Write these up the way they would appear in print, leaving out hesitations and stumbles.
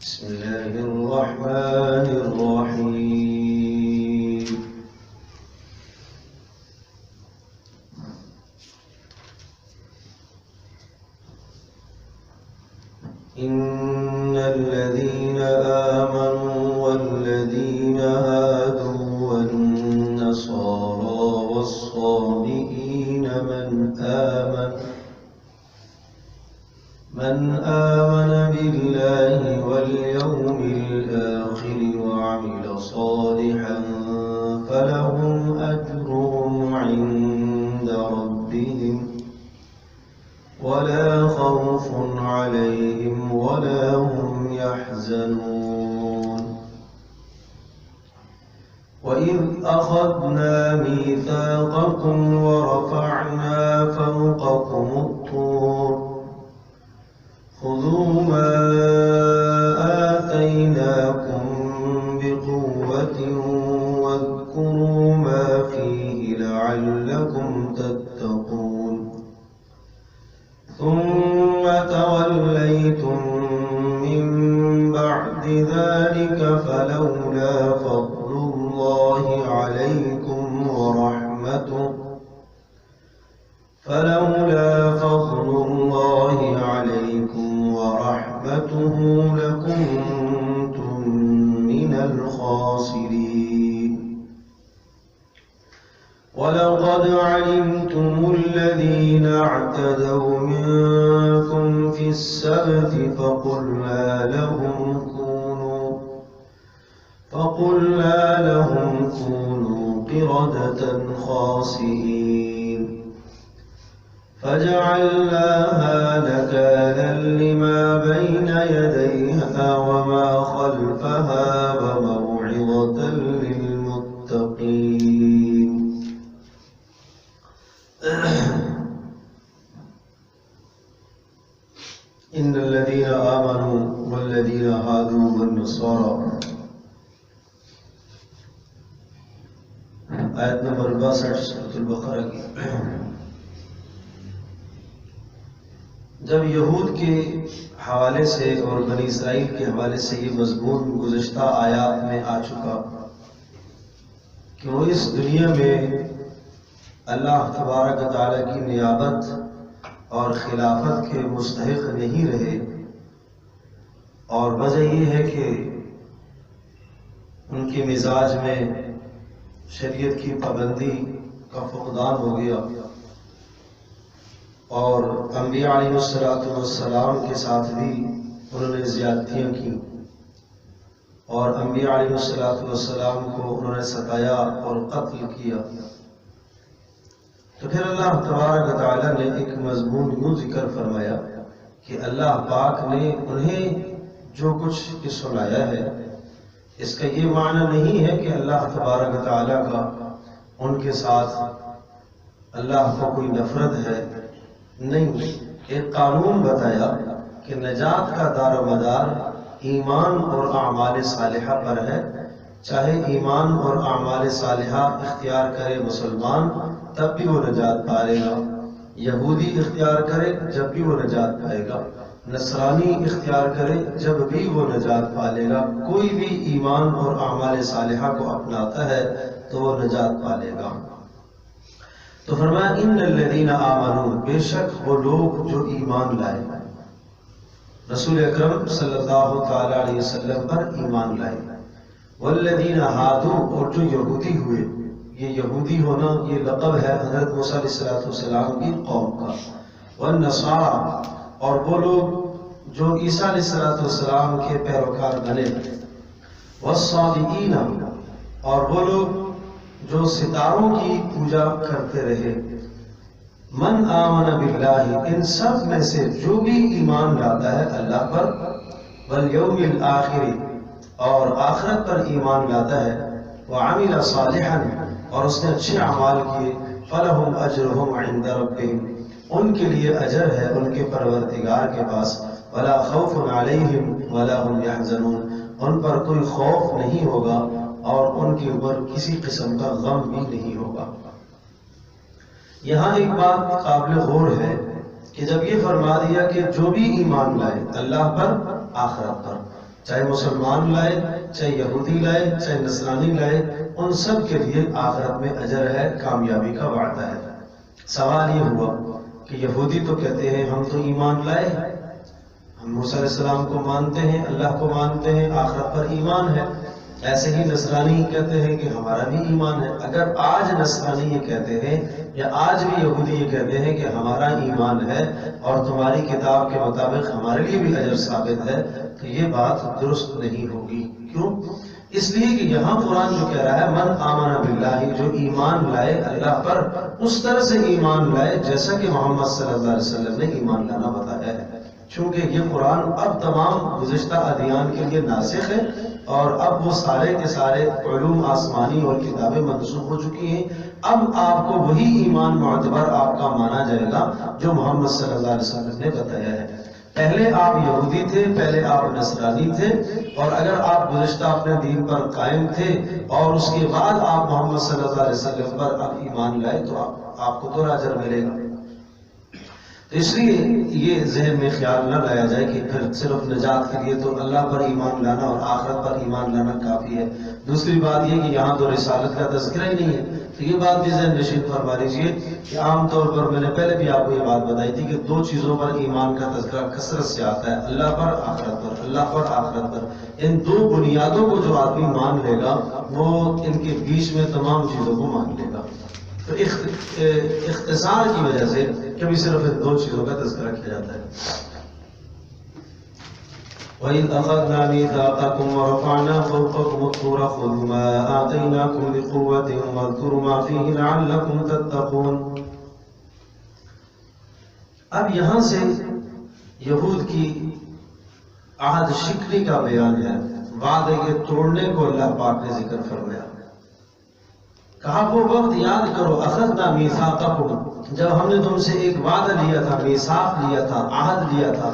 بسم الله الرحمن الرحيم. إن الذين آمنوا والذين هادوا والنصارى والصابئين من آمن بالله واليوم الآخر وعمل صالحا فلهم أجرهم عند ربهم ولا خوف عليهم ولا هم يحزنون. وإذ أخذنا ميثاقكم ورفعنا فوقكم الطور خذوا ما آتيناكم بقوة واذكروا ما فيه لعلكم تتقون. ثم توليتم من بعد ذلك فلولا فضل الله عليكم ورحمته لكنتم من الخاسرين. ولقد علمتم الذين اعتدوا منكم في السبت فقلنا لهم كونوا قردة خاسئين فجعلناها نكالا لما بين يديها وما خلفها وموعظة للمتقين. إن الذين آمنوا والذين هادوا والنصارى. آیت نمبر 62 سورۃ البقرہ کی. جب یہود کے حوالے سے اور بنی اسرائیل کے حوالے سے یہ مضمون گزشتہ آیات میں آ چکا کہ وہ اس دنیا میں اللہ تبارک و تعالیٰ کی نیابت اور خلافت کے مستحق نہیں رہے، اور وجہ یہ ہے کہ ان کے مزاج میں شریعت کی پابندی کا فقدان ہو گیا، اور انبیاء علیہ السلام کے ساتھ بھی انہوں نے زیادتیاں کی، اور انبیاء علیہ السلام کو انہوں نے ستایا اور قتل کیا. تو پھر اللہ تبارک و تعالیٰ نے ایک مضمون یوں ذکر فرمایا کہ اللہ پاک نے انہیں جو کچھ سنایا ہے، اس کا یہ معنی نہیں ہے کہ اللہ تبارک و تعالیٰ کا ان کے ساتھ اللہ کو کوئی نفرت ہے. نہیں، ایک قانون بتایا کہ نجات کا دار و مدار ایمان اور اعمال صالحہ پر ہے. چاہے ایمان اور اعمال صالحہ اختیار کرے مسلمان تب بھی وہ نجات پائے گا، یہودی اختیار کرے جب بھی وہ نجات پائے گا، نصرانی اختیار کرے جب بھی وہ نجات پالے گا. کوئی بھی ایمان اور اعمال صالحہ کو اپناتا ہے تو وہ نجات پالے گا. تو فرمایا ان الذین آمنوا، بے شک وہ لوگ جو ایمان لائے، رسول اکرم صلی اللہ تعالی علیہ وسلم پر ایمان لائے، والذین ہادوا، اور جو یہودی ہوئے. یہ یہودی ہونا یہ لقب ہے حضرت موسیٰ علیہ السلام کی قوم کا. والنصارى، اور وہ لوگ جو عیسیٰ علیہ السلام کے پیروکار بنے. والصابئین، اور وہ لوگ جو ستاروں کی پوجا کرتے رہے. من آمن باللہ، ان سب میں سے جو بھی ایمان لاتا ہے اللہ پر، والیوم الآخر، اور آخرت پر ایمان لاتا ہے، وعمل صالحا، اور اس نے اچھے اعمال کیے، فلہم اجرہم عند ربہم، ان کے لیے اجر ہے ان کے پروردگار کے پاس، ولا خوف علیہم ولا هم یحزنون، ان پر کوئی خوف نہیں ہوگا اور ان کے اوپر کسی قسم کا غم بھی نہیں ہوگا. یہاں ایک بات قابل غور ہے کہ جب یہ فرما دیا کہ جو بھی ایمان لائے اللہ پر آخرت پر، چاہے مسلمان لائے، چاہے یہودی لائے، چاہے نصرانی لائے، ان سب کے لیے آخرت میں اجر ہے، کامیابی کا وعدہ ہے۔ سوال یہ ہوا کہ یہودی تو کہتے ہیں ہم تو ایمان لائے، ہم موسیٰ علیہ السلام کو مانتے ہیں، اللہ کو مانتے ہیں، آخرت پر ایمان ہے۔ ایسے ہی نصرانی کہتے ہیں کہ ہمارا بھی ایمان ہے۔ اگر آج نصرانی یہ کہتے ہیں یا آج بھی یہودی یہ کہتے ہیں کہ ہمارا ایمان ہے اور تمہاری کتاب کے مطابق ہمارے لیے بھی اجر ثابت ہے، تو یہ بات درست نہیں ہوگی۔ کیوں؟ اس لیے کہ یہاں قرآن جو کہہ رہا ہے من آمن باللہ، جو ایمان لائے اللہ پر، اس طرح سے ایمان لائے جیسا کہ محمد صلی اللہ علیہ وسلم نے ایمان لانا بتایا ہے۔ چونکہ یہ قرآن اب تمام گزشتہ ادیان کے لیے ناسخ ہے اور اب وہ سارے کے سارے علوم آسمانی اور کتابیں منسوخ ہو چکی ہیں۔ اب آپ کو وہی ایمان معتبر آپ کا مانا جائے گا جو محمد صلی اللہ علیہ وسلم نے بتایا ہے۔ پہلے آپ یہودی تھے، پہلے آپ نصرانی تھے، اور اگر آپ گزشتہ اپنے دین پر قائم تھے اور اس کے بعد آپ محمد صلی اللہ علیہ وسلم پر اب ایمان لائے تو آپ کو تو اجر ملے گا۔ اس لیے یہ ذہن میں خیال نہ لایا جائے کہ پھر صرف نجات کے لیے تو اللہ پر ایمان لانا اور آخرت پر ایمان لانا کافی ہے۔ دوسری بات یہ کہ یہاں تو رسالت کا تذکرہ ہی نہیں ہے، تو یہ بات بھی ذہن نشین فرما لیجیے کہ عام طور پر میں نے پہلے بھی آپ کو یہ بات بتائی تھی کہ دو چیزوں پر ایمان کا تذکرہ کثرت سے آتا ہے، اللہ پر، آخرت پر، اللہ پر، آخرت پر۔ ان دو بنیادوں کو جو آدمی مان لے گا وہ ان کے بیچ میں تمام چیزوں کو مان لے گا۔ تو اختصار کی وجہ سے کبھی صرف ان دو چیزوں کا تذکرہ کیا جاتا ہے۔ وَإِذْ أَخَذْنَا مِيثَاقَكُمْ وَرَفَعْنَا فَوْقَكُمُ الطُّورَ خُذُوا مَا آتَيْنَاكُمْ بِقُوَّةٍ وَاذْكُرُوا مَا فِيهِ لَعَلَّكُمْ تَتَّقُونَ۔ اب یہاں سے یہود کی عہد شکنی کا بیان ہے، وعدے کے توڑنے کو اللہ پاک نے ذکر فرمایا۔ کہا وہ وقت یاد کرو اخذنا میثاقکم، جب ہم نے تم سے ایک وعدہ لیا تھا، میثاق لیا تھا، عہد لیا تھا،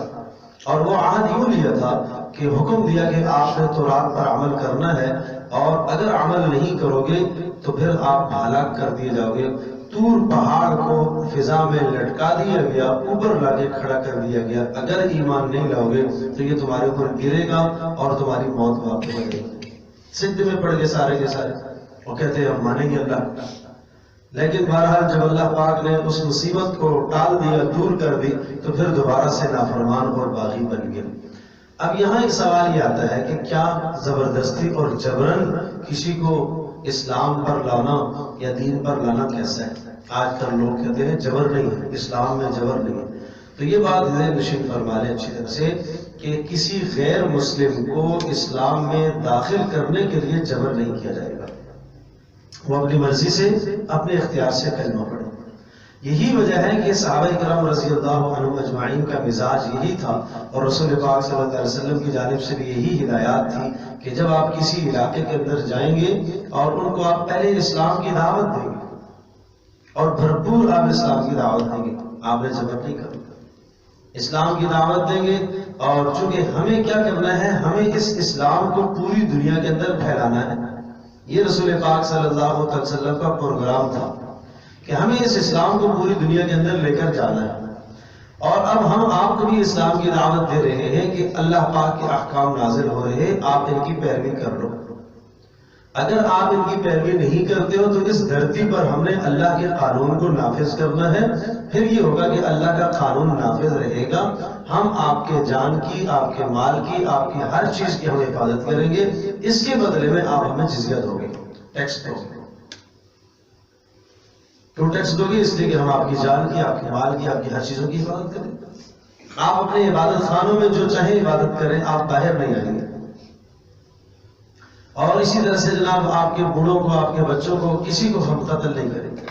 اور وہ عہد یوں لیا تھا کہ حکم دیا کہ آپ نے تورات پر عمل کرنا ہے، اور اگر عمل نہیں کرو گے تو پھر آپ ہلاک کر دیے جاؤ گے۔ طور پہاڑ کو فضا میں لٹکا دیا گیا، اوپر لا کے کھڑا کر دیا گیا، اگر ایمان نہیں لاؤ گے تو یہ تمہارے اوپر گرے گا اور تمہاری موت واقع ہو جائے گی۔ سجدے میں پڑ گئے سارے کے سارے، وہ کہتے ہیں ہم مانیں گے اللہ، لیکن بہرحال جب اللہ پاک نے اس مصیبت کو ٹال دیا، دور کر دی، تو پھر دوبارہ سے نافرمان اور باغی بن گئے۔ اب یہاں ایک سوال یہ آتا ہے کہ کیا زبردستی اور جبرن کسی کو اسلام پر لانا یا دین پر لانا کیسا ہے؟ آج کل لوگ کہتے ہیں جبر نہیں ہے، اسلام میں جبر نہیں ہے۔ تو یہ بات ذہن نشین فرما لیں اچھی طرح سے کہ کسی غیر مسلم کو اسلام میں داخل کرنے کے لیے جبر نہیں کیا جائے گا، وہ اپنی مرضی سے، اپنے اختیار سے کلمہ پڑھے۔ یہی وجہ ہے کہ صحابہ کرام رضی اللہ عنہم اجمعین کا مزاج یہی تھا، اور رسول پاک صلی اللہ علیہ وسلم کی جانب سے بھی یہی ہدایات تھی کہ جب آپ کسی علاقے کے اندر جائیں گے اور ان کو آپ پہلے اسلام کی دعوت دیں گے اور بھرپور آپ اسلام کی دعوت دیں گے، آپ نے جبر نہیں کرنا، اسلام کی دعوت دیں گے۔ اور چونکہ ہمیں کیا کرنا ہے، ہمیں اس اسلام کو پوری دنیا کے اندر پھیلانا ہے۔ یہ رسول پاک صلی اللہ علیہ وسلم کا پروگرام تھا کہ ہمیں اس اسلام کو پوری دنیا کے اندر لے کر جانا ہے۔ اور اب ہم آپ کو بھی اسلام کی دعوت دے رہے ہیں کہ اللہ پاک کے احکام نازل ہو رہے ہیں، آپ ان کی پیروی کر لو۔ اگر آپ ان کی پیروی نہیں کرتے ہو تو اس دھرتی پر ہم نے اللہ کے قانون کو نافذ کرنا ہے، پھر یہ ہوگا کہ اللہ کا قانون نافذ رہے گا، ہم آپ کے جان کی، آپ کے مال کی، آپ کی ہر چیز کی ہم حفاظت کریں گے، اس کے بدلے میں آپ ہمیں جزیہ دو گے، ٹیکس دو گے۔ کیوں ٹیکس دو گے؟ اس لیے کہ ہم آپ کی جان کی، آپ کے مال کی، آپ کی ہر چیزوں کی حفاظت کریں۔ آپ اپنے عبادت خانوں میں جو چاہیں عبادت کریں، آپ باہر نہیں آئیں گے۔ اور اسی طرح سے جناب آپ کے بوڑھوں کو، آپ کے بچوں کو، کسی کو ہم قتل نہیں کریں گے۔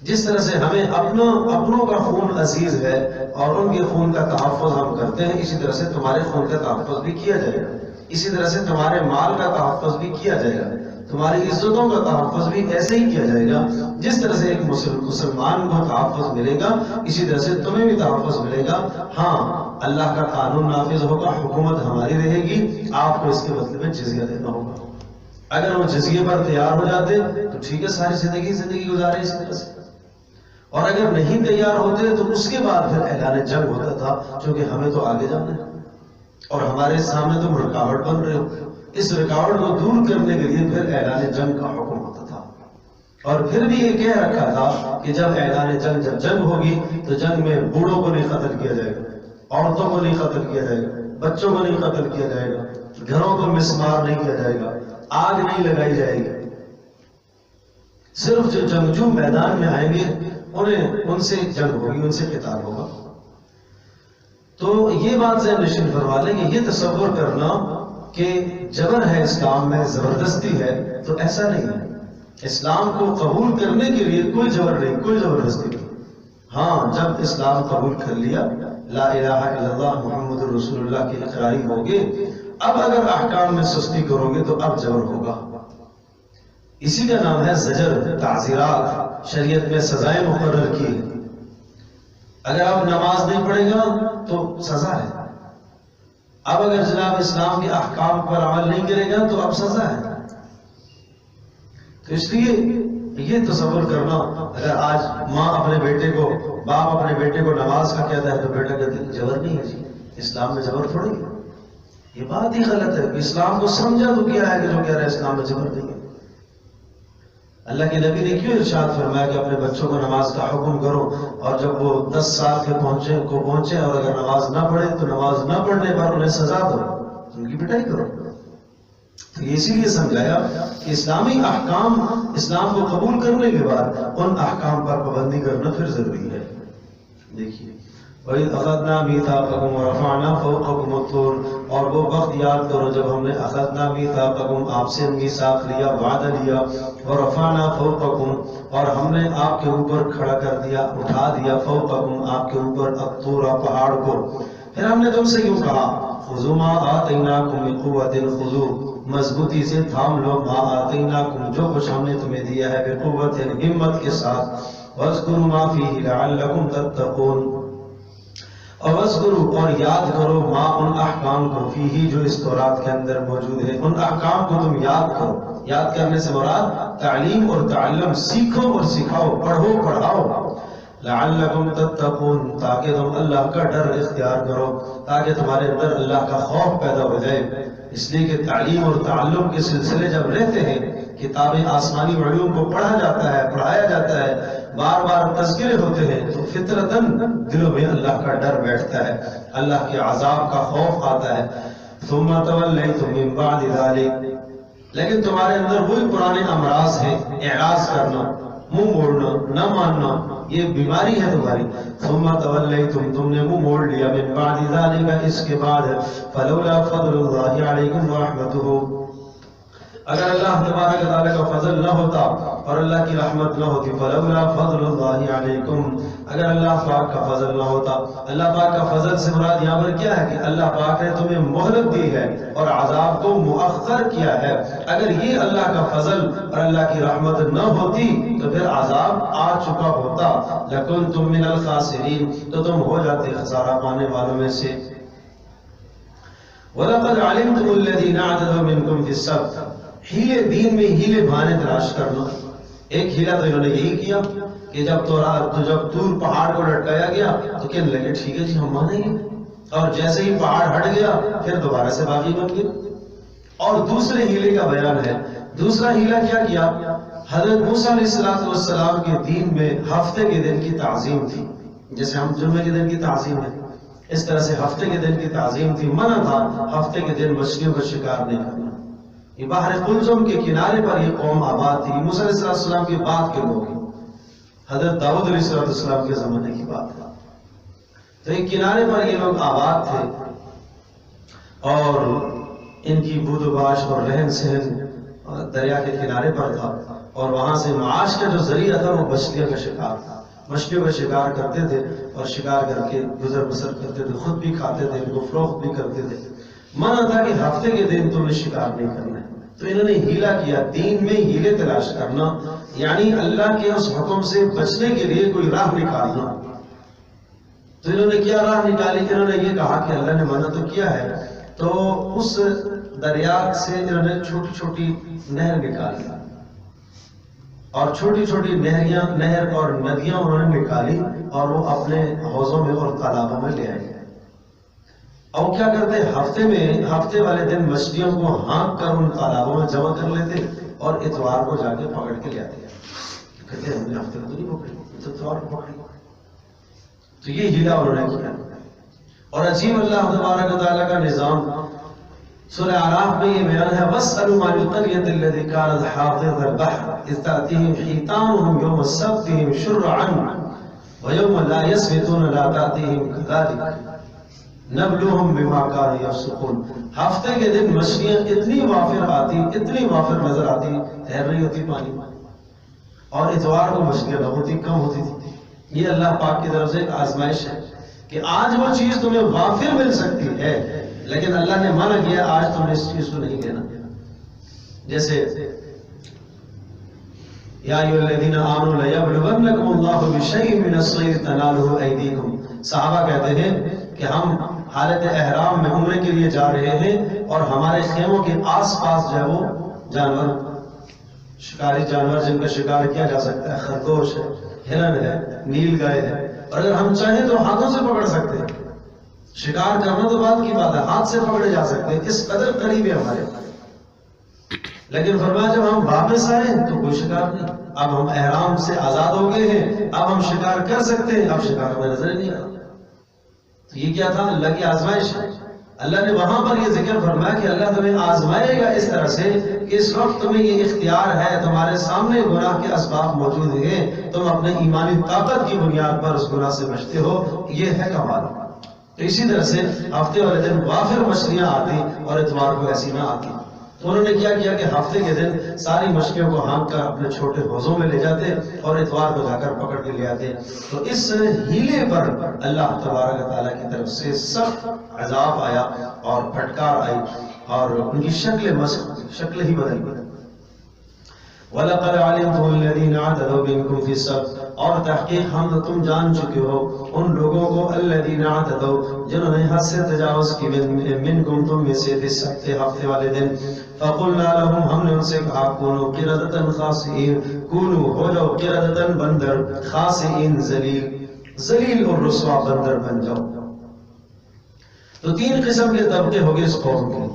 جس طرح سے ہمیں اپنوں کا خون عزیز ہے اور ان کے خون کا تحفظ ہم کرتے ہیں، اسی طرح سے تمہارے خون کا تحفظ بھی کیا جائے گا، اسی طرح سے تمہارے مال کا تحفظ بھی کیا جائے گا، تمہاری عزتوں کا تحفظ بھی ایسے ہی کیا جائے گا۔ جس طرح سے ایک مسلمان کو تحفظ ملے گا، اسی طرح سے تمہیں بھی تحفظ ملے گا۔ ہاں، اللہ کا قانون نافذ ہوگا، حکومت ہماری رہے گی، آپ کو اس کے بدلے میں جزیہ دینا ہوگا۔ اگر وہ جزیے پر تیار ہو جاتے تو ٹھیک ہے، ساری زندگی گزارے اسی طرح سے، اور اگر نہیں تیار ہوتے تو اس کے بعد پھر اعلان جنگ ہوتا تھا، چونکہ ہمیں تو آگے جانا ہے۔ اور ہمارے سامنے تم رکاوٹ بن رہے ہو. اس رکاوٹ کو دور کرنے کے لیے پھر اعلان جنگ کا حکم ہوتا تھا. اور پھر بھی یہ کہہ رکھا تھا کہ جب اعلان جنگ جب جنگ ہوگی تو جنگ میں بوڑھوں کو نہیں قتل کیا جائے گا, عورتوں کو نہیں قتل کیا جائے گا, بچوں کو نہیں قتل کیا جائے گا, گھروں کو مسمار نہیں کیا جائے گا, آگ نہیں لگائی جائے گی. صرف جو جنگجو میدان میں آئیں گے ان سے جنگ ہوگی, ان سے قتال ہوگا. تو یہ بات ذہن نشین فرما لیں کہ یہ تصور کرنا کہ جبر ہے اسلام میں, زبردستی ہے, تو ایسا نہیں ہے. اسلام کو قبول کرنے کے لیے کوئی جبر نہیں, کوئی زبردستی نہیں. ہاں, جب اسلام قبول کر لیا, لا الہ الا اللہ محمد رسول اللہ کے اقراری ہوگے, اب اگر احکام میں سستی کرو گے تو اب جبر ہوگا. اسی کا نام ہے زجر, تعزیرات. شریعت میں سزائیں مقرر کی. اگر آپ نماز نہیں پڑھے گا تو سزا ہے. اب اگر جناب اسلام کے احکام پر عمل نہیں کرے گا تو اب سزا ہے. تو اس لیے یہ تصور کرنا, اگر آج ماں اپنے بیٹے کو, باپ اپنے بیٹے کو نماز کا کہتا ہے تو بیٹا کہتے ہیں جبر نہیں ہے جی, اسلام میں جبر تھوڑی ہے. یہ بات ہی غلط ہے. اسلام کو سمجھا تو کیا ہے کہ جو کہہ رہا ہے اسلام میں جبر نہیں ہے. اللہ کے نبی نے کیوں ارشاد فرمایا کہ اپنے بچوں کو نماز کا حکم کرو, اور جب وہ 10 سال کے پہنچے اور اگر نماز نہ پڑھے تو نماز نہ پڑھنے پر انہیں سزا دو, ان کی پٹائی کرو. تو اسی لیے سمجھایا کہ اسلامی احکام, اسلام کو قبول کرنے کے بعد ان احکام پر پابندی کرنا پھر ضروری ہے. دیکھیے, وَإِذْ أَخَذْنَا مِيثَاقَكُمْ وَرَفَعْنَا فَوْقَكُمُ الطُّورَ, اور وہ وقت یاد کرو جب ہم نے اخذنا میثاقکم, آپ سے میثاق لیا, وعدہ لیا, ورفعنا فوقکم, اور ہم نے آپ کے اوپر کھڑا کر دیا, اٹھا دیا, فوقکم, آپ کے اوپر, الطور, پہاڑ کو. پھر ہم نے تم سے یوں کہا, خذوا ما آتیناکم بقوۃ, خذوا, مضبوطی سے تھام لو, ما آتیناکم, جو کچھ ہم نے تمہیں دیا ہے, بقوۃ, ہمت کے ساتھ, واذکروا ما فیہ لعلکم تتقون, اور وذکروا, اور یاد کرو, ما, ان احکام کو, فیہ, جو اس تورات کے اندر موجود ہے, ان احکام کو تم یاد کرو. یاد کرنے سے مراد تعلیم اور تعلم, سیکھو اور سکھاؤ, پڑھو پڑھاؤ. لعلکم تتقون, تاکہ تم اللہ کا ڈر اختیار کرو, تاکہ تمہارے اندر اللہ کا خوف پیدا ہو جائے. اس لیے کہ تعلیم اور تعلم کے سلسلے جب رہتے ہیں, کتابیں آسمانی علوم کو پڑھا جاتا ہے, پڑھایا جاتا ہے, بار بار تذکرے ہوتے ہیں, تو فطرتاً دلوں میں اللہ کا ڈر بیٹھتا ہے, اللہ کے عذاب کا خوف آتا ہے. ثم تولیتم من بعد ذلک, لیکن تمہارے اندر وہی پرانے امراض ہیں, اعراض کرنا, منہ موڑنا, نہ ماننا, یہ بیماری ہے تمہاری. ثم تولیتم, تم نے منہ موڑ لیا, من بعد ذلک, اس کے بعد, فلولا فضل اللہ علیکم ورحمتہ, اگر اللہ تبارک و تعالیٰ کا فضل نہ ہوتا اور اللہ کی رحمت نہ ہوتی, فلولا فضل اللہ علیکم, اگر اللہ پاک کا فضل نہ ہوتا. اللہ پاک کا فضل سے مراد یہاں پر کیا ہے کہ اللہ پاک نے تمہیں مہلت دی ہے اور عذاب کو مؤخر کیا ہے. اگر یہ اللہ کا فضل اور اللہ کی رحمت نہ ہوتی تو پھر عذاب آ چکا ہوتا. لکنتم من الخاسرین, تو تم ہو جاتے خسارہ پانے والوں میں سے. وَلَقَدْ عَلِمْتُمُ الَّذِينَ اعْتَدَوْا مِنْكُمْ فِي السَّبْتِ, ہیلے دین میں ہیلے بہانے تلاش کرنا. ایک ہیلا تو انہوں نے یہی کیا کہ جب طور پہاڑ کو لٹکایا گیا تو کہنے لگے ٹھیک ہے جی ہم مانیں گے, اور جیسے ہی پہاڑ ہٹ گیا پھر دوبارہ سے باغی بن گئے. اور دوسرے ہیلے کا بیان ہے. دوسرا ہیلا کیا کیا, حضرت موسیٰ علیہ السلام کے دین میں ہفتے کے دن کی تعظیم تھی, جیسے ہم جمعے کے دن کی تعظیم ہے, اس طرح سے ہفتے کے دن کی تعظیم تھی. منع تھا ہفتے کے دن مچھلیوں کا شکار نہیں کرنا. یہ بحر قلزم کے کنارے پر یہ قوم آباد تھی. موسیٰ علیہ السلام کے بعد کے لوگ, حضرت داؤد علیہ السلام کے زمانے کی بات ہے. تو ایک کنارے پر یہ لوگ آباد تھے, اور ان کی بود و باش اور رہن سہن دریا کے کنارے پر تھا, اور وہاں سے معاش کا جو ذریعہ تھا وہ مچھلیوں کا شکار تھا. مچھلیوں کا شکار کرتے تھے اور شکار کر کے گزر بسر کرتے تھے, خود بھی کھاتے تھے, ان کو فروخت بھی کرتے تھے. منع تھا کہ ہفتے کے دن تم نے شکار نہیں کرنا ہے. تو انہوں نے ہیلا کیا, دین میں ہیلے تلاش کرنا, یعنی اللہ کے اس حکم سے بچنے کے لیے کوئی راہ نکالنا. تو انہوں نے کیا راہ نکالی, انہوں نے یہ کہا کہ اللہ نے منع تو کیا ہے, تو اس دریا سے انہوں نے چھوٹی چھوٹی نہر نکالی, اور چھوٹی چھوٹی نہر اور ندیاں انہوں نے نکالی, اور وہ اپنے حوضوں میں اور تالابوں میں لے آئے. اور کیا کرتے ہفتے والے دن مچھلیوں کو ہانک کر ان تالابوں میں جمع کر لیتے اور اتوار کو جا کے پکڑ کے لے آتے. کہتے ہیں ہم نے ہفتے کو تو نہیں پکڑی, اتوار کو پکڑی. تو یہ ہیلا انہوں نے کیا. اور عجیب اللہ تبارک و تعالیٰ کا نظام سورہ اعراف میں یہ بیان ہے وَاسْأَلُوا عَنِ الْقَرْيَةِ الَّتِي كَانَتْ حَاضِرَةَ الْبَحْرِ إِذْ تَأْتِيهِمْ حِيتَانُهُمْ يَوْمَ سَبْتِهِمْ شُرَّعًا وَيَوْمَ لَا يَسْبِتُونَ لَا تَأْتِيهِمْ كَذَلِكَ نَبْلُوهُمْ بِمَا كَانُوا يَفْسُقُونَ. ہفتے کے دن مچھلیاں اتنی وافر نظر آتی, تیر رہی ہوتی پانی میں, اور اتوار کو مچھلیاں نہ ہوتی, کم ہوتی تھی. یہ اللہ پاک کی طرف سے ایک آزمائش ہے کہ آج وہ چیز تمہیں وافر مل سکتی ہے, لیکن اللہ نے منع کیا آج تم نے اس چیز کو نہیں لینا. جیسے یا ایھا الذین آمنوا لیبلونکم اللہ بشیء من الصید تنالہ ایدیکم. صحابہ کہتے ہیں کہ ہم حالت احرام میں عمرے کے لیے جا رہے ہیں اور ہمارے خیموں کے آس پاس جو ہے وہ جانور, شکاری جانور جن کا شکار کیا جا سکتا ہے, خرگوش ہے, ہرن ہے, نیل گائے ہے, اور اگر ہم چاہیں تو ہاتھوں سے پکڑ سکتے ہیں. شکار کرنا تو بات کی بات ہے, ہاتھ سے پکڑے جا سکتے ہیں, اس قدر قریب ہے ہمارے. لیکن فرمایا جب ہم واپس آئے تو کوئی شکار نہیں. اب ہم احرام سے آزاد ہو گئے ہیں, اب ہم شکار کر سکتے ہیں, اب شکار ہمیں نظر نہیں آتا. تو یہ کیا تھا؟ اللہ کی آزمائش ہے. اللہ نے وہاں پر یہ ذکر فرمایا کہ اللہ تمہیں آزمائے گا اس طرح سے کہ اس وقت تمہیں یہ اختیار ہے, تمہارے سامنے گناہ کے اسباب موجود ہیں, تم اپنے ایمانی طاقت کی بنیاد پر اس گناہ سے بچتے ہو. یہ ہے کمال. تو اسی طرح سے ہفتے والے دن وافر مچھلیاں آتی اور اتوار کو ایسی نہ آتی. تو انہوں نے کیا کیا کہ ہفتے کے دن ساری مچھلیوں کو ہانک کر اپنے چھوٹے حوضوں میں لے جاتے اور اتوار کو جا کر پکڑ کے لے آتے. تو اس ہیلے پر اللہ تبارک تعالیٰ کی طرف سے سخت عذاب آیا اور پھٹکار آئی اور ان کی شکل ہی بدل گئی. وَلَقَدْ عَلِمْتُمُ الَّذِينَ اعْتَدَوْا مِنْكُمْ فِي السَّبْتِ, اور تحقیق ہم تم جان چکے ہو ان لوگوں کو الَّذِينَ اعْتَدَوْا جنہوں نے حد سے تجاوز کی مِنْكُمْ تم میں سے فِي السَّبْتِ ہفتے والے دن. فَقُلْنَا لَهُمْ ہم نے ان سے کہا كُونُوا قِرَدَةً خَاسِئِينَ, كُونُوا ہو جاؤ قِرَدَةً بندر, خَاسِئِينَ ذلیل اور رسوا بندر بن جاؤ. تو تین قسم کے طبقے ہو گئے اس قوم کے.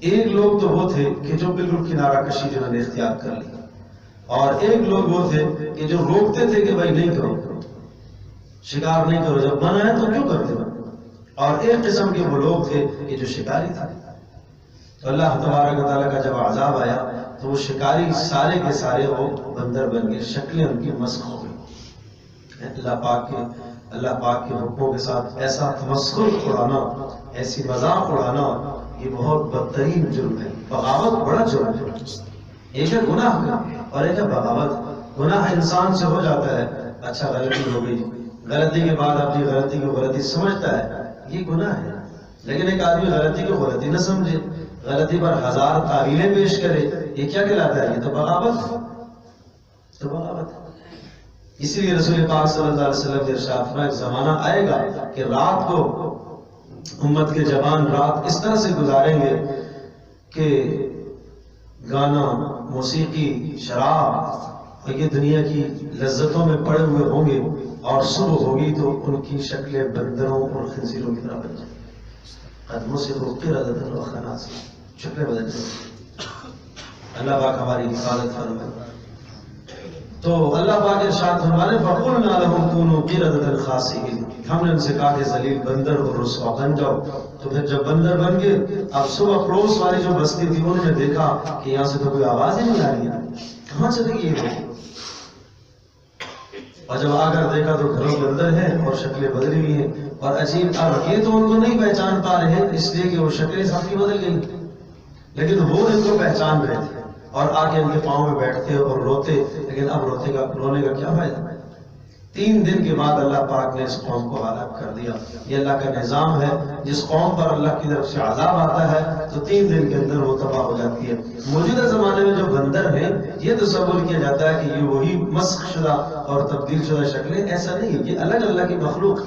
ایک لوگ تو وہ تھے کہ جو بالکل کنارہ کشی جنہوں نے اختیار کر لی, اور ایک لوگ وہ تھے کہ جو روکتے تھے کہ بھائی نہیں کرو, شکار نہیں کرو, جب منع ہے تو کیوں کرتے ہو. اور ایک قسم کے وہ لوگ تھے کہ جو شکاری تھے. تو اللہ تبارک و تعالیٰ کا جب عذاب آیا تو وہ شکاری سارے کے سارے وہ بندر بن گئے, شکلیں ان کی مسخ ہو گئی. اللہ پاک کے حکموں کے ساتھ ایسا تمسخر اڑانا, ایسی مذاق اڑانا, یہ بہت بدترین جرم ہے. بغاوت بڑا جرم ہے. ایک ہے گناہ اور ایک ہے بغاوت. گناہ انسان سے ہو جاتا ہے, اچھا غلطی ہو گئی, غلطی کے بعد اپنی غلطی کو غلطی سمجھتا ہے, یہ گناہ ہے. لیکن ایک آدمی غلطی کو غلطی نہ سمجھے, غلطی پر ہزار تعویلیں پیش کرے, یہ کیا کہلاتا ہے؟ یہ تو بغاوت ہے. اسی لیے رسول پاک صلی اللہ علیہ وسلم نے ارشاد فرمایا ایک زمانہ آئے گا کہ رات کو امت کے جوان رات اس طرح سے گزاریں گے کہ گانا, موسیقی, شراب اور یہ دنیا کی لذتوں میں پڑے ہوئے ہوں گے, اور صبح ہوگی تو ان کی شکلیں بندروں اور خنزیروں کی طرح بن جائیں. قدموں سے قِرَدَةً وَخَنَازِرَ, شکلیں بدل جائیں. اللہ پاک ہماری حفاظت فرمائے. تو اللہ پاک ارشاد فرمانے فَقُلْنَا لَهُمْ كُونُوا قِرَدَةً خَاسِئِينَ, ہم نے ان سے کہا کہ ذلیل بندر اور رسوا بن جاؤ. تو پھر جب بندر بن گئے, اب صبح پڑوس والی جو بستی تھی انہوں نے دیکھا کہ یہاں سے تو کوئی آواز ہی نہیں آ رہی ہے, کہاں چلے گئی یہ لوگ. اور جب آ کر دیکھا تو گھروں کے اندر ہیں اور شکلیں بدلی ہوئی ہیں. اور عجیب, اب یہ تو ان کو نہیں پہچان پا رہے اس لیے کہ وہ شکلیں سب کی بدل گئی, لیکن وہ ان کو پہچان رہے تھے اور آ کے ان کے پاؤں میں بیٹھتے اور روتے. لیکن اب رونے کا کیا فائدہ. 3 دن کے بعد اللہ پاک نے اس قوم کو ہلاک کر دیا. یہ اللہ کا نظام ہے, جس قوم پر اللہ کی طرف سے عذاب آتا ہے تو 3 دن کے اندر وہ تباہ ہو جاتی ہے. موجودہ زمانے میں جو بندر ہیں یہ تصور کیا جاتا ہے کہ یہ وہی مسخ شدہ اور تبدیل شدہ شکلیں, ایسا نہیں, یہ الگ اللہ کی مخلوق.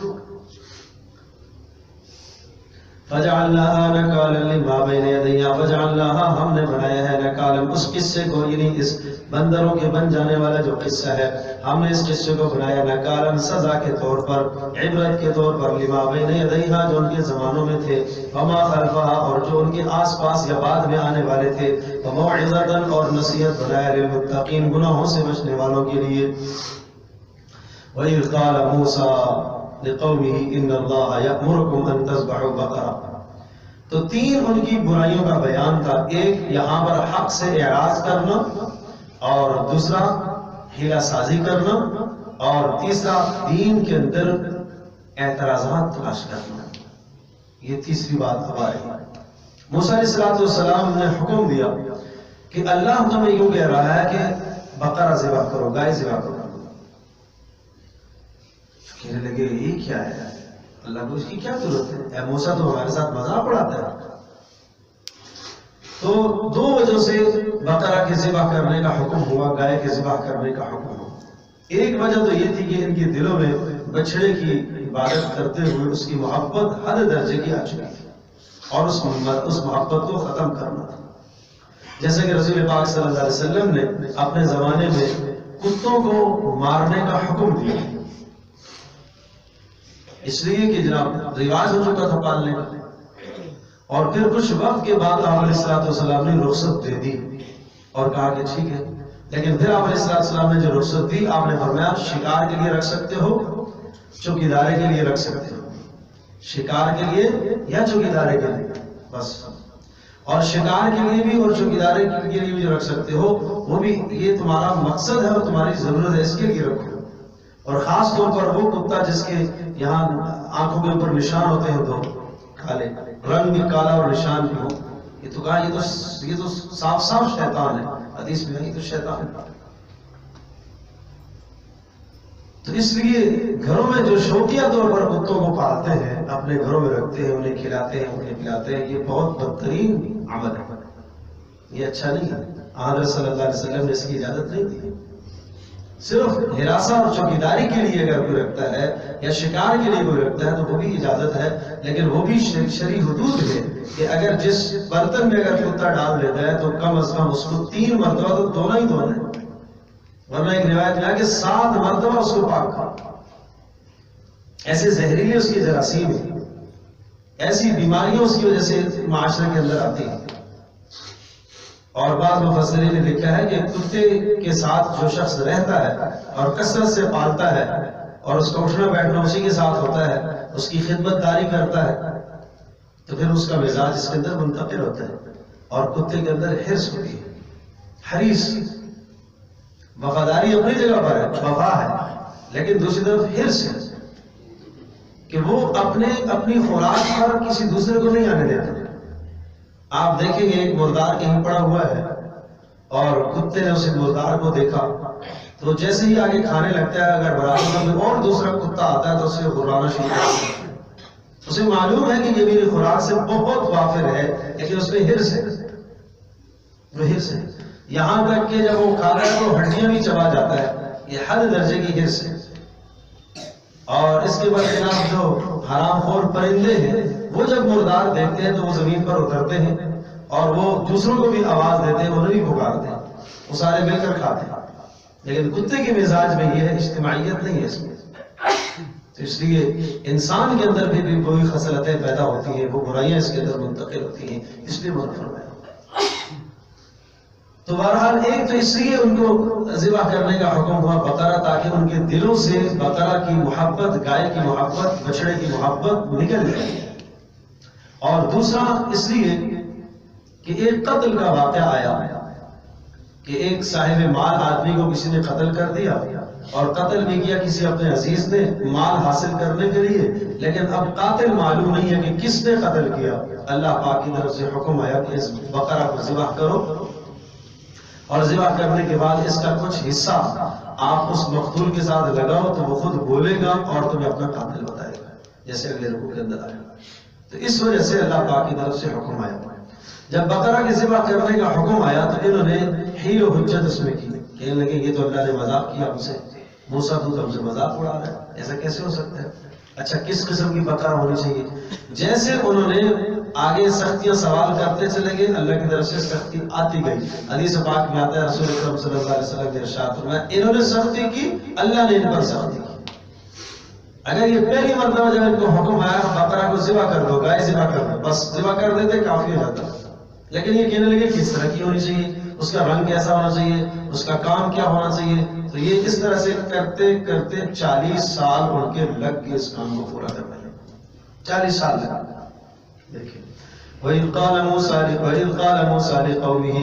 فجعلناها نکالا لما بین یدیہا، فجعلناها ہم نے بنایا ہے نکالا اس قصے کو، یعنی اس بندروں کے بن جانے والا جو قصہ ہے ہم نے اس قصے کو بنایا نکالا سزا کے طور پر، عبرت کے طور پر، لما بین یدیہا جو ان کے زمانوں میں تھے، وما خلفہا اور جو ان کے آس پاس یا بعد میں آنے والے تھے، وموعظۃ اور نصیحت بنایا للمتقین گناہوں سے بچنے والوں کے لیے۔ وَإِذْ قَالَ مُوسَىٰ لِقَوْمِهِ إِنَّ اللَّهَ يَأْمُرُكُمْ أَن تَذْبَحُوا بَقَرَةً۔ تو تین ان کی برائیوں کا بیان تھا، ایک یہاں پر حق سے اعراض کرنا، اور دوسرا ہیلہ سازی کرنا، اور تیسرا دین کے اندر اعتراضات تلاش کرنا۔ یہ تیسری بات اب آ رہی ہے۔ موسیٰ علیہ السلام نے حکم دیا کہ اللہ تمہیں یوں کہہ رہا ہے کہ بقرہ ذبح کرو، گائے ذبح کرو۔ کہنے لگے یہ کیا ہے اللہ کو اس کی کیا ضرورت ہے، اے موسیٰ تو ہمارے ساتھ مذاق اڑاتا ہے۔ تو دو وجہ سے بقرہ کے ذبح کرنے کا حکم ہوا، گائے کے ذبح کرنے کا حکم ہوا۔ ایک وجہ تو یہ تھی کہ ان کے دلوں میں بچڑے کی عبادت کرتے ہوئے اس کی محبت حد درجے کی آ چکی تھی، اور اس محبت کو ختم کرنا تھا۔ جیسے کہ رسول پاک صلی اللہ علیہ وسلم نے اپنے زمانے میں کتوں کو مارنے کا حکم دیا، اس لیے کہ جناب رواج ہو چکا تھا پالنے کا، اور پھر کچھ وقت کے بعد آپ علیہ السلام نے رخصت دے دی اور کہا کہ ٹھیک ہے، لیکن پھر آپ علیہ السلام نے جو رخصت دی آپ نے فرمایا شکار کے لیے رکھ سکتے ہو، چوکیداری کے لیے رکھ سکتے ہو، شکار کے لیے یا چوکیداری کے لیے بس، اور شکار کے لیے بھی اور چوکیداری کے لیے بھی جو رکھ سکتے ہو وہ بھی یہ تمہارا مقصد ہے اور تمہاری ضرورت ہے اس کے لیے رکھو۔ اور خاص طور پر وہ کتا جس کے یہاں آنکھوں کے اوپر نشان ہوتے ہیں دو کالے، رنگ بھی کالا اور نشان بھی ہو، یہ تو کہا یہ تو صاف صاف شیطان ہے، حدیث میں نہیں تو شیطان ہے۔ تو اس لیے گھروں میں جو شوقیہ طور پر کتوں کو پالتے ہیں، اپنے گھروں میں رکھتے ہیں، انہیں کھلاتے ہیں، انہیں پلاتے ہیں، یہ بہت بدترین عمل ہے، یہ اچھا نہیں ہے۔ حضرت صلی اللہ علیہ وسلم نے اس کی اجازت نہیں دی۔ صرف حراسہ اور چوکیداری کے لیے اگر کوئی رکھتا ہے یا شکار کے لیے کوئی رکھتا ہے تو وہ بھی اجازت ہے، لیکن وہ بھی شرعی حدود ہے کہ اگر جس برتن میں اگر کتا ڈال دیتا ہے تو کم از کم اس کو 3 مرتبہ تو دھونا ہی دھونا ہے، ورنہ ایک روایت میں ہے کہ 7 مرتبہ اس کو پاک کرو۔ ایسے زہریلے اس کی جراثیم ہیں، ایسی بیماریاں اس کی وجہ سے معاشرے کے اندر آتی ہیں۔ اور بعض مفسرین نے لکھا ہے کہ کتے کے ساتھ جو شخص رہتا ہے اور کثرت سے پالتا ہے اور اس کا اٹھنا بیٹھنا اسی کے ساتھ ہوتا ہے، اس کی خدمت داری کرتا ہے، تو پھر اس کا مزاج اس کے اندر منتقل ہوتا ہے، اور کتے کے اندر حرص ہوتی ہے، حریص، وفاداری اپنی جگہ پر ہے، وفا ہے، لیکن دوسری طرف حرص ہے کہ وہ اپنی خوراک پر کسی دوسرے کو نہیں آنے دیتا۔ آپ دیکھیں گے ایک مردار کہیں پڑا ہوا ہے اور کتے نے اس مردار کو دیکھا تو جیسے ہی آگے کھانے لگتا ہے، اگر برابر میں اور دوسرا کتا آتا ہے تو اسے غرانا شروع کرتا ہے۔ اسے معلوم ہے کہ یہ میری خوراک سے بہت وافر ہے، لیکن اس میں حرص ہے، وہ حرص ہے، یہاں تک کہ جب وہ کھاتا ہے تو ہڈیاں بھی چبا جاتا ہے، یہ حد درجے کی حرص ہے۔ اور اس کے برخلاف جو حرام خور پرندے ہیں وہ جب مردار دیکھتے ہیں تو وہ زمین پر اترتے ہیں اور وہ دوسروں کو بھی آواز دیتے ہیں، انہیں بھی پکارتے ہیں، وہ سارے مل کر کھاتے ہیں۔ لیکن کتے کے مزاج میں یہ ہے، اجتماعیت نہیں ہے اس میں، تو اس لیے انسان کے اندر بھی کوئی خصلتیں پیدا ہوتی ہیں، وہ برائیاں اس کے اندر منتقل ہوتی ہیں، اس لیے منع فرمایا۔ تو بہرحال ایک تو اس لیے ان کو ذبح کرنے کا حکم ہوا بقرہ، تاکہ ان کے دلوں سے بقرہ کی محبت، گائے کی محبت، بچڑے کی محبت نکل جائے، اور دوسرا اس لیے کہ ایک قتل کا واقعہ آیا کہ ایک صاحب مال آدمی کو کسی نے قتل کر دیا، اور قتل بھی کیا کسی اپنے عزیز نے مال حاصل کرنے کے لیے، لیکن اب قاتل معلوم نہیں ہے کہ کس نے قتل کیا۔ اللہ پاک کی طرف سے حکم آیا کہ اس بقرہ کو ذبح کرو، اور ذبح کرنے کے بعد اس کا کچھ حصہ آپ اس مقتول کے ساتھ لگاؤ تو وہ خود بولے گا اور تمہیں اپنا قاتل بتائے گا، جیسے اگلے رکوع کے اندر آئے گا۔ تو اس وجہ سے اللہ پاک کی طرف سے حکم آیا۔ جب بقرہ کی ذبح کرنے کا حکم آیا تو انہوں نے حیل و حجت اس میں کی، کہنے لگے یہ تو اللہ نے مذاق کیا ہم سے، موسیٰ تو ہم سے مذاق اڑا رہا ہے، ایسا کیسے ہو سکتا ہے؟ اچھا کس قسم کی بقرہ ہونی چاہیے؟ جیسے انہوں نے آگے سختیاں سوال کرتے چلے گئے، اللہ کی طرف سے سختی آتی گئی۔ حدیث پاک میں آتا ہے رسول اکرم صلی اللہ علیہ وسلم نے ارشاد فرمایا انہوں نے سختی کی، اللہ نے ان پر سختی کی۔ اگر یہ پہلی مرتبہ جب ان کو حکم آیا بقرہ کو ذبح کر دو، گائے ذبح کر دو، بس ذبح کر دیتے کافی ہو جاتا، لیکن یہ کہنے لگے کس طرح کی ہونی چاہیے، اس کا رنگ کیسا ہونا چاہیے، اس کا کام کیا ہونا چاہیے، تو یہ اس طرح سے کرتے کرتے 40 سال ان کے لگ گئے اس کام کو پورا کرنے میں، 40 سال لگا۔ دیکھیں وَإِذْ قَالَ مُوسَىٰ لِقَوْمِهِ،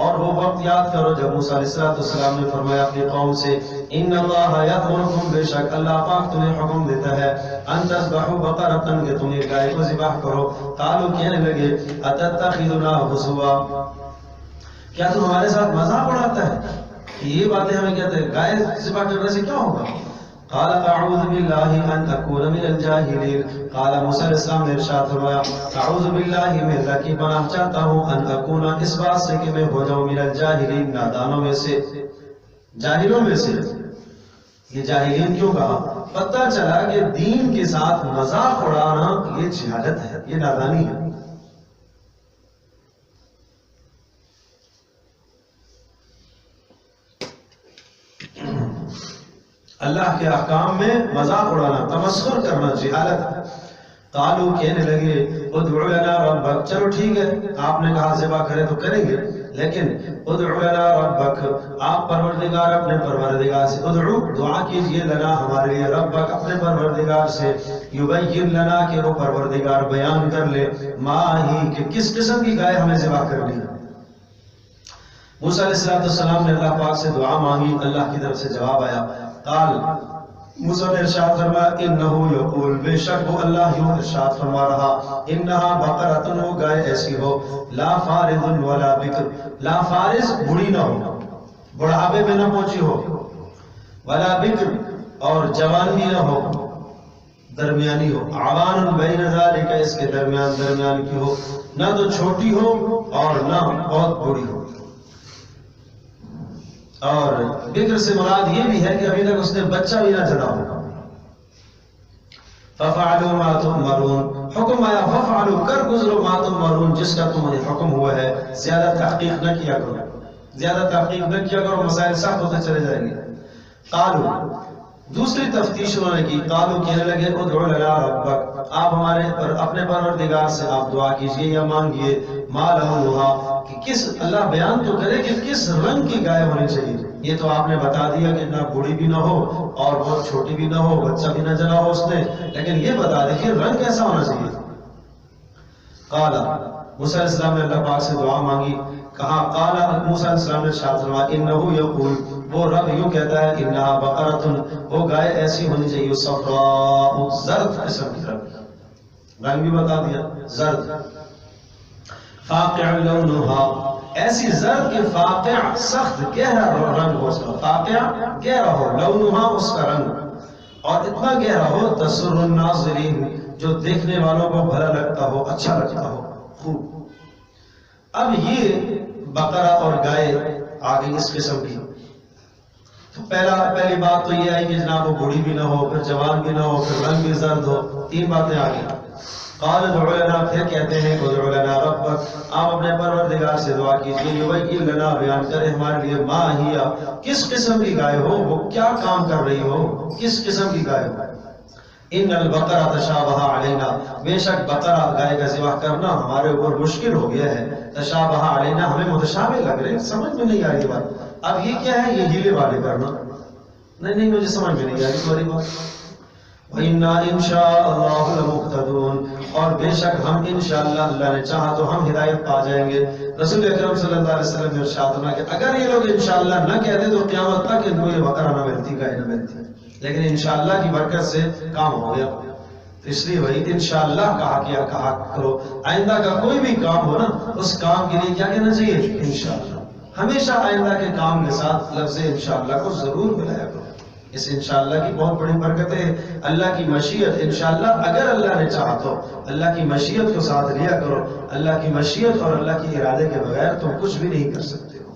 اور وہ وقت یاد کرو جب موسیٰ علیہ السلام نے فرمایا اپنی قوم سے ان اللہ یأمرکم، بے شک اللہ پاک تمہیں حکم دیتا ہے ان تذبحوا بقرۃ، کہ تم ایک گائے کو ذبح کرو۔ قالوا، کہنے لگے اتتخذنا ہزوا، کیا تم ہمارے ساتھ مذاق اڑاتا ہے کہ یہ باتیں ہمیں کہتے ہیں گائے ذبح کرنے سے کیا ہوگا؟ قال اعوذ باللہ ان اکون من الجاہلین، قال موسیٰ علیہ السلام نے ارشاد فرمایا اعوذ باللہ، میں اللہ کی پناہ چاہتا ہوں، ان اکون، اس بات سے کہ میں ہو جاؤں، من الجاہلین، نادانوں میں سے، جاہلوں میں سے۔ یہ جاہلین کیوں کہا؟ پتہ چلا کہ دین کے ساتھ مذاق اڑانا یہ جہالت ہے، یہ نادانی ہے۔ اللہ کے احکام میں مذاق اڑانا، تمسخر کرنا جہالت ہے۔ قالو، کہنے لگے ادعو لنا ربک، چلو ٹھیک ہے آپ نے کہا ذبح کریں تو کریں گے، لیکن ادعو لنا ربک، آپ پروردگار اپنے پروردگار سے، ادعو دعا کیجئے، لنا ہمارے لیے، ربک اپنے پروردگار سے، یبین لنا کہ وہ پروردگار بیان کر لے، ما ہی کہ کس قسم کی گائے ہمیں ذبح کرنی ہے۔ موسیٰ علیہ السلام نے اللہ پاک سے دعا مانگی، اللہ کی طرف سے جواب آیا۔ قال، موسیٰ نے ارشاد فرمایا انہو یقول، بے شک وہ اللہ یوں ارشاد فرما رہا، انہا بقرۃ، وہ گائے ایسی ہو، لا فارض ولا بکر، لا فارض بڑی نہ ہو، بڑھاپے میں نہ پہنچی ہو، ولا بکر اور جوان بھی نہ ہو، درمیانی ہو، عوان بین ذالک، اس کے درمیان کی ہو، نہ تو چھوٹی ہو اور نہ بہت بڑی ہو۔ اور بکر سے مراد یہ بھی ہے کہ ابھی تک اس نے بچہ بھی نہ جنا ہو۔ فَفَعَلُوا مَا تُؤْمَرُونَ، حکم آیا فَفَعَلُوا، کر گزرو مَا تُؤْمَرُونَ، جس کا تمہیں حکم ہوا ہے، زیادہ تحقیق نہ کیا کرو، زیادہ تحقیق نہ کیا کرو، مسائل سخت ہوتے چلے جائیں گے۔ قالوا، دوسری تفتیش انہوں نے کی، قالوا کہنے لگے ادعو لنا ربک، آپ ہمارے اپنے پروردگار سے آپ دعا کیجئے یا مانگیے، ما لونھا، کہ کس، اللہ بیان تو کرے کہ کس رنگ کی گائے ہونی چاہیے۔ یہ تو آپ نے بتا دیا کہ نہ بوڑھی بھی نہ ہو اور بہت چھوٹی بھی نہ ہو، بچہ بھی نہ جنا ہو اس نے، لیکن یہ بتا دے کہ رنگ کیسا ہونا چاہیے۔ قال، موسیٰ علیہ السلام نے اللہ پاک سے دعا مانگی، کہا قال، موسیٰ علیہ السلام نے ارشاد فرمایا انہو یقول، وہ رب یوں کہتا ہے، انہا بقرۃ، وہ گائے ایسی ہونی چاہیے، صفراء، زرد قسم کی رنگ بھی بتا دیا، زرد، فاقع لونھا، ایسی زرد کے فاقع، سخت گہرا رنگ ہو اس کا، فاقع گہرا ہو، لونھا اس کا رنگ، اور اتنا گہرا ہو تسر الناظرین، جو دیکھنے والوں کو بھلا لگتا ہو، اچھا لگتا ہو، خوب۔ اب یہ بقرہ اور گائے آگئی اس قسم کی، تو پہلی بات تو یہ آئی کہ جناب وہ بوڑھی بھی نہ ہو، پھر جوان بھی نہ ہو، پھر رنگ بھی زرد ہو، تین باتیں آگئی۔ قال ادعو لنا، پھر کہتے ہیں ادعو لنا ربک، آپ اپنے پروردگار سے دعا کیجئے، یبین لنا، بیان کرے ہمارے لیے، ما ہی، کس قسم کی گائے ہو، وہ کیا کام کر رہی ہو، کس قسم کی گائے ہو۔ ان البقرہ تشابہ علینا، بے شک بقرہ گائے کا ذبح کرنا ہمارے اوپر مشکل ہو گیا ہے، تشابہ علینا، ہمیں متشابہ لگ رہے، سمجھ میں نہیں آ رہی بات۔ اب یہ کیا ہے، یہ ہیلے والے کرنا، نہیں مجھے سمجھ میں نہیں آ رہی تمہاری بات۔ وَإِنَّا إِن شَاءَ اللَّهُ لَمُهْتَدُونَ، اور بے شک ہم انشاءاللہ، اللہ نے چاہا تو ہم ہدایت پا جائیں گے۔ رسول اکرم صلی اللہ علیہ وسلم نے ارشاد فرمایا کہ اگر یہ لوگ انشاءاللہ نہ کہتے تو قیامت تک ان کو یہ بقرہ نہ ملتی، گائے نہ ملتی، لیکن انشاءاللہ کی برکت سے کام ہو گیا، اس لیے وہی انشاءاللہ کہا کرو۔ آئندہ کا کوئی بھی کام ہو نا، اس کام کے لیے کیا کہنا چاہیے، انشاءاللہ، ہمیشہ آئندہ کے کام کے ساتھ لفظ انشاءاللہ کو ضرور ملایا کرو۔ اس انشاءاللہ کی بہت بڑی برکت ہے، اللہ کی مشیت، انشاءاللہ اگر اللہ نے چاہا تو، اللہ کی مشیت کو ساتھ لیا کرو، اللہ کی مشیت اور اللہ کی ارادے کے بغیر تم کچھ بھی نہیں کر سکتے ہو،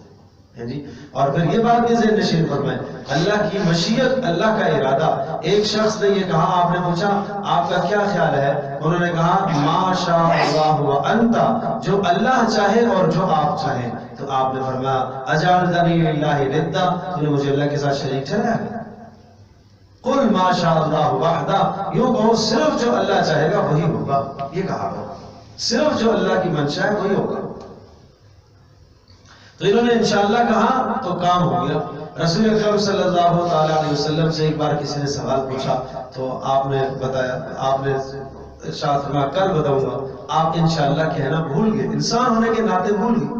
جی اور پھر یہ بات بھی ذہن نشین فرمائیں، اللہ کی مشیت، اللہ کا ارادہ. ایک شخص نے یہ کہا، آپ نے پوچھا آپ کا کیا خیال ہے؟ انہوں نے کہا ما شاء اللہ و انت، جو اللہ چاہے اور جو آپ چاہیں. تو آپ نے فرمایا اجعلتنی للہ ندا، تو نے مجھے اللہ کے ساتھ شریک ٹھہرایا. قل ما شاء اللہ وحدہ، یوں کہو صرف جو اللہ چاہے گا وہی ہوگا. یہ کہا گیا صرف جو اللہ کی منشا ہے وہی ہوگا. تو انہوں نے انشاءاللہ کہا تو کام ہو گیا. رسول اکرم صلی اللہ تعالی علیہ وسلم سے ایک بار کسی نے سوال پوچھا تو آپ نے بتایا، آپ نے ارشاد فرمایا کل بتاؤں گا. آپ انشاءاللہ کہنا بھول گئے، انسان ہونے کے ناطے بھول گئے.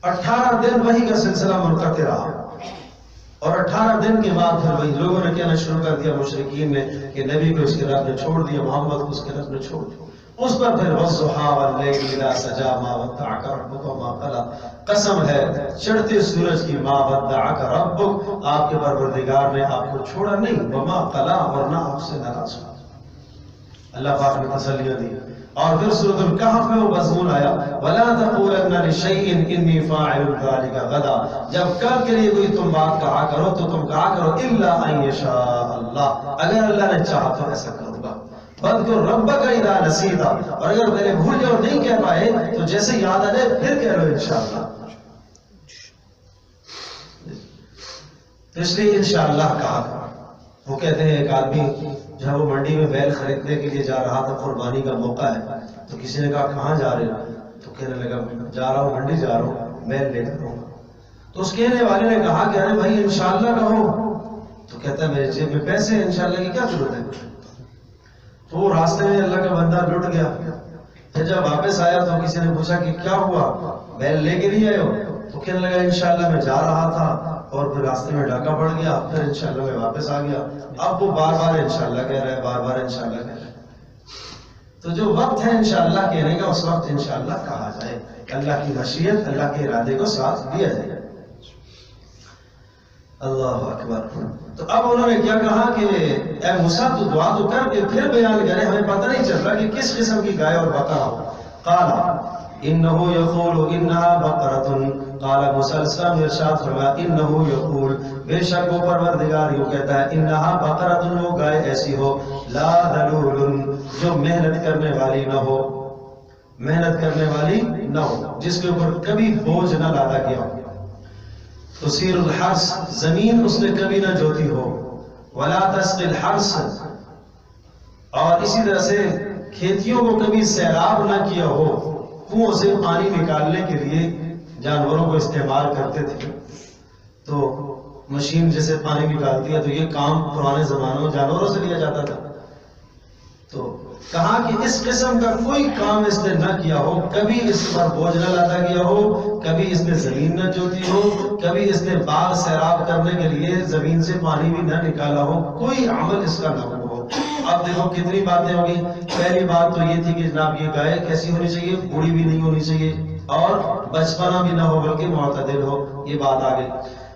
18 دن وحی کا سلسلہ منقطع رہا اور 18 دن کے بعد پھر وہی لوگوں نے کہنا شروع کر دیا، مشرکین نے، کہ نبی کو اس کے رب نے چھوڑ دیا، محمد کو اس کے رب نے چھوڑ دیا. اس پر پھر والضحیٰ واللیل اذا سجا ما ودعک ربک وما قلی، قسم ہے چڑھتے سورج کی، ما ودعک ربک، آپ کے پروردگار نے آپ کو چھوڑا نہیں، وما قلی، ورنہ آپ سے ناراض ہوا. اللہ پاک نے تسلیاں دی. اور پھر سورۃ الکہف میں وہ مضمون آیا ولا تقولن لشیء انی فاعل ذلک غدا، جب کل کے لیے کوئی تم بات کہا کرو تو تم کہا کرو الا ان یشاء اللہ، اگر اللہ نے چاہا تو ایسا کروں گا. وَاذْكُرْ رَبَّكَ إِذَا نَسِيتَ، اور اگر پہلے بھول جاؤ نہیں کہہ پائے تو جیسے یاد آ جائے پھر کہہ لو انشاءاللہ. اس لیے انشاءاللہ کہا. وہ کہتے ہیں ایک آدمی جب وہ منڈی میں بیل خریدنے کے لیے جا رہا تھا، قربانی کا موقع ہے، تو کسی نے کہا کہاں جا رہے ہو؟ تو کہنے لگا جا رہا ہوں منڈی جا رہا ہوں، بیل لے کر. تو اس کہنے والے نے کہا کہ ارے بھائی انشاءاللہ کہو. تو کہتا ہے میرے جیب میں پیسے ہیں، انشاءاللہ کی کیا ضرورت ہے؟ تو وہ راستے میں اللہ کا بندہ لٹ گیا. پھر جب واپس آیا تو کسی نے پوچھا کہ کیا ہوا، بیل لے کے نہیں آئے ہو؟ تو کہنے لگا انشاءاللہ میں جا رہا تھا اور پھر راستے میں ڈاکہ پڑ گیا، پھر انشاءاللہ میں واپس آ گیا. اب وہ بار بار انشاءاللہ کہہ رہا ہے، بار بار انشاءاللہ کہہ رہا ہے. تو جو وقت ہے انشاءاللہ کہنے کا اس وقت انشاءاللہ کہا جائے، اللہ کی مشیت، اللہ کے ارادے کو ساتھ دیا جائے. اللہ اکبر. تو اب انہوں نے کیا کہا کہ اے موسیٰ تو دعا تو کر کے پھر بیان کرے، ہمیں پتہ نہیں چل رہا کہ کس قسم کی گائے اور بقرہ ہو. قال انه يقول انها بقرة، قال موسیٰ علیہ السلام نے ارشاد فرمایا انه يقول، بے شک وہ پروردگار یوں کہتا ہے، انها بقرة، وہ گائے ایسی ہو، لا ذلول، جو محنت کرنے والی نہ ہو، محنت کرنے والی نہ ہو، جس کے اوپر کبھی بوجھ نہ لادا گیا ہو. تثیر الحرث، زمین اس نے کبھی نہ جوتی ہو، ولا تسقی الحرث، اور اسی طرح سے کھیتیوں کو کبھی سیراب نہ کیا ہو. کنویں سے پانی نکالنے کے لیے جانوروں کو استعمال کرتے تھے، تو مشین جیسے پانی نکالتی ہے تو یہ کام پرانے زمانوں میں جانوروں سے لیا جاتا تھا. تو کہا کہ اس قسم کا کوئی کام اس نے نہ کیا ہو، کبھی اس پر بوجھ نہ لادا گیا ہو، کبھی اس نے زمین نہ جوتی ہو، کبھی اس نے باغ سیراب کرنے کے لیے زمین سے پانی بھی نہ نکالا ہو، کوئی عمل اس کا نہ ہو. اب دیکھو کتنی باتیں ہوگی. پہلی بات تو یہ تھی کہ جناب یہ گائے کیسی ہونی چاہیے، بوڑھی بھی نہیں ہونی چاہیے اور بچپنا بھی نہ ہو بلکہ معتدل ہو، یہ بات آ گئی.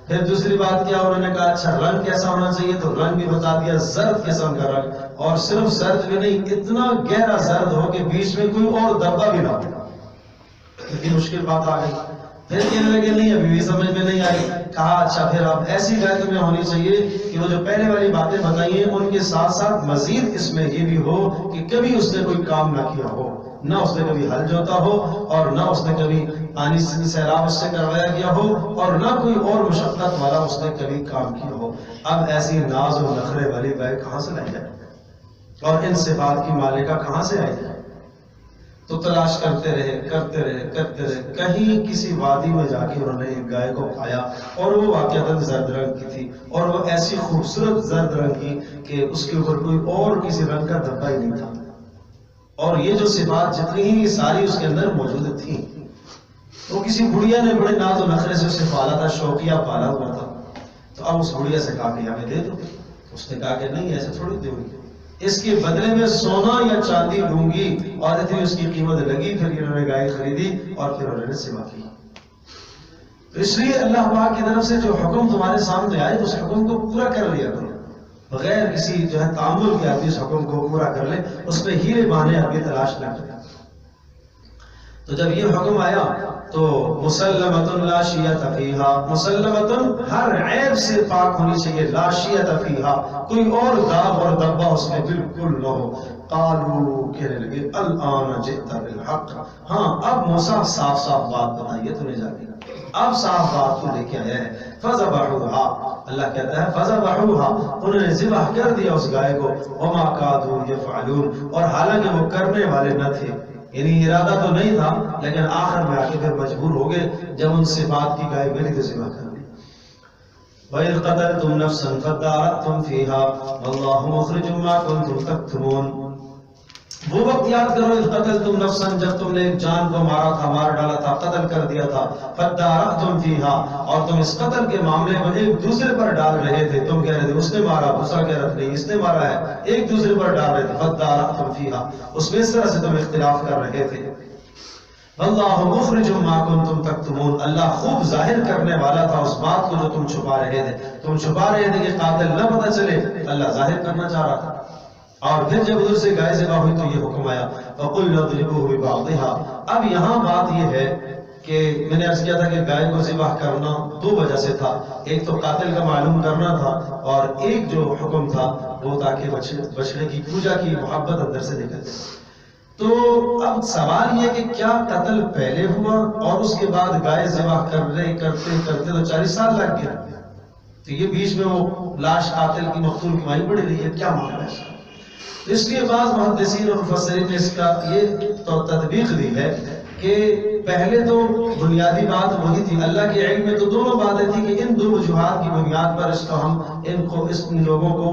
پھر دوسری بات کیا انہوں نے کہا اچھا رنگ کیسا ہونا چاہیے، تو رنگ بھی بتا دیا، زرد قسم کا رنگ، اور صرف زرد بھی نہیں، اتنا گہرا زرد ہو کہ بیچ میں کوئی اور دبا بھی نہ ہو. اتنی مشکل بات آ گئی. پھر کہنے لگے نہیں ابھی بھی سمجھ میں نہیں آئی. کہا اچھا پھر اب ایسی گائے تمہیں ہونی چاہیے کہ وہ جو پہلے والی باتیں بتائی ہیں ان کے ساتھ ساتھ مزید اس میں یہ بھی ہو کہ کبھی اس نے کوئی کام نہ کیا ہو، نہ اس نے کبھی ہل جوتا ہو اور نہ اس نے کبھی پانی سے سیراب اس سے کروایا گیا ہو اور نہ کوئی اور مشقت والا اس نے کبھی کام کیا ہو. اب ایسی ناز و نخرے والی گائے کہاں سے لائی جائے اور ان صفات کی مالکہ کہاں سے آئی جائے؟ تو تلاش کرتے رہے کرتے رہے کرتے رہے، کہیں کسی وادی میں جا کے انہوں نے ایک گائے کو پایا اور وہ واقعتاً زرد رنگ کی تھی، اور وہ ایسی خوبصورت زرد رنگ کی کہ اس کے اوپر کوئی اور کسی رنگ کا دھبا ہی نہیں تھا، اور یہ جو صفات جتنی ہی ساری اس کے اندر موجود تھیں. تو کسی بڑھیا نے بڑے ناز و نخرے سے اسے پالا تھا، شوقیہ پالا ہوا تھا. تو اب اس بڑھیا سے کہا کہ ہمیں دے دو. اس نے کہا کہ نہیں ایسے تھوڑی دوں گی، اس کے بدلے میں سونا یا چاندی لوں گی. اور اتنی اس کی قیمت لگی. پھر انہوں نے گائے خریدی اور پھر انہوں نے سوا کی. تو اس لیے اللہ پاک کی طرف سے جو حکم تمہارے سامنے آئے تو اس حکم کو پورا کر لیا کرو، بغیر کسی جو ہے تعامل کے آدمی اس حکم کو پورا کر لے، اس پہ ہیرے بہانے آدمی تلاش نہ کرے. تو جب یہ حکم آیا تو مسلمۃ لا شیۃ فیہا، مسلمۃ ہر عیب سے پاک ہونی چاہیے، لا شیۃ فیہا کوئی اور داغ اور دبا اس میں بالکل نہ ہو۔ قالوا کہنے لگے الآن جئت بالحق، ہاں اب موسیٰ صاف صاف بات بتائیے تو نے جا کے، اب صاف بات تو لے کے آیا ہے۔ فذبحوها، اللہ کہتا ہے فذبحوها، انہوں نے ذبح کر دیا اس گائے کو، وما كادوا يفعلون، اور حالانکہ وہ کرنے والے نہ تھے، یعنی ارادہ تو نہیں تھا لیکن آخر میں آ کے پھر مجبور ہو گئے، جب ان سے بات کی گائے ملی تو ذبح کر دی۔ وَإِذْ قَتَلْتُمْ نَفْسًا فَادَّارَأْتُمْ فِيهَا وَاللَّهُ مُخْرِجٌ مَا كُنْتُمْ تَكْتُمُونَ، وہ وقت یاد کرو اذ قتلتم نفسا، جب تم نے ایک جان کو مارا تھا، مار ڈالا تھا، قتل کر دیا تھا، فادارأتم فیہا، اور تم اس قتل کے معاملے میں ایک دوسرے پر ڈال رہے تھے، تم کہہ رہے تھے اس نے مارا، دوسرا کہہ رہا نہیں اس نے مارا ہے، ایک دوسرے پر ڈال رہے تھے، فادارأتم فیہا، اس میں اس طرح سے تم اختلاف کر رہے تھے۔ واللہ مخرج ما کنتم تکتمون، اللہ خوب ظاہر کرنے والا تھا اس بات کو جو تم چھپا رہے تھے، تم چھپا رہے تھے کہ قاتل نہ پتہ چلے، اللہ ظاہر کرنا چاہ رہا تھا۔ اور پھر جب ادھر سے گائے ذبح ہوئی تو یہ حکم آیا فَقُلْنَا اضْرِبُوهُ بِبَعْضِهَا، اب یہاں بات یہ ہے کہ میں نے عرض کیا تھا کہ گائے کو ذبح کرنا دو وجہ سے تھا، ایک تو قاتل کا معلوم کرنا تھا، اور ایک جو حکم تھا وہ تاکہ بچڑے کی پوجا کی محبت اندر سے نکل جائے۔ تو اب سوال یہ کہ کیا قتل پہلے ہوا اور اس کے بعد گائے ذبح کرتے تو 40 سال لگ گیا، تو یہ بیچ میں وہ لاش قاتل کی مقتول کی وہیں پڑی رہی ہے، کیا معاملہ ہے؟ اس لیے بعض محدثین اور مفسرین نے اس کا یہ تطبیق دی ہے کہ پہلے تو بنیادی بات وہی تھی، اللہ کے علم میں تو دونوں باتیں تھی کہ ان دو وجوہات کی بنیاد پر اس کو ہم ان لوگوں کو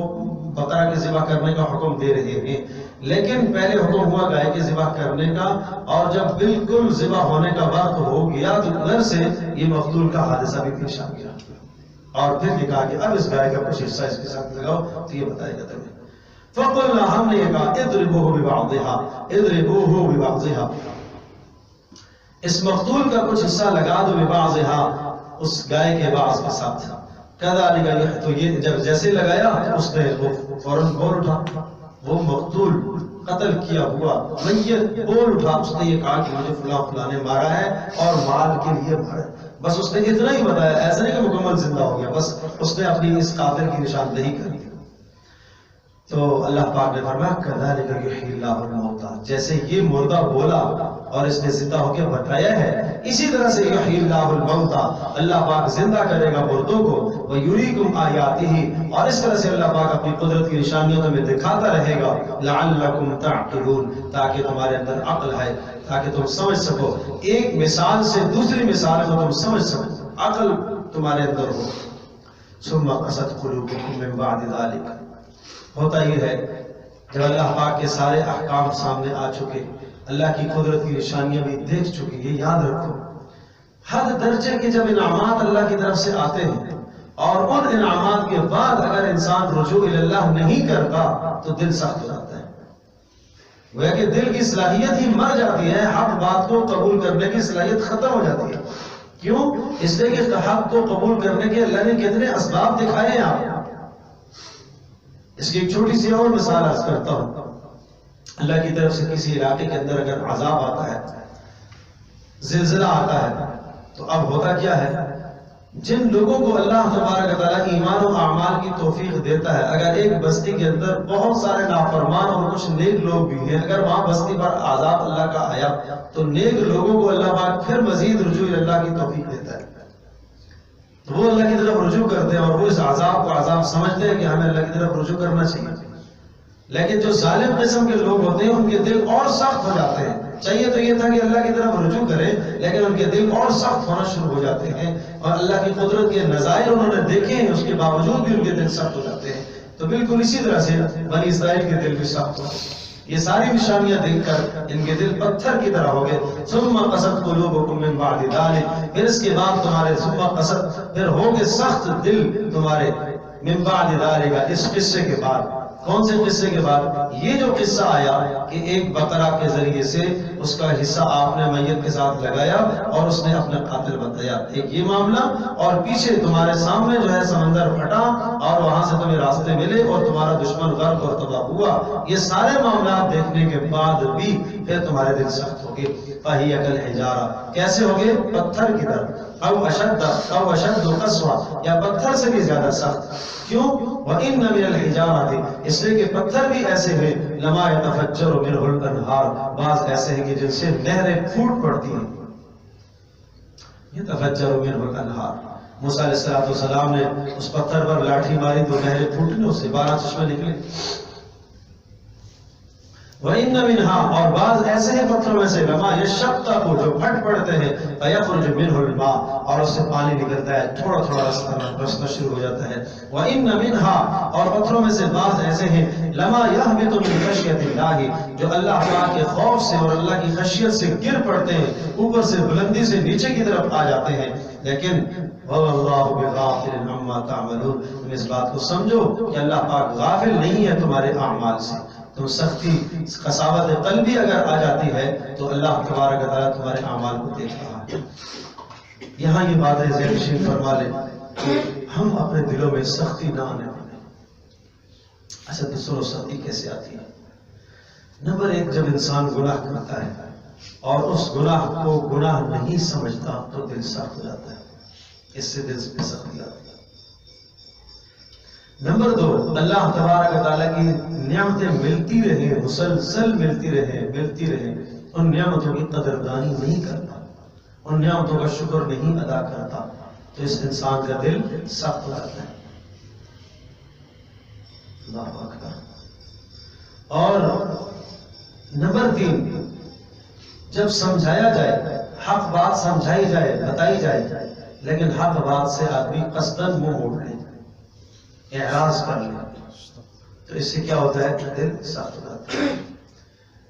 بقرہ کے ذبح کرنے کا حکم دے رہے ہیں، لیکن پہلے حکم ہوا گائے کے ذبح کرنے کا، اور جب بالکل ذبح ہونے کا وقت ہو گیا تو ادھر سے یہ مقتول کا حادثہ بھی پیش آ گیا، اور پھر یہ کہا کہ اب اس گائے کا کچھ حصہ اس کے ساتھ لگاؤ تو یہ بتائے گا تمہیں۔ فَقُلْنَا، ہم نے یہ کہا اضربوه ببعضها، اضربوه ببعضها، اس مقتول کا کچھ حصہ لگا دو، ببعضها، اس گائے کے بعض کے ساتھ۔ كذلك، تو یہ جب جیسے لگایا اس نے وہ فوراً بول اٹھا، وہ مقتول قتل کیا ہوا میت بول اٹھا، اس نے یہ کہا کہ مجھے فلاں فلاں نے مارا ہے اور مال کے لیے مارا ہے، بس اس نے اتنا ہی بتایا، ایسا نہیں کہ مکمل زندہ ہو گیا، بس اس نے اپنی اس قاتل کی نشاندہی کر دی۔ تو اللہ پاک نے فرمایا کذالک یحیی اللہ الموتى، جیسے یہ مردہ بولا اور اس نے زندہ ہو کے بتایا ہے، اسی طرح سے یحیی اللہ الموتى، اللہ پاک زندہ کرے گا مردوں کو، ویریکم آیاتہ، اور اس طرح سے اللہ پاک اپنی قدرت کی نشانیوں تمہیں دکھاتا رہے گا، لعلکم تعقلون، تاکہ تمہارے اندر عقل ہے، تاکہ تم سمجھ سکو، ایک مثال سے دوسری مثال کو تم سمجھ سکو، عقل تمہارے اندر ہو۔ ثم قست قلوبکم من بعد ذلک، ہوتا یہ ہے جب اللہ پاک کے سارے احکام سامنے آ چکے، اللہ کی قدرت کی نشانیاں بھی دیکھ چکے، یہ یاد رکھو حد درجے کے جب انعامات اللہ کی طرف سے آتے ہیں اور ان انعامات کے بعد اگر انسان رجوع اللہ نہیں کرتا تو دل سخت ہو جاتا ہے، وہ کہ دل کی صلاحیت ہی مر جاتی ہے، حق بات کو قبول کرنے کی صلاحیت ختم ہو جاتی ہے۔ کیوں؟ اس لیے کہ حق کو قبول کرنے کے اللہ نے کتنے اسباب دکھائے ہیں آپ۔ اس کی ایک چھوٹی سی اور مثال عرض کرتا ہوں، اللہ کی طرف سے کسی علاقے کے اندر اگر عذاب آتا ہے، زلزلہ آتا ہے، تو اب ہوتا کیا ہے، جن لوگوں کو اللہ تبارک تعالیٰ ایمان و اعمال کی توفیق دیتا ہے، اگر ایک بستی کے اندر بہت سارے نافرمان اور کچھ نیک لوگ بھی ہیں، اگر وہاں بستی پر عذاب اللہ کا آیا تو نیک لوگوں کو اللہ پاک پھر مزید رجوع اللہ کی توفیق دیتا ہے، تو وہ اللہ کی طرف رجوع کرتے ہیں اور وہ اس عذاب کو عذاب سمجھتے ہیں کہ ہمیں اللہ کی طرف رجوع کرنا چاہیے۔ لیکن جو ظالم قسم کے لوگ ہوتے ہیں ان کے دل اور سخت ہو جاتے ہیں، چاہیے تو یہ تھا کہ اللہ کی طرف رجوع کریں، لیکن ان کے دل اور سخت ہونا شروع ہو جاتے ہیں، اور اللہ کی قدرت کے نظائر انہوں نے دیکھے ہیں، اس کے باوجود بھی ان کے دل سخت ہو جاتے ہیں۔ تو بالکل اسی طرح سے بنی اسرائیل کے دل بھی سخت ہو، یہ ساری نشانیاں دیکھ کر ان کے دل پتھر کی طرح ہو گئے۔ ثم قست قلوبکم من بعد ذلک، پھر اس کے بعد تمہارے ثم قست، پھر ہو گئے سخت دل تمہارے، من بعد ذلک، اس قصے کے بعد، کون سے قصے کے بعد؟ یہ جو قصہ آیا کہ ایک بقرہ کے ذریعے سے اس کا حصہ آپ نے میت کے ساتھ لگایا اور اس نے اپنا قاتل بتایا، ایک یہ معاملہ، اور پیچھے تمہارے سامنے جو ہے سمندر پھٹا اور وہاں سے تمہیں راستے ملے اور تمہارا دشمن غرق اور تباہ ہوا، یہ سارے معاملات دیکھنے کے بعد بھی پھر تمہارے دل سخت ہو گئے۔ فَهِيَ كَالْحِجَارَةِ، کیسے ہو گئے؟ پتھر کی طرح، او اشد قسوہ، یا پتھر سے بھی زیادہ سخت۔ کیوں؟ وَإِنَّ مِنَ الْحِجَارَةِ، اس لیے کہ پتھر بھی ایسے ہیں، لَمَا يَتَفَجَّرُ مِنْهُ الْأَنْهَارُ، بعض ایسے ہیں کہ جن سے نہریں پھوٹ پڑتی ہیں۔ يَتَفَجَّرُ مِنْهُ الْأَنْهَارُ، موسیٰ علیہ السلام نے اس پتھر پر لاٹھی ماری تو نہریں پھوٹنے، اس سے 12 چشمے نکلے۔ وَإِنَّ مِنْهَا، اور بعض ایسے ہیں پتھروں میں سے، لَمَا يَشَّقَّقُ، جو پھٹ پڑتے ہیں، فَيَخْرُجُ مِنْهُ الْمَاءُ، اور اس سے پانی نکلتا ہے، تھوڑا تھوڑا رسنا شروع ہو جاتا ہے۔ وَإِنَّ مِنْهَا، اور پتھروں میں سے بعض ایسے ہیں، لَمَا يَهْبِطُ مِنْ خَشْيَةِ اللَّهِ، جو اللہ تعالیٰ کے خوف سے اور اللہ کی خشیت سے گر پڑتے ہیں، اوپر سے بلندی سے نیچے کی طرف آ جاتے ہیں، لیکن وَاللَّهُ بِغَافِلٍ عَمَّا تَعْمَلُونَ، تم اس بات کو سمجھو کہ اللہ پاک غافل نہیں ہے تمہارے اعمال سے۔ تو سختی، قساوت قلبی اگر آ جاتی ہے تو اللہ تبارک و تعالیٰ تمہارے اعمال کو دیکھ رہا ہے۔ یہاں یہ بات ہے ذہن نشین فرما لیں کہ ہم اپنے دلوں میں سختی نہ آنے دیں۔ اچھا تو سنو سختی کیسے آتی ہے۔ نمبر 1، جب انسان گناہ کرتا ہے اور اس گناہ کو گناہ نہیں سمجھتا تو دل سخت ہو جاتا ہے، اس سے دل میں سختی آتی ہے۔ نمبر 2، اللہ تبارک و تعالیٰ کی نعمتیں ملتی رہیں، مسلسل ملتی رہیں، ان نعمتوں کی قدردانی نہیں کرتا، ان نعمتوں کا شکر نہیں ادا کرتا، تو اس انسان کا دل سخت ہو جاتا ہے۔ اللہ اکبر۔ اور نمبر 3، جب سمجھایا جائے، حق بات سمجھائی جائے، بتائی جائے، لیکن حق بات سے آدمی قصداً منہ موڑ لے، اعراض کر لے، تو اس سے کیا ہوتا ہے کہ دل سخت ہو جاتا ہے۔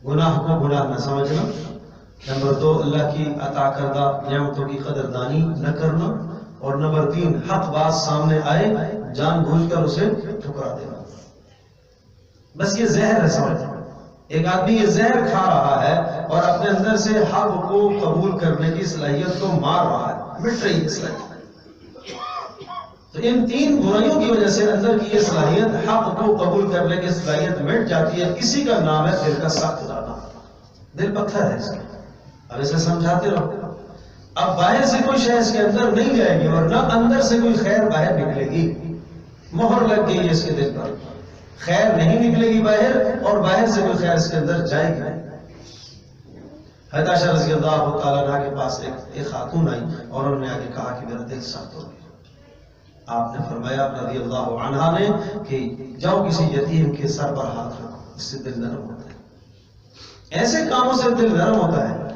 گناہ کو گناہ نہ سمجھنا۔ نمبر 2، اللہ کی عطا کردہ نعمتوں کی قدردانی نہ کرنا۔ اور نمبر 3، حق بات سامنے آئے جان بوجھ کر اسے ٹھکرا دینا۔ بس یہ زہر ہے، سمجھ۔ ایک آدمی یہ زہر کھا رہا ہے اور اپنے اندر سے حق کو قبول کرنے کی صلاحیت کو مار رہا ہے، مٹ رہی ہے صلاحیت۔ تو ان 3 برائیوں کی وجہ سے اندر کی یہ صلاحیت، حق کو قبول کرنے کی صلاحیت مٹ جاتی ہے۔ اسی کا نام ہے دل کا سخت ہو جانا۔ دل پتھر ہے اس کا، اب اسے سمجھاتے رہو۔ اب باہر سے کوئی شے اس کے اندر نہیں جائے گی اور نہ اندر سے کوئی خیر باہر نکلے گی، مہر لگ گئی ہے اس کے دل پر، خیر نہیں نکلے گی باہر اور باہر سے کوئی خیر اس کے اندر جائے گی نہیں۔ حضرت عائشہ رضی اللہ تعالیٰ عنہ کے پاس ایک خاتون آئی اور انہوں نے آگے کہا کہ میرا دل سخت ہو گیا۔ آپ نے فرمایا رضی اللہ عنہ نے کہ جاؤ کسی یتیم کے سر پر ہاتھ رکھو، اس سے دل نرم ہوتا ہے۔ ایسے کاموں سے دل نرم ہوتا ہے،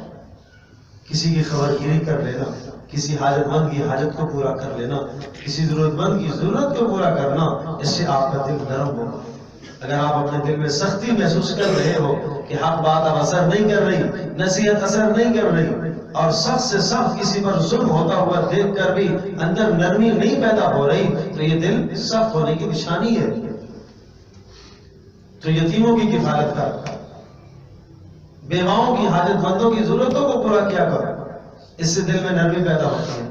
کسی کی خبر گیری کر لینا، کسی حاجت مند کی حاجت کو پورا کر لینا، کسی ضرورت مند کی ضرورت کو پورا کرنا، اس سے آپ کا دل نرم ہوگا۔ اگر آپ اپنے دل میں سختی محسوس کر رہے ہو کہ حق بات اب اثر نہیں کر رہی، نصیحت اثر نہیں کر رہی، اور سخت سے سخت کسی پر ظلم ہوتا ہوا دیکھ کر بھی اندر نرمی نہیں پیدا ہو رہی، تو یہ دل سخت ہونے کی نشانی ہے۔ تو یتیموں کی کفالت کر، بیواؤں کی حاجت مندوں کی ضرورتوں کو پورا کیا کرو، اس سے دل میں نرمی پیدا ہوتی ہے۔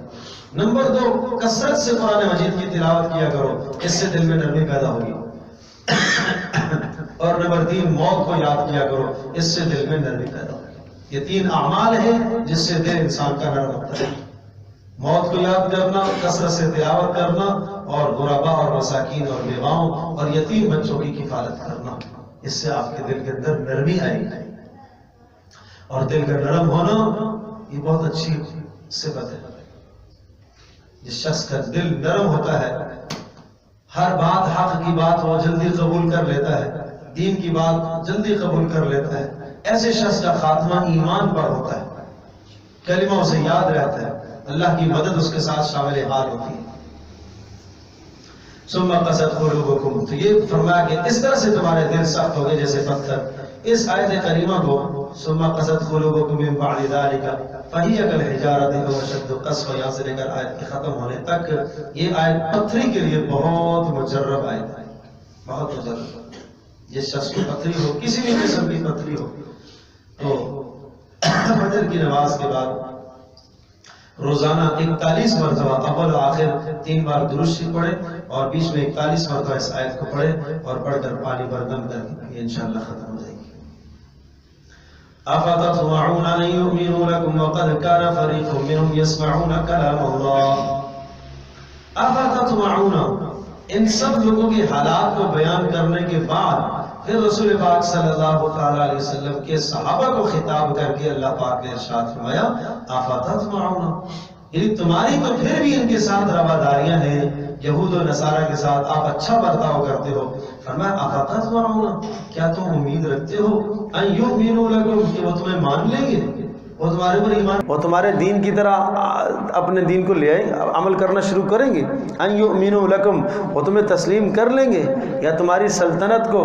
نمبر 2، کثرت سے قرآن مجید کی تلاوت کیا کرو، اس سے دل میں نرمی پیدا ہوگی۔ اور نمبر 3، موت کو یاد کیا کرو، اس سے دل میں نرمی پیدا ہوگی۔ یہ 3 اعمال ہیں جس سے دل انسان کا نرم ہوتا ہے۔ موت کو یاد کرنا، کثرت سے تلاوت کرنا، اور غربا اور مساکین اور بیواؤں اور یتیم بچوں کی کفالت کرنا، اس سے آپ کے دل کے اندر نرمی آئے گی۔ اور دل کا نرم ہونا یہ بہت اچھی صفت ہے۔ جس شخص کا دل نرم ہوتا ہے، ہر بات حق کی بات وہ جلدی قبول کر لیتا ہے، دین کی بات جلدی قبول کر لیتا ہے، ایسے شخص کا خاتمہ ایمان پر ہوتا ہے، کلمہ اسے یاد رہتا ہے، اللہ کی مدد اس کے ساتھ شامل حال ہوتی ہے۔ ثم قست قلوبکم، تو یہ فرمایا کہ اس طرح سے تمہارے دل سخت ہو گئے جیسے پتھر۔ اس آیت کریمہ کو ثم قست قلوبکم من بعد ذلک فہی کالحجارۃ او اشد قسوہ، یہاں سے لے کر آیت کے ختم ہونے تک یہ آیت پتھری کے لیے بہت مجرب آیت ہے، بہت مجرب۔ جس شخص کو پتھری ہو، کسی بھی قسم کی پتھری ہو، تو فجر کی نماز کے بعد روزانہ 41 مرتبہ اول و آخر 3 بار درود شریف پڑھے اور بیچ میں 41 مرتبہ اس آیت کو پڑھے اور پڑھ کر پانی پر دم کر کے انشاءاللہ ختم ہو جائے گی۔ افتطمعون ان یؤمنوا لکم وقد کان فریق منهم یسمعون کلام اللہ۔ افتطمعون، ان سب لوگوں کے حالات کو بیان کرنے کے بعد پھر رسول پاک صلی اللہ تعالی علیہ وسلم کے صحابہ کو خطاب کر کے اللہ پاک نے ارشاد فرمایا افتطمعون، یعنی تمہاری تو پھر بھی ان کے ساتھ رواداریاں ہیں، یہود و نصارہ کے ساتھ آپ اچھا برتاؤ کرتے ہو۔ فرمایا افتطمعون، کیا تم امید رکھتے ہو ان یؤمنوا لکم کہ وہ تمہیں مان لیں گے، وہ تمہارے پر ایمان، وہ تمہارے دین کی طرح اپنے دین کو لے آئے، عمل کرنا شروع کریں گے۔ ان یؤمنوا لکم، وہ تمہیں تسلیم کر لیں گے، یا تمہاری سلطنت کو،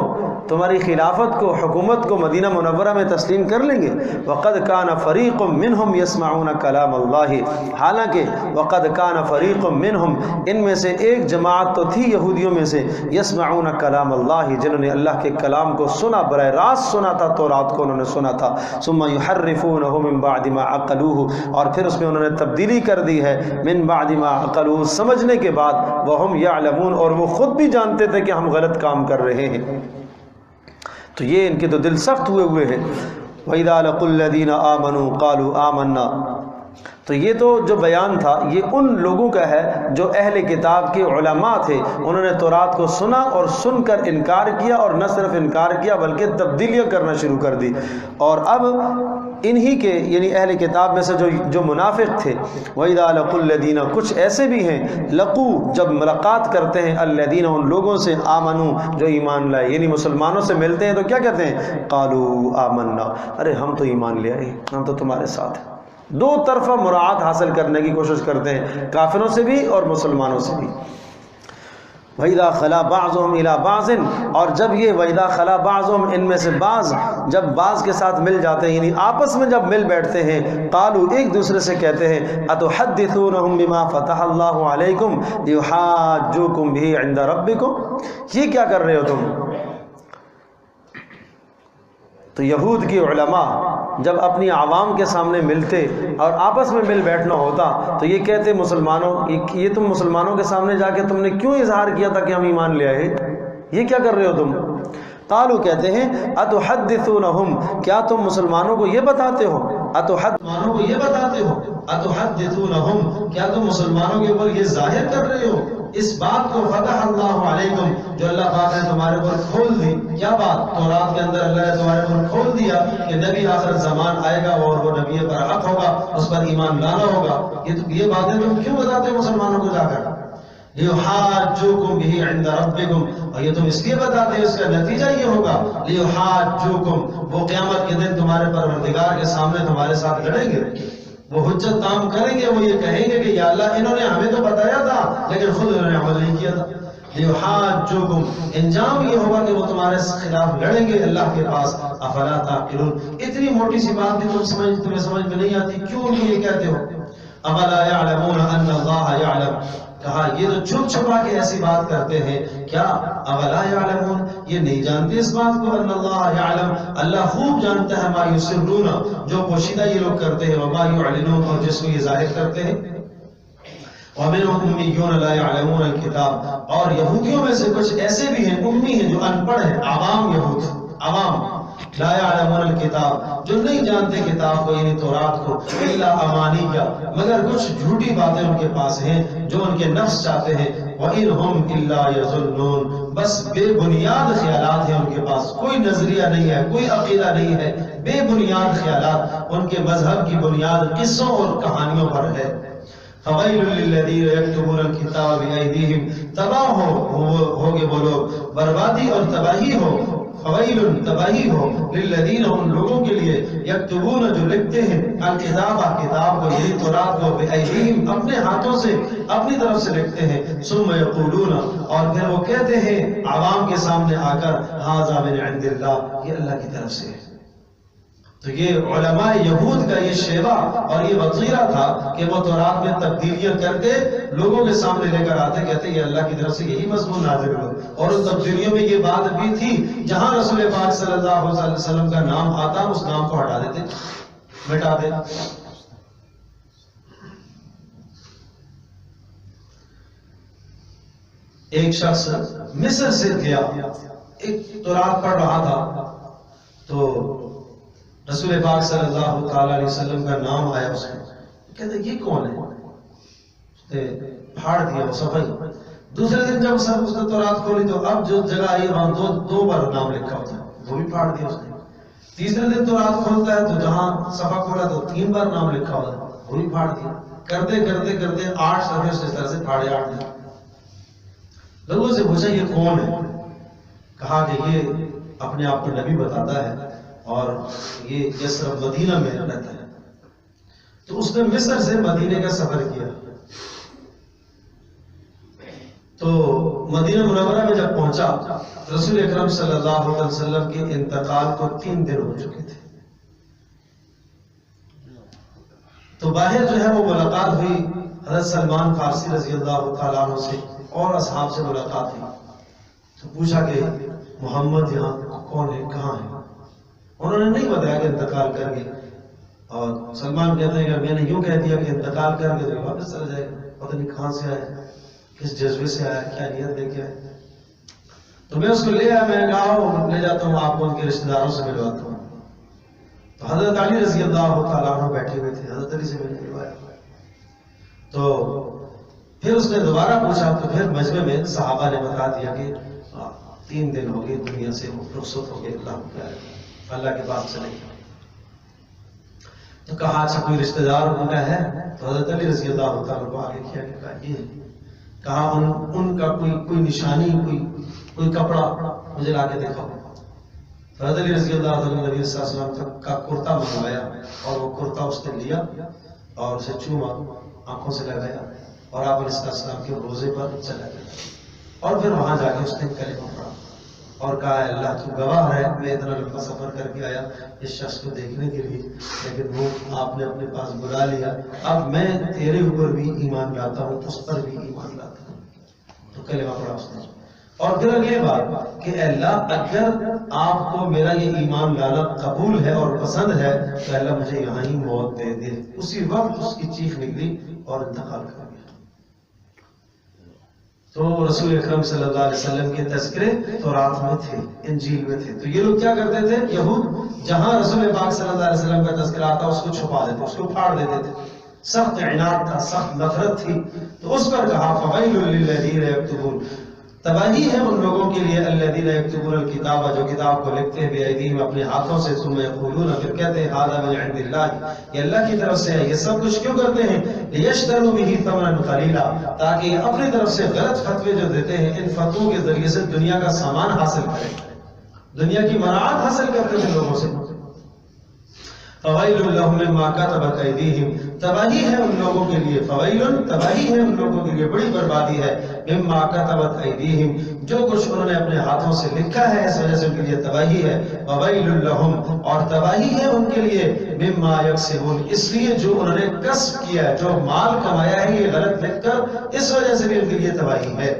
تمہاری خلافت کو، حکومت کو مدینہ منورہ میں تسلیم کر لیں گے۔ وقد کان فریق منہم یسمعون کلام اللہ، حالانکہ وقد کان فریق منہم، ان میں سے ایک جماعت تو تھی یہودیوں میں سے، یسمعون کلام اللہ، جنہوں نے اللہ کے کلام کو سنا، براہ راست سنا تھا، تورات کو انہوں نے سنا تھا۔ ثم یحرفونہ من بعد ما عقلوہ، اور پھر اس میں انہوں نے تبدیلی کر دی ہے، من بعد ما عقلوہ، سمجھنے کے بعد، وہم یعلمون، اور وہ خود بھی جانتے تھے کہ ہم غلط کام کر رہے ہیں۔ تو یہ ان کے تو دل سخت ہوئے ہیں۔ وَإِذَا لَقُوا الَّذِينَ آمَنُوا قَالُوا آمَنَّا، تو یہ تو جو بیان تھا یہ ان لوگوں کا ہے جو اہل کتاب کے علماء تھے، انہوں نے تورات کو سنا اور سن کر انکار کیا، اور نہ صرف انکار کیا بلکہ تبدیلیاں کرنا شروع کر دی۔ اور اب انہی کے یعنی اہل کتاب میں سے جو منافق تھے، وَإِذَا لَقُوا الَّذِينَ، کچھ ایسے بھی ہیں، لقو جب ملاقات کرتے ہیں، الَّذِينَ ان لوگوں سے، آمنوا جو ایمان لائے، یعنی مسلمانوں سے ملتے ہیں تو کیا کہتے ہیں؟ قالوا آمنا، ارے ہم تو ایمان لے آئے، ہم تو تمہارے ساتھ ہیں۔ دو طرفہ مراعات حاصل کرنے کی کوشش کرتے ہیں، کافروں سے بھی اور مسلمانوں سے بھی۔ وَإِذَا خَلَا بَعْضُهُمْ إِلَى بَعْضٍ، اور جب یہ وَإِذَا خَلَا بَعْضُهُمْ، ان میں سے بعض جب بعض کے ساتھ مل جاتے ہیں، یعنی آپس میں جب مل بیٹھتے ہیں، قالوا ایک دوسرے سے کہتے ہیں، أَتُحَدِّثُونَهُمْ بِمَا فَتَحَ اللَّهُ عَلَيْكُمْ لِيُحَاجُّوكُمْ بِهِ عِنْدَ رَبِّكُمْ، یہ کیا کر رہے ہو تم؟ تو یہود کی علماء جب اپنی عوام کے سامنے ملتے اور آپس میں مل بیٹھنا ہوتا تو یہ کہتے مسلمانوں، یہ تم مسلمانوں کے سامنے جا کے تم نے کیوں اظہار کیا تھا کہ ہم ایمان لے آئے، یہ کیا کر رہے ہو تم؟ قالوا کہتے ہیں اتحدثونہم، کیا تم مسلمانوں کو یہ بتاتے ہو، مسلمانوں کو یہ بتاتے ہو، اتحدثونہم، کیا تم مسلمانوں کے اوپر یہ ظاہر کر رہے ہو اس بات کو، فتح اللہ علیکم، جو اللہ پاک نے تمہارے پر کھول دی، کیا بات؟ تورات کے اندر اللہ نے تمہارے پر کھول دیا کہ نبی آخر زمان آئے گا اور وہ نبی پر حق ہوگا، اس پر ایمان لانا ہوگا، یہ باتیں تم کیوں بتاتے ہو مسلمانوں کو جا کر؟ لیحاجوکم بہ عند ربکم، اور یہ تم اس لیے بتاتے ہیں، اس کا نتیجہ یہ ہوگا، لیحاجوکم، وہ قیامت کے دن تمہارے پروردگار کے سامنے تمہارے ساتھ لڑیں گے، وہ حجت تام کریں گے، وہ یہ کہیں گے کہ یا اللہ انہوں نے ہمیں تو بتایا تھا لیکن خود انہوں نے عمل نہیں کیا تھا۔ لیحاجوکم، انجام یہ ہوگا کہ وہ تمہارے خلاف لڑیں گے اللہ کے پاس۔ افلا تعقلون، اتنی موٹی سی بات بھی تمہیں سمجھ میں نہیں آتی، کیوں یہ کہتے ہو؟ افلا یعلمون ان اللہ یعلم، کہا یہ تو چھپ چھپا کے ایسی بات کرتے ہیں، کیا اولا یعلمون، یہ نہیں جانتے اس بات کو، ان اللہ یعلم، اللہ خوب جانتا ہے، ما یسرون، جو پوشیدہ یہ لوگ کرتے ہیں، وما یعلنون، اور جس کو یہ ظاہر کرتے ہیں۔ وَمِنْهُمْ أُمِّيُّونَ لَا يَعْلَمُونَ الْكِتَابَ، اور یہودیوں میں سے کچھ ایسے بھی ہیں، امی ہیں، جو ان پڑھ ہیں، عوام یہود، عوام، لا يعلمون الکتاب، جو نہیں جانتے کتاب کو یعنی تورات کو، الا امانیہ، مگر کچھ جھوٹی باتیں ان کے پاس ہیں جو ان کے نفس چاہتے ہیں، وَإِنْهُمْ إِلَّا يَظُنُّونَ، بس بے بنیاد خیالات ہیں ان کے پاس، کوئی نظریہ نہیں ہے، کوئی عقیدہ نہیں ہے، بے بنیاد خیالات، ان کے مذہب کی بنیاد قصوں اور کہانیوں پر ہے۔ فَوَيْلٌ لِلَّذِينَ يَكْتُبُونَ الْكِتَابَ بِأَيْدِيهِمْ، تباہ ہوگے وہ لوگ، بربادی اور تباہی ہو، فویل تباہی ہو، للذین ان لوگوں کے لیے، یکتبون جو لکھتے ہیں، الکتاب کتاب کو یعنی تورات کو، بأیدیہم اپنے ہاتھوں سے اپنی طرف سے لکھتے ہیں، ثم یقولون اور پھر وہ کہتے ہیں عوام کے سامنے آ کر، ھذا من عند اللہ، یہ اللہ کی طرف سے ہے، تو یہ علماء یہود کا یہ شیوا اور یہ وطیرہ تھا کہ وہ تورات میں تبدیلیاں کر کے لوگوں کے سامنے لے کر آتے، کہتے یہ اللہ کی طرف سے یہی مضمون نازل ہوا، اور ان تبدیلیوں میں یہ بات بھی تھی جہاں رسول پاک صلی اللہ علیہ وسلم کا نام آتا اس نام کو ہٹا دیتے، مٹا دے۔ ایک شخص مصر سے گیا، ایک تورات پڑھ رہا تھا تو رسول پاک صلی اللہ تعالی علیہ وسلم کا نام آیا اس میں، کہتے یہ کون ہے؟ اس نے پھاڑ دیا وہ صفحہ۔ دوسرے دن جب سب اس نے تورات کھولی تو اب جو جگہ آئی وہاں دو بار نام لکھا ہوتا ہے، وہ بھی پھاڑ دیا اس نے۔ تیسرے دن تورات کھولتا ہے تو جہاں صفحہ کھولا تو 3 بار نام لکھا ہوتا ہے، وہ بھی پھاڑ دیا۔ کرتے کرتے کرتے 8 صفحے اس طرح سے پھاڑے 8 دن۔ لوگوں سے پوچھا یہ کون ہے؟ کہا کہ یہ اپنے آپ کو نبی بتاتا ہے اور یہ صرف مدینہ میں رہتا ہے۔ تو اس نے مصر سے مدینے کا سفر کیا، تو مدینہ منورہ میں جب پہنچا رسول اکرم صلی اللہ علیہ وسلم کے انتقال کو 3 دن ہو چکے تھے۔ تو باہر جو ہے وہ ملاقات ہوئی حضرت سلمان فارسی رضی اللہ تعالیٰ عنہ سے اور اصحاب سے ملاقات ہوئی، تو پوچھا کہ محمد یہاں کون ہے، کہاں ہے؟ انہوں نے نہیں بتایا کہ انتقال کر گئے، اور سلمان کہتے ہیں کہ میں نے یوں کہہ دیا کہ انتقال کر کے تو واپس چلا جائے گا، پتہ نہیں کہاں سے آیا، کس جذبے سے آیا، کیا نیت لے کے آیا۔ تو میں اس کو لے آیا، میں کہا لے جاتا ہوں آپ کو ان کے رشتہ داروں سے ملواتا ہوں۔ تو حضرت علی رضی اللہ تعالیٰ عنہ بیٹھے ہوئے تھے، حضرت علی سے میں نے ملوایا۔ تو پھر اس نے دوبارہ پوچھا تو پھر مجمع میں صحابہ نے بتا دیا کہ 3 دن ہو گئے دنیا سے رخصت ہو گئے، اللہ کے پاس چلے گئے۔ تو کہا اچھا کوئی رشتہ دار ان کا ہے؟ تو حضرت علی رضی اللہ تعالیٰ کو آگے کیا کہ کہا یہ ہے۔ کہا ان کا کوئی نشانی، کوئی کپڑا مجھے لا کے دکھاؤ۔ تو حضرت علی رضی اللہ تعالیٰ نبی صلی اللہ علیہ وسلم کا کرتا منگوایا اور وہ کرتا اس نے لیا اور اسے چوما، آنکھوں سے لگایا اور آپ علیہ السلام کے روزے پر چلا گیا، اور پھر وہاں جا کے اس نے کلمہ پڑھا اور کہا اللہ تو گواہ ہے میں اتنا لمبا سفر کر کے آیا اس شخص کو دیکھنے کے لیے، لیکن وہ آپ نے اپنے پاس بلا لیا، اب میں تیرے اوپر بھی ایمان لاتا ہوں، اس پر بھی ایمان لاتا ہوں۔ تو کلمہ پڑھا اس نے، اور پھر اگلی بات کہ اللہ اگر آپ کو میرا یہ ایمان لانا قبول ہے اور پسند ہے تو اللہ مجھے یہاں ہی موت دے دے۔ اسی وقت اس کی چیخ نکلی اور انتقال کر گیا۔ تو رسول اکرم صلی اللہ علیہ وسلم کے تذکرے تورات میں تھے، انجیل میں تھے۔ تو یہ لوگ کیا کرتے تھے؟ یہود جہاں رسول پاک صلی اللہ علیہ وسلم کا تذکرہ آتا اس کو چھپا دیتے، اس کو پھاڑ دیتے تھے۔ سخت عناد تھا، سخت نفرت تھی، تو اس پر کہا فویل للذین یکتبون، تباہی ہے ان لوگوں کے لیے الذین یکتبون الکتاب، جو کتاب کو لکھتے ہیں بایدیہم اپنے ہاتھوں سے، ثم یقولون پھر کہتے ہیں ھذا من عند اللہ، یہ اللہ کی طرف سے ہے۔ یہ سب کچھ کیوں کرتے ہیں؟ لیشتروا بہ ثمنا قلیلا، تاکہ اپنی طرف سے غلط فتوے جو دیتے ہیں ان فتووں کے ذریعے سے دنیا کا سامان حاصل کریں، دنیا کی مناعت حاصل کرتے ہیں لوگوں سے۔ فویل لہم مما کتبت ایدیہم، تباہی ہے ان لوگوں کے لیے، فویل تباہی ہے ان لوگوں کے لیے، بڑی بربادی ہے، مما کتبت ایدیہم، جو کچھ انہوں نے اپنے ہاتھوں سے لکھا ہے اس وجہ سے ان کے لیے تباہی ہے، وویل لہم، اور تباہی ہے ان کے لیے مما یکسبون، اس لیے جو انہوں نے کسب کیا ہے، جو مال کمایا ہے یہ غلط لکھ کر، اس وجہ سے بھی ان کے لیے تباہی ہے۔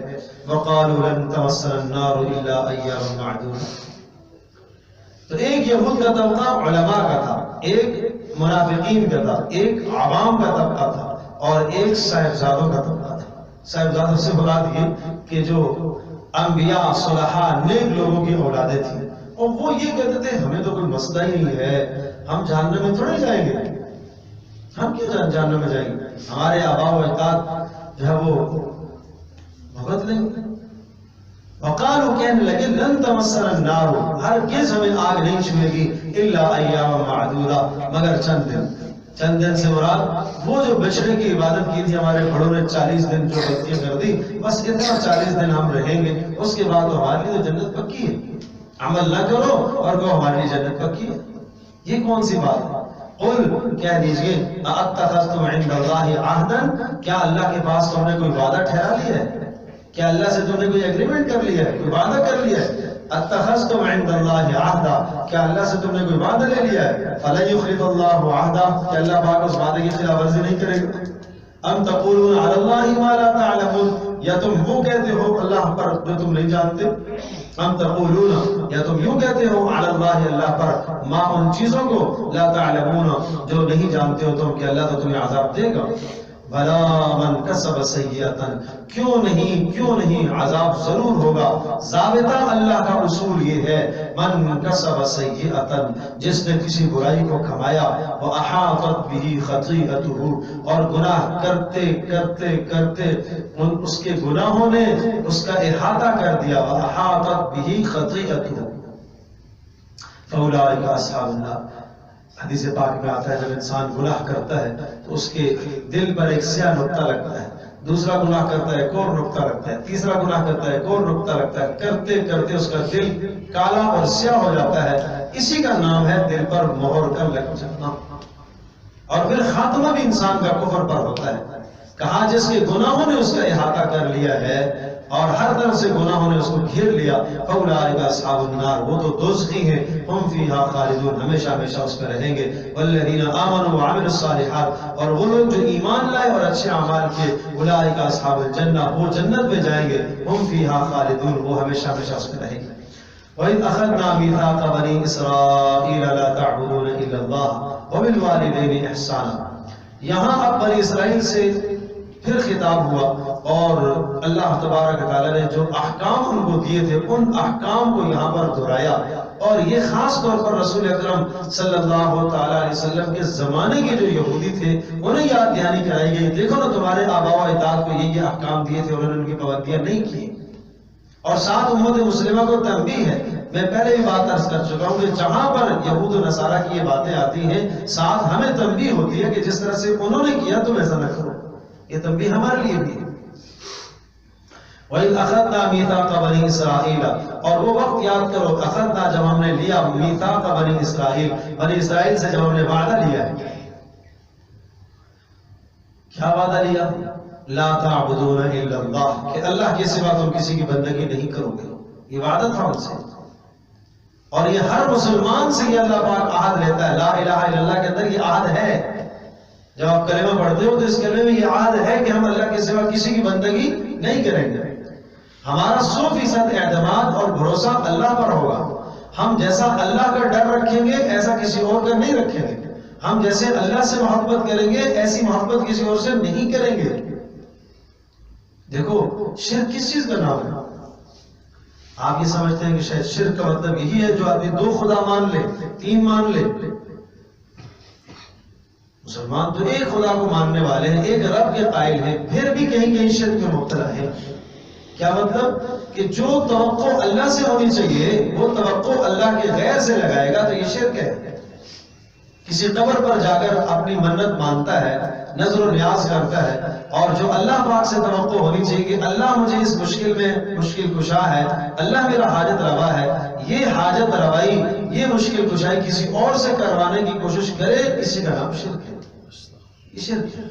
وقالوا لن تمسنا النار الا ایاما معدودۃ، تو ایک یہود کا طبقہ علماء کا تھا، ایک منافقین کا تھا، ایک عوام کا طبقہ تھا، اور ایک صاحبزادوں کا طبقہ تھا۔ صاحبزادوں سے مراد یہ کہ جو انبیاء، صلحاء، نیک لوگوں کی اولادیں تھیں، اور وہ یہ کہتے تھے ہمیں تو کوئی مسئلہ ہی نہیں ہے، ہم جہنم میں تھوڑے جائیں گے، ہم کیوں جہنم میں جائیں گے، ہمارے آباء و اجداد جو ہے وہ بھگت لیں گے۔ وقالوا کہنے لگے لن تمسنا النار، ہرگز ہمیں آگ نہیں چھوئے گی، الا ایاما معدودہ، مگر چند دن۔ چند دن سے مراد وہ جو بچڑے کی عبادت کی تھی ہمارے بڑوں نے 40 دن جو غلطیاں کر دی، بس اتنا 40 دن ہم رہیں گے، اس کے بعد ہمارے لیے تو جنت پکی ہے، عمل نہ کرو اور کہو ہمارے لیے جنت پکی ہے، یہ کون سی بات ہے؟ قل کہہ دیجئے ااتخذتم عند اللہ عہدا، کیا اللہ کے پاس تم نے کوئی وعدہ ٹھہرا لیا ہے؟ کیا اللہ سے تم نے کوئی ایگریمنٹ کر لیا ہے، کوئی وعدہ کر لیا ہے؟ اتخذتم عند اللہ عہدا، کیا اللہ سے تم نے کوئی وعدہ لے لیا ہے؟ فلن یخلف اللہ عہدا، کہ اللہ پاک اس وعدے کی خلاف ورزی نہیں کرے گا۔ ام تقولون علی اللہ ما لا تعلمون، یا تم وہ کہتے ہو اللہ پر جو تم نہیں جانتے۔ ام تقولون، یا تم یوں کہتے ہو علی اللہ اللہ پر، ما ان چیزوں کو لا تعلمون جو نہیں جانتے ہو تم کہ اللہ تو تمہیں عذاب دے گا۔ بھلا من کسب سیئتا، کیوں نہیں عذاب ضرور ہوگا۔ ضابطہ اللہ کا اصول یہ ہے من کسب سیئتا، جس نے کسی برائی کو کمایا، وَأَحَاطَتْ بِهِ خَطِيئَتُهُ، اور گناہ کرتے کرتے کرتے اس کے گناہوں نے اس کا احاطہ کر دیا، وَأَحَاطَتْ بِهِ خَطِيئَتُهُ فَأُولَٰئِكَ أَصْحَابُ النَّارِ۔ حدیث پاک میں آتا ہے جب انسان گناہ کرتا ہے تو اس کے دل پر ایک سیاہ نقطہ لگتا ہے، دوسرا گناہ کرتا ہے ایک اور نقطہ لگتا ہے، تیسرا گناہ کرتا ہے ایک اور نقطہ لگتا ہے، کرتے کرتے اس کا دل کالا اور سیاہ ہو جاتا ہے۔ اسی کا نام ہے دل پر مہر کا لگ جانا۔ اور پھر خاتمہ بھی انسان کا کفر پر ہوتا ہے۔ کہا جس کے گناہوں نے اس کا احاطہ کر لیا ہے اور ہر طرف سے گناہوں نے اس کو گھیر لیا، فَأُولَٰئِكَ أَصْحَابُ النَّارِ، وہ تو دوزخی ہیں، ہم فیہا خالدون، ہمیشہ ہمیشہ اس میں رہیں گے۔ وَالَّذِينَ آمَنُوا وَعَمِلُوا الصَّالِحَاتِ، اور وہ لوگ جو ایمان لائے اور اچھے اعمال کیے، أُولَٰئِكَ أَصْحَابُ الْجَنَّةِ، وہ جنت میں جائیں گے، ہم فیہا خالدون، وہ ہمیشہ ہمیشہ اس میں رہیں گے۔ وَإِذْ أَخَذْنَا مِيثَاقَ بَنِي إِسْرَائِيلَ لَا تَعْبُدُونَ إِلَّا اللَّهَ وَبِالْوَالِدَيْنِ إِحْسَانًا، یہاں اب بنی اسرائیل سے پھر خطاب ہوا اور اللہ تبارک تعالیٰ نے جو احکام ان کو دیے تھے ان احکام کو یہاں پر دہرایا، اور یہ خاص طور پر رسول اکرم صلی اللہ تعالیٰ علیہ وسلم کے زمانے کے جو یہودی تھے انہیں یاد دہانی کرائی گئی، دیکھو نا تمہارے آباء و اجداد کو یہ احکام دیے تھے، انہوں نے ان کی پابندیاں نہیں کی۔ اور ساتھ امت مسلمہ کو تنبیہ ہے، میں پہلے بھی بات عرض کر چکا ہوں کہ جہاں پر یہود و نصارہ کی یہ باتیں آتی ہیں ساتھ ہمیں تنبیہ ہوتی ہے کہ جس طرح سے انہوں نے کیا تم ایسا نہ کرو، یہ تنبیہ ہمارے لیے بھی ہے۔ وَإِذْ أَخَذْنَا مِيثَاقَ بَنِي إِسْرَائِيلَ، اور وہ وقت یاد کرو، اخذنا جب ہم نے لیا، میثاق بنی اسرائیل، بنی اسرائیل سے جب ہم نے وعدہ لیا ہے۔ کیا وعدہ لیا؟ لا تعبدون الا اللہ، کہ اللہ کے سوا تم کسی کی بندگی نہیں کرو گے، یہ وعدہ تھا ان سے۔ اور یہ ہر مسلمان سے یہ اللہ پاک عہد لیتا ہے، لا الہ الا اللہ کے اندر یہ عہد ہے۔ جب آپ کلمہ پڑھتے ہو تو اس کلمے میں یہ عہد ہے کہ ہم اللہ کے سوا کسی کی بندگی نہیں کریں گے، ہمارا 100% اعتماد اور بھروسہ اللہ پر ہوگا، ہم جیسا اللہ کا ڈر رکھیں گے ایسا کسی اور کا نہیں رکھیں گے، ہم جیسے اللہ سے محبت کریں گے ایسی محبت کسی اور سے نہیں کریں گے۔ دیکھو شرک کس چیز کا نام ہے؟ آپ یہ سمجھتے ہیں کہ شاید شرک کا مطلب یہی ہے جو آدمی 2 خدا مان لے، 3 مان لے۔ مسلمان تو ایک خدا کو ماننے والے ہیں، ایک رب کے قائل ہیں، پھر بھی کہیں کہیں شرک میں مبتلا ہے۔ کیا مطلب؟ کہ جو توقع اللہ سے ہونی چاہیے وہ توقع اللہ کے غیر سے لگائے گا تو یہ شرک ہے۔ کسی قبر پر جا کر اپنی منت مانتا ہے، نظر و نیاز کرتا ہے، اور جو اللہ پاک سے توقع ہونی چاہیے کہ اللہ مجھے اس مشکل میں مشکل کشا ہے، اللہ میرا حاجت روا ہے، یہ حاجت روائی، یہ مشکل کشائی کسی اور سے کروانے کی کوشش کرے، اسی کا نام شرک ہے۔ یہ شرک ہے۔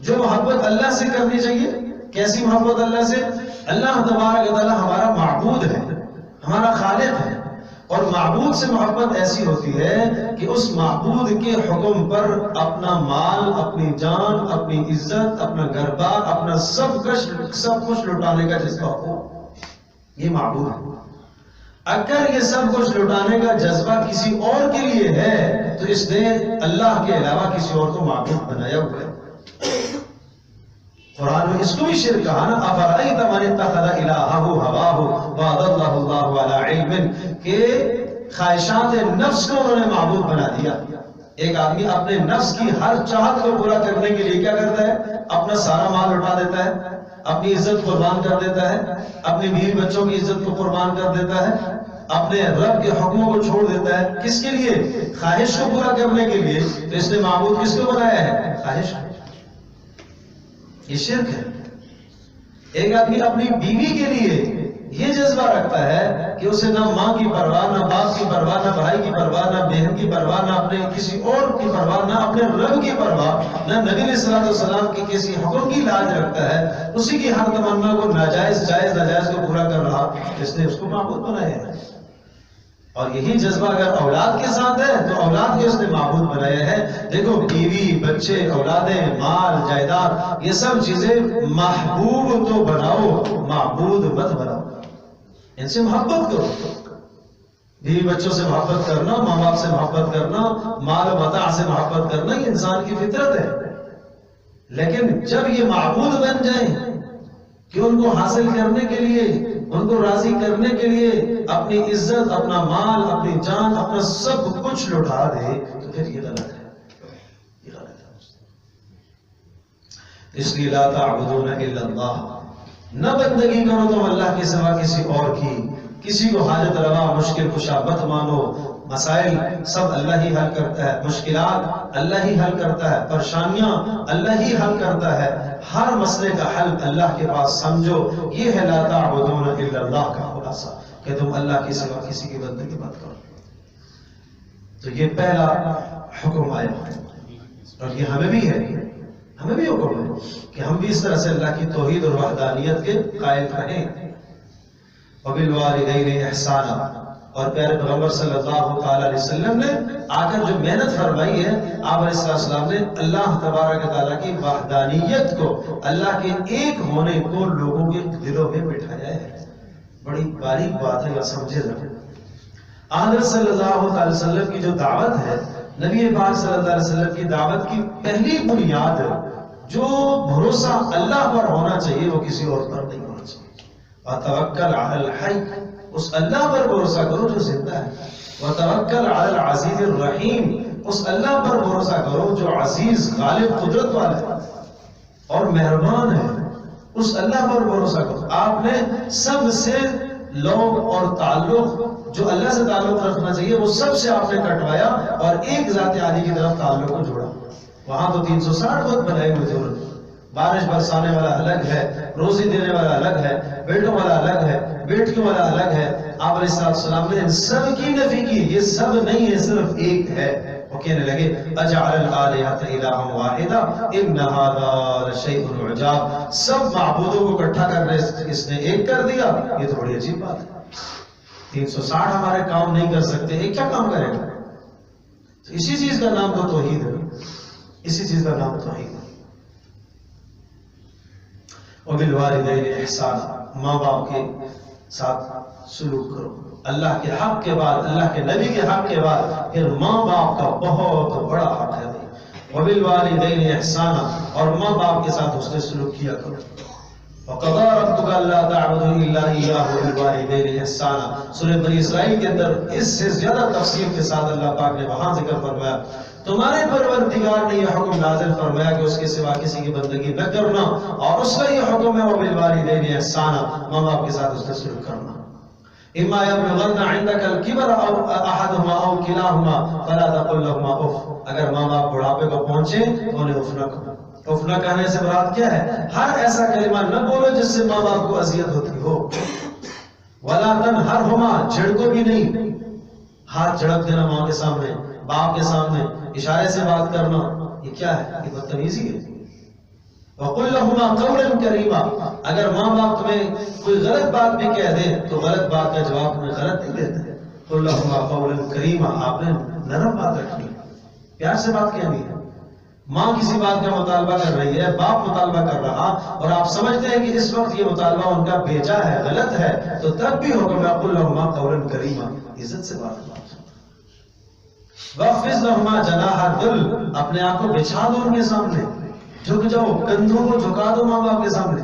جو محبت اللہ سے کرنی چاہیے، کیسی محبت اللہ سے؟ اللہ تبارک و تعالیٰ ہمارا معبود ہے، ہمارا خالق ہے، اور معبود سے محبت ایسی ہوتی ہے کہ اس معبود کے حکم پر اپنا مال، اپنی جان، اپنی عزت، اپنا گھر بار، اپنا سب کچھ لٹانے کا جذبہ ہو، یہ معبود ہے۔ اگر یہ سب کچھ لٹانے کا جذبہ کسی اور کے لیے ہے تو اس نے اللہ کے علاوہ کسی اور کو معبود بنایا ہوا ہے۔ قرآن میں اس کو بھی شرک کہا نا، أَفَرَأَيْتَ مَنِ اتَّخَذَ إِلَٰهَهُ هَوَاهُ وَأَضَلَّهُ اللَّهُ عَلَىٰ عِلْمٍ، کہ خواہشات نفس کو انہوں نے معبود بنا دیا۔ ایک آدمی اپنے نفس کی ہر چاہت کو پورا کرنے کے لیے کیا کرتا ہے؟ اپنا سارا مال لٹا دیتا ہے، اپنی عزت قربان کر دیتا ہے، اپنے بیوی بچوں کی عزت کو قربان کر دیتا ہے، اپنے رب کے حکموں کو چھوڑ دیتا ہے۔ کس کے لیے؟ خواہش کو پورا کرنے کے لیے۔ تو اس نے معبود کس کو بنایا ہے؟ خواہش کو۔ یہ شرک ہے۔ ایک آدمی اپنی بیوی کے لیے یہ جذبہ رکھتا ہے کہ اسے نہ ماں کی پرواہ، نہ باپ کی پرواہ، نہ بھائی کی پرواہ، نہ بہن کی پرواہ، نہ اپنے کسی اور کی پرواہ، نہ اپنے رب کی پرواہ، نہ نبی علیہ السلام کی کسی حکم کی لاج رکھتا ہے، اسی کی ہر تمنا کو ناجائز جائز ناجائز کو پورا کر رہا، اس نے اس کو معبود بنایا ہے۔ اور یہی جذبہ اگر اولاد کے ساتھ ہے تو اولاد کے اس نے معبود بنایا ہے۔ دیکھو بیوی، بچے، اولادیں، مال، جائیداد، یہ سب چیزیں محبوب تو بناؤ، معبود مت بناؤ۔ ان سے محبت کرو، بیوی بچوں سے محبت کرنا، ماں باپ سے محبت کرنا، مال و متاع سے محبت کرنا، یہ انسان کی فطرت ہے۔ لیکن جب یہ معبود بن جائیں کہ ان کو حاصل کرنے کے لیے، ان کو راضی کرنے کے لیے اپنی عزت، اپنا مال، اپنی جان، اپنا سب کچھ لٹا دے، تو پھر یہ غلط ہے، یہ غلط ہے۔ اس لیے لا تعبدون الا اللہ، نہ بندگی کرو تم اللہ کے سوا کسی اور کی، کسی کو حاجت روا مشکل کشا مت مانو۔ مسائل سب اللہ ہی حل کرتا ہے، مشکلات اللہ ہی حل کرتا ہے، پریشانیاں اللہ ہی حل کرتا ہے، ہر مسئلے کا حل اللہ کے پاس سمجھو۔ یہ ہے لا تعبدون الا اللہ کا خلاصہ، کہ تم اللہ کے سوا کسی کی بندگی مت کرو۔ تو یہ پہلا حکم آیا، اور یہ ہمیں بھی ہے، ہمیں بھی حکم ہے کہ ہم بھی اس طرح سے اللہ کی توحید اور وحدانیت کے قائل رہیں۔ وبالوالدین احسانا، اور پیارے پیغمبر صلی اللہ تعالی علیہ وسلم نے آ کر جو محنت فرمائی ہے، آپ علیہ السلام نے اللہ تبارک تعالیٰ کی وحدانیت کو، اللہ کے ایک ہونے کو لوگوں کے دلوں میں بٹھایا ہے۔ بڑی باریک بات ہے، یا سمجھے ذرا۔ حضرت صلی اللہ تعالی وسلم کی جو دعوت ہے، نبی پاک صلی اللہ علیہ وسلم کی دعوت کی پہلی بنیاد جو بھروسہ اللہ پر ہونا چاہیے وہ کسی اور پر نہیں ہونا چاہیے۔ وَتَوَكَّلْ عَلَى الْحَيِّ، اس اللہ پر بھروسہ کرو جو زندہ ہے۔ وَتَوَكَّلْ عَلَى الْعَزِيزِ الرَّحِيمِ، اس اللہ پر بھروسہ کرو جو عزیز، غالب، قدرت والا ہے اور مہربان ہے، اس اللہ پر بھروسہ کرو۔ آپ نے سب سے لوگ اور تعلق جو اللہ سے تعلق رکھنا چاہیے وہ سب سے آپ نے کٹوایا اور ایک ذات عالی کی طرف تعلق کو جوڑا۔ وہاں تو 360 بت بنائے ہوئے تھے، بارش برسانے والا الگ ہے، روزی دینے والا الگ ہے، بیٹوں والا الگ ہے، بیٹیوں والا الگ ہے۔ آپ علیہ السلام نے ان سب کی نفی کی، یہ سب نہیں ہے، صرف ایک ہے۔ وہ کہنے لگے اجعل الآلہۃ الہا واحدا ان ھذا لشیء عجاب، سب معبودوں کو اکٹھا کرنے اس نے ایک کر دیا، یہ تو بڑی عجیب بات ہے۔ 360 ہمارے کام نہیں کر سکتے، ایک کیا کام کرے گا؟ اسی چیز کا نام تو توحید ہے، اسی چیز کا نام توحید ہے۔ وبالوالدین احسانا، ماں باپ کے ساتھ سلوک کرو۔ اللہ کے حق کے بعد، اللہ کے نبی کے حق کے بعد پھر ماں باپ کا بہت بڑا حق ہے۔ وبالوالدین احسانا، اور ماں باپ کے ساتھ حسن سلوک کیا کرو۔ وقضى ربك الا تعبدوا الا اياه وبالوالدين احسانا، سورہ بنی اسرائیل کے اندر اس سے زیادہ تفصیل کے ساتھ اللہ پاک نے وہاں ذکر فرمایا تمہارے پروردگار نے یہ حکم نازل فرمایا کہ اس کے سوا کسی کی بندگی نہ کرنا، اور اس کا یہ حکم ہے وبالوالدین احسانا، ماں باپ کے ساتھ اس نے سلوک کرنا۔ اما یبلغن عندك الكبر او احدهما او كلاهما فلا تقل لهما اف، اگر ماں باپ بڑھاپے کو پہنچے تو انہیں اف نہ کہو۔ اف نہ کہنے سے مراد کیا ہے؟ ہر ایسا کلمہ نہ بولو جس سے ماں باپ کو اذیت ہوتی ہو۔ ولا تنہرہما، جھڑکو بھی نہیں، ہاتھ جھڑک دینا ماں کے سامنے، باپ کے سامنے، اشارے سے بات کرنا، یہ کیا ہے؟ یہ بدتمیزی ہے۔ وَقُلْ لَهُمَا قَوْلًا كَرِيمًا، اگر ماں باپ تمہیں کوئی غلط بات بھی کہہ دے تو غلط بات کا جواب تمہیں غلط نہیں دیتے۔ قُلْ لَهُمَا قَوْلًا كَرِيمًا، آپ نے نرم بات رکھنی، پیار سے بات کہنی ہے۔ ماں کسی بات کا مطالبہ کر رہی ہے، باپ مطالبہ کر رہا، اور آپ سمجھتے ہیں کہ اس وقت یہ مطالبہ ان کا بھیجا ہے، غلط ہے، تو تب بھی حکم ہے قُلْ لَهُمَا قَوْلًا كَرِيمًا، عزت سے بات کرنا۔ وَخْفِضْ لَهُمَا جَنَاحَ الذُّلِّ، اپنے آپ کو بچھا دو ان کے سامنے، جھک جاؤ، کندھوں کو جھکا دو ماں باپ کے سامنے۔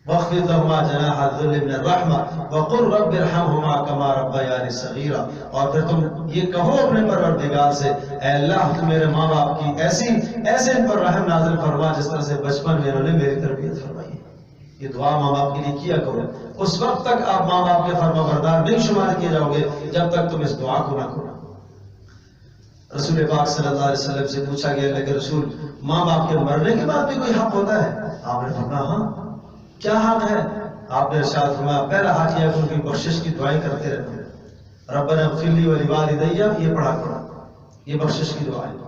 وَخْفِضْ لَهُمَا جَنَاحَ الذُّلِّ مِنَ الرَّحْمَةِ وَقُلْ رَبِّ ارْحَمْهُمَا كَمَا رَبَّيَانِي صَغِيرًا، اور پھر تم یہ کہو اپنے پروردگار سے، اے اللہ تو میرے ماں باپ کی ایسے ان پر رحم نازل فرما جس طرح سے بچپن میں انہوں نے میری تربیت فرمائی۔ یہ دعا ماں باپ کے لیے کیا کرو۔ اس وقت تک آپ ماں باپ کے فرما بردار نہیں شمار کیے جاؤ گے جب تک تم اس دعا کو نہ کرو۔ رسول پاک صلی اللہ علیہ وسلم سے پوچھا گیا اللہ کے رسول، ماں باپ کے مرنے کے بعد بھی کوئی حق ہوتا ہے؟ آپ نے فرمایا ہاں۔ کیا حق ہے؟ آپ نے ارشاد فرمایا پہلا حق یہ کہ ان کی بخشش کی دعائیں کرتے رہنا، ربنا اغفر لی ولوالدی، یہ پڑھا کرو، یہ بخشش کی دعا ہے۔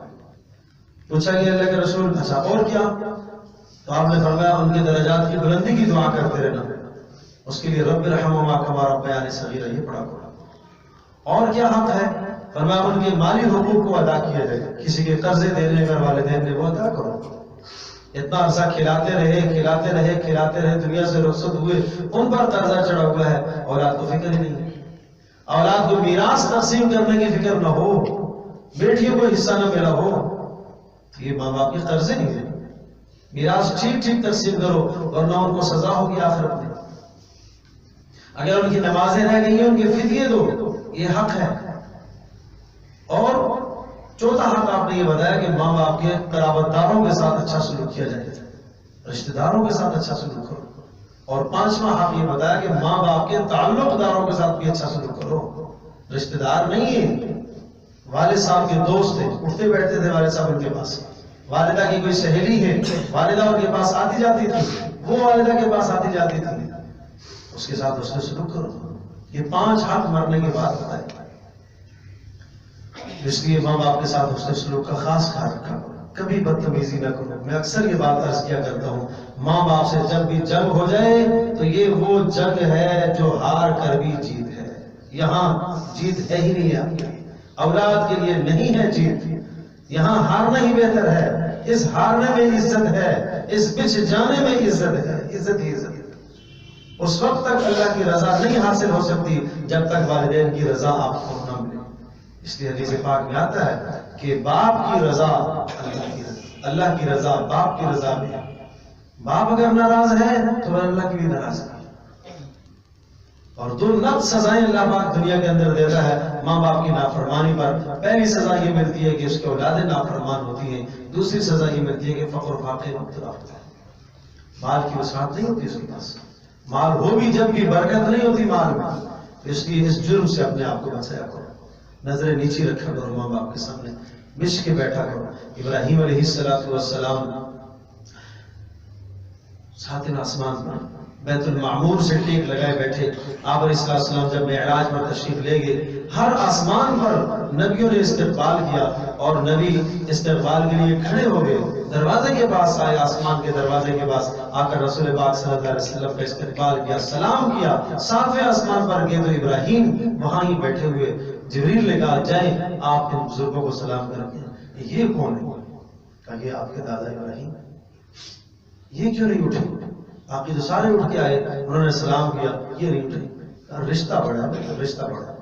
پوچھا گیا اللہ کے رسول اچھا اور کیا؟ تو آپ نے فرمایا ان کے درجات کی بلندی کی دعا کرتے رہنا، اس کے لیے رب ارحمہما کما ربیانی صغیرا، یہ پڑھا کرو۔ اور کیا حق ہے؟ فرمایا ان کے مالی حقوق کو ادا کیا جائے، کسی کے قرضے دینے اگر والدین نے وہ ادا کرو۔ اتنا عرصہ کھلاتے رہے دنیا سے رخصت ہوئے، ان پر قرضہ چڑھا ہوا ہے، اولاد کو فکر ہی نہیں، اولاد کو میراث تقسیم کرنے کی فکر نہ ہو، بیٹیوں کو حصہ نہ ملا ہو، یہ ماں باپ کے قرضے نہیں ہیں۔ میراث ٹھیک تقسیم کرو ورنہ ان کو سزا ہوگی آخرت میں۔ اگر ان کی نمازیں رہ گئی ہیں ان کے فدیے دو، یہ حق ہے۔ اور چوتھا حق آپ نے یہ بتایا کہ ماں باپ کے قرابت داروں کے ساتھ اچھا سلوک کیا جائے، رشتہ داروں کے ساتھ اچھا سلوک کرو۔ اور پانچواں حق یہ بتایا کہ ماں باپ کے تعلق داروں کے ساتھ بھی اچھا سلوک کرو۔ رشتہ دار نہیں ہے، والد صاحب کے دوست تھے، اٹھتے بیٹھتے تھے والد صاحب ان کے پاس، والدہ کی کوئی سہیلی ہے، والدہ ان کے پاس آتی جاتی تھی، وہ والدہ کے پاس آتی جاتی تھی، اس کے ساتھ اس نے سلوک کرو۔ یہ 5 حق مرنے کے بعد بتائے، اس لیے ماں باپ کے ساتھ اس نے سلوک کا خاص خیال رکھا، کبھی بدتمیزی نہ کرو۔ میں اکثر یہ بات عرض کیا کرتا ہوں، ماں باپ سے جب بھی جنگ ہو جائے تو یہ وہ جنگ ہے جو ہار کر بھی جیت ہے، یہاں جیت ہے ہی نہیں آپ کے، اولاد کے لیے نہیں ہے جیت، یہاں ہارنا ہی بہتر ہے۔ اس ہارنے میں عزت ہے، اس بچ جانے میں عزت ہے، عزت ہی عزت ہے۔ اس وقت تک اللہ کی رضا نہیں حاصل ہو سکتی جب تک والدین کی رضا آپ کو نہ ملے۔ اس لیے حدیث پاک میں آتا ہے کہ باپ کی رضا اللہ کی رضا باپ کی رضا میں، باپ اگر ناراض ہے تو اللہ کی بھی ناراض ہے۔ اور 2 نقد سزائیں اللہ پاک دنیا کے اندر دیتا ہے ماں باپ کی نافرمانی پر۔ پہلی سزا یہ ملتی ہے کہ اس کی اولادیں نافرمان ہوتی ہیں، دوسری سزا یہ ملتی ہے کہ فقر و فاقے میں مبتلا ہوتا ہے، مال کی وسعت نہیں ہوتی اس کے پاس، مال ہو بھی جب بھی برکت نہیں ہوتی مال میں۔ اس لیے اس جرم سے اپنے آپ کو بچایا کرو، نظریں نیچی رکھا کرو، ماں باپ کے سامنے بچ کے بیٹھا کرو۔ ابراہیم علیہ السلام ساتویں آسمان پر بیت المعمور سے ٹیک لگائے بیٹھے، آپ علیہ السلام جب معراج پر تشریف لے گئے، ہر آسمان پر نبیوں نے استقبال کیا، اور نبی استقبال کے لیے کھڑے ہو گئے، دروازے کے پاس آئے، آسمان کے دروازے کے پاس آ کر رسول پاک صلی اللہ علیہ وسلم کا استقبال کیا، سلام کیا۔ 7ویں آسمان پر گئے تو ابراہیم وہاں ہی بیٹھے ہوئے، جبریل نے کہا جائیں آپ ان بزرگوں کو سلام کریں۔ یہ کون ہے؟ کہا یہ آپ کے دادا ابراہیم، یہ کیوں نہیں اٹھے؟ باقی تو سارے اٹھ کے آئے، انہوں نے سلام کیا، یہ نہیں اٹھے۔ رشتہ بڑا ہے، رشتہ بڑا ہے،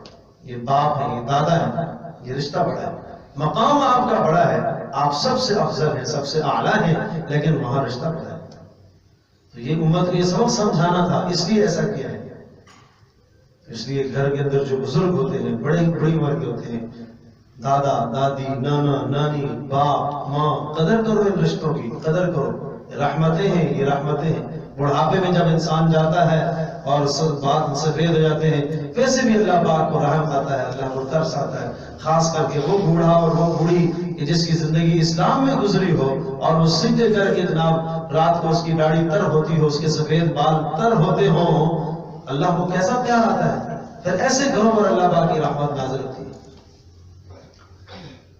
یہ باپ ہے، یہ دادا ہے، یہ رشتہ بڑا ہے، مقام آپ کا بڑا ہے، آپ سب سے افضل ہیں، سب سے اعلیٰ ہیں، لیکن وہاں رشتہ بڑا ہے۔ تو یہ امت کو یہ سبق سمجھانا تھا، اس لیے ایسا کیا ہے۔ اس لیے گھر کے اندر جو بزرگ ہوتے ہیں، بڑی عمر کے ہوتے ہیں، دادا دادی نانا نانی باپ ماں، قدر کرو ان رشتوں کی، قدر کرو، رحمتیں ہیں، یہ رحمتیں ہیں۔ بڑھاپے میں جب انسان جاتا ہے اور سب بات سفید ہو جاتے ہیں، ویسے بھی اللہ پاک کو رحم آتا ہے، اللہ کو ترس آتا ہے، خاص کر کے وہ بوڑھا اور وہ بوڑھی کہ جس کی زندگی اسلام میں گزری ہو اور وہ سجدے کر کے جناب رات کو اس کی داڑھی تر ہوتی ہو، اس کے سفید بال تر ہوتے ہوں، اللہ کو کیسا پیار آتا ہے۔ پھر ایسے گھروں پر اللہ پاک کی رحمت نازل ہوتی ہے۔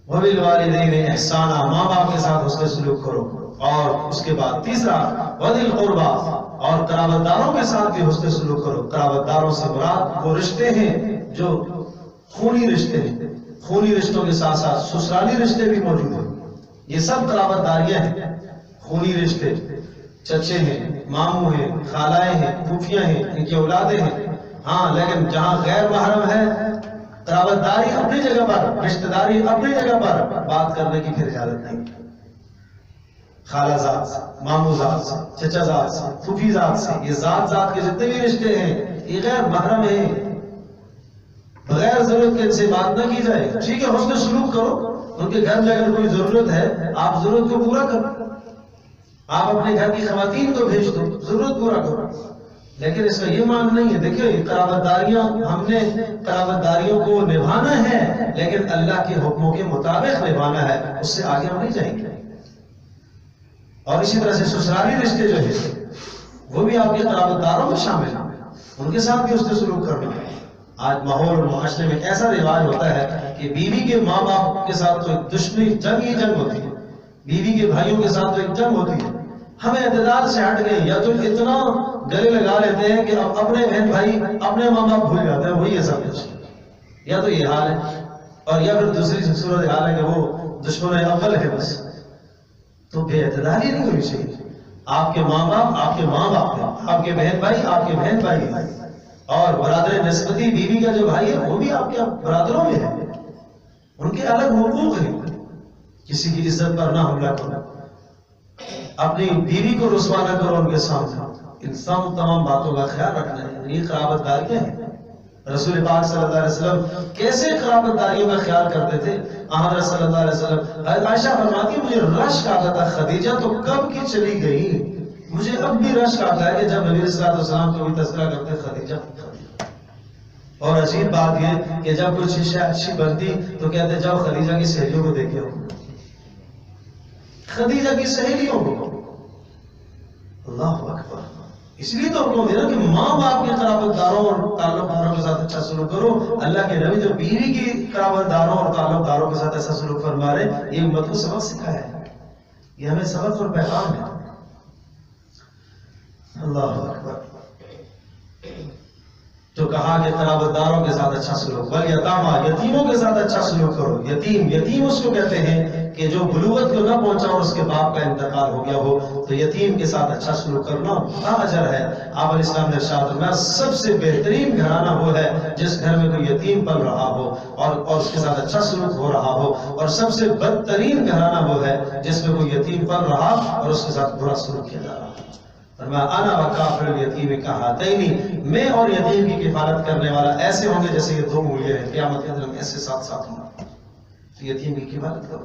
وَبِالْوَالِدَيْنِ احسانا، ماں باپ کے ساتھ حسن سلوک کرو۔ اور اس کے بعد تیسرا وَذِي الْقُرْبَى، اور قرابت داروں کے ساتھ بھی حسن سلوک کرو۔ قرابت داروں سے مراد وہ رشتے ہیں جو خونی رشتے ہیں، خونی رشتوں کے ساتھ ساتھ سسرالی رشتے بھی موجود ہیں، یہ سب قرابت داریاں ہیں۔ خونی رشتے چچے ہیں، ماموں ہیں، خالائیں ہیں، پھوپھیاں ہیں، ان کی اولادیں ہیں، ہاں، لیکن جہاں غیر محرم ہے، قرابت داری اپنی جگہ پر، رشتہ داری اپنی جگہ پر، بات کرنے کی پھر اجازت نہیں۔ خالہ ذات سے، ماموں ذات سے، چچا ذات سے، پھوپھی ذات سے، یہ ذات کے جتنے بھی رشتے ہیں یہ غیر محرم ہیں، بغیر ضرورت کے ان سے بات نہ کی جائے۔ ٹھیک ہے، حسن سلوک کرو، ان کے گھر میں اگر کوئی ضرورت ہے آپ ضرورت کو پورا کرو، آپ اپنے گھر کی خواتین کو بھیج دو، ضرورت پورا کرو، لیکن اس کا یہ مان نہیں ہے۔ دیکھیے قرابت داریاں، ہم نے قرابت داریوں کو نبھانا ہے، لیکن اللہ کے حکموں کے مطابق نبھانا ہے، اس سے آگے ہم نہیں جائیں گے۔ اور اسی طرح سے سسرالی رشتے جو ہیں وہ بھی آپ کے قرابت داروں میں شامل ہیں، ان کے ساتھ بھی اس نے سلوک کرنا ہے۔ آج ماحول اور معاشرے میں ایسا رواج ہوتا ہے کہ بیوی کے ماں باپ کے ساتھ تو ایک دشمنی جنگ ہی جنگ ہوتی ہے، بیوی کے بھائیوں کے ساتھ تو ایک جنگ ہوتی ہے، ہمیں اعتدال سے ہٹ گئے، یا تو اتنا گلے لگا لیتے ہیں کہ اب اپنے بہن بھائی اپنے ماں باپ بھول جاتے ہیں، وہی ہے سب کچھ، یا تو یہ حال ہے، اور یا پھر دوسری صورت حال ہے کہ وہ دشمن اول ہے بس۔ تو بے اعتدالی نہیں ہونی چاہیے، آپ کے ماں باپ آپ کے ماں باپ ہیں، آپ کے بہن بھائی آپ کے بہن بھائی ہیں، اور برادر نسبتی بیوی کا جو بھائی ہے وہ بھی آپ کے برادروں میں ہے، ان کے الگ حقوق ہیں، کسی کی عزت پر نہ حملہ کرو، اپنی بیوی کو رسوا نہ کرو ان کے سامنے، ان تمام باتوں کا خیال رکھنا ہے۔ یہ قرابت داریاں ہیں۔ رسول پاک صلی اللہ علیہ وسلم کیسے قرابت داریوں کا خیال کرتے تھے؟ حضرت صلی اللہ علیہ وسلم، عائشہ فرماتی مجھے رشک آتا تھا، خدیجہ تو کب کی چلی گئی، مجھے اب بھی رشک آتا ہے کہ جب نبی صلی اللہ علیہ وسلم کو بھی تذکرہ کرتے خدیجہ۔ اور عجیب بات یہ کہ جب کوئی چیز اچھی بنتی تو کہتے جاؤ خدیجہ کی سہیلیوں کو دیکھے ہو، خدیجہ کی سہیلیوں کو۔ اللہ اکبر۔ اس لیے تو حکم دیا کہ ماں باپ کے قرابت داروں اور تعلق داروں کے ساتھ اچھا سلوک کرو۔ اللہ کے نبی جو بیوی کی قرابت داروں اور تعلق داروں کے ساتھ ایسا سلوک فرما رہے ہیں، یہ امت کو سبق سکھایا ہے، یہ ہمیں سبق اور پیغام ہے۔ اللہ اکبر۔ تو کہا کہ قرابت داروں کے ساتھ اچھا سلوک، بل یتاما، یتیموں کے ساتھ اچھا سلوک کرو۔ یتیم اس کو کہتے ہیں کہ جو بلوغت کو نہ پہنچا اور اس کے باپ کا انتقال ہو گیا ہو، تو یتیم کے ساتھ اچھا سلوک کرنا بڑا اجر ہے۔ آپ علیہ السلام نے ارشاد فرمایا سب سے بہترین گھرانہ وہ ہے جس گھر میں کوئی یتیم پل رہا ہو اور اس کے ساتھ اچھا سلوک ہو رہا ہو، اور سب سے بدترین گھرانہ وہ ہے جس میں کوئی یتیم پل رہا اور اس کے ساتھ برا سلوک کیا جا رہا۔ انا وکافل الیتیم کہاتین، میں اور یتیم کی کفالت کرنے والا ایسے ہوں گے جیسے یہ دو انگلیاں ہیں، قیامت کے دن ایسے ساتھ ساتھ ہوں گے۔ تو یتیم کی کفالت کرو،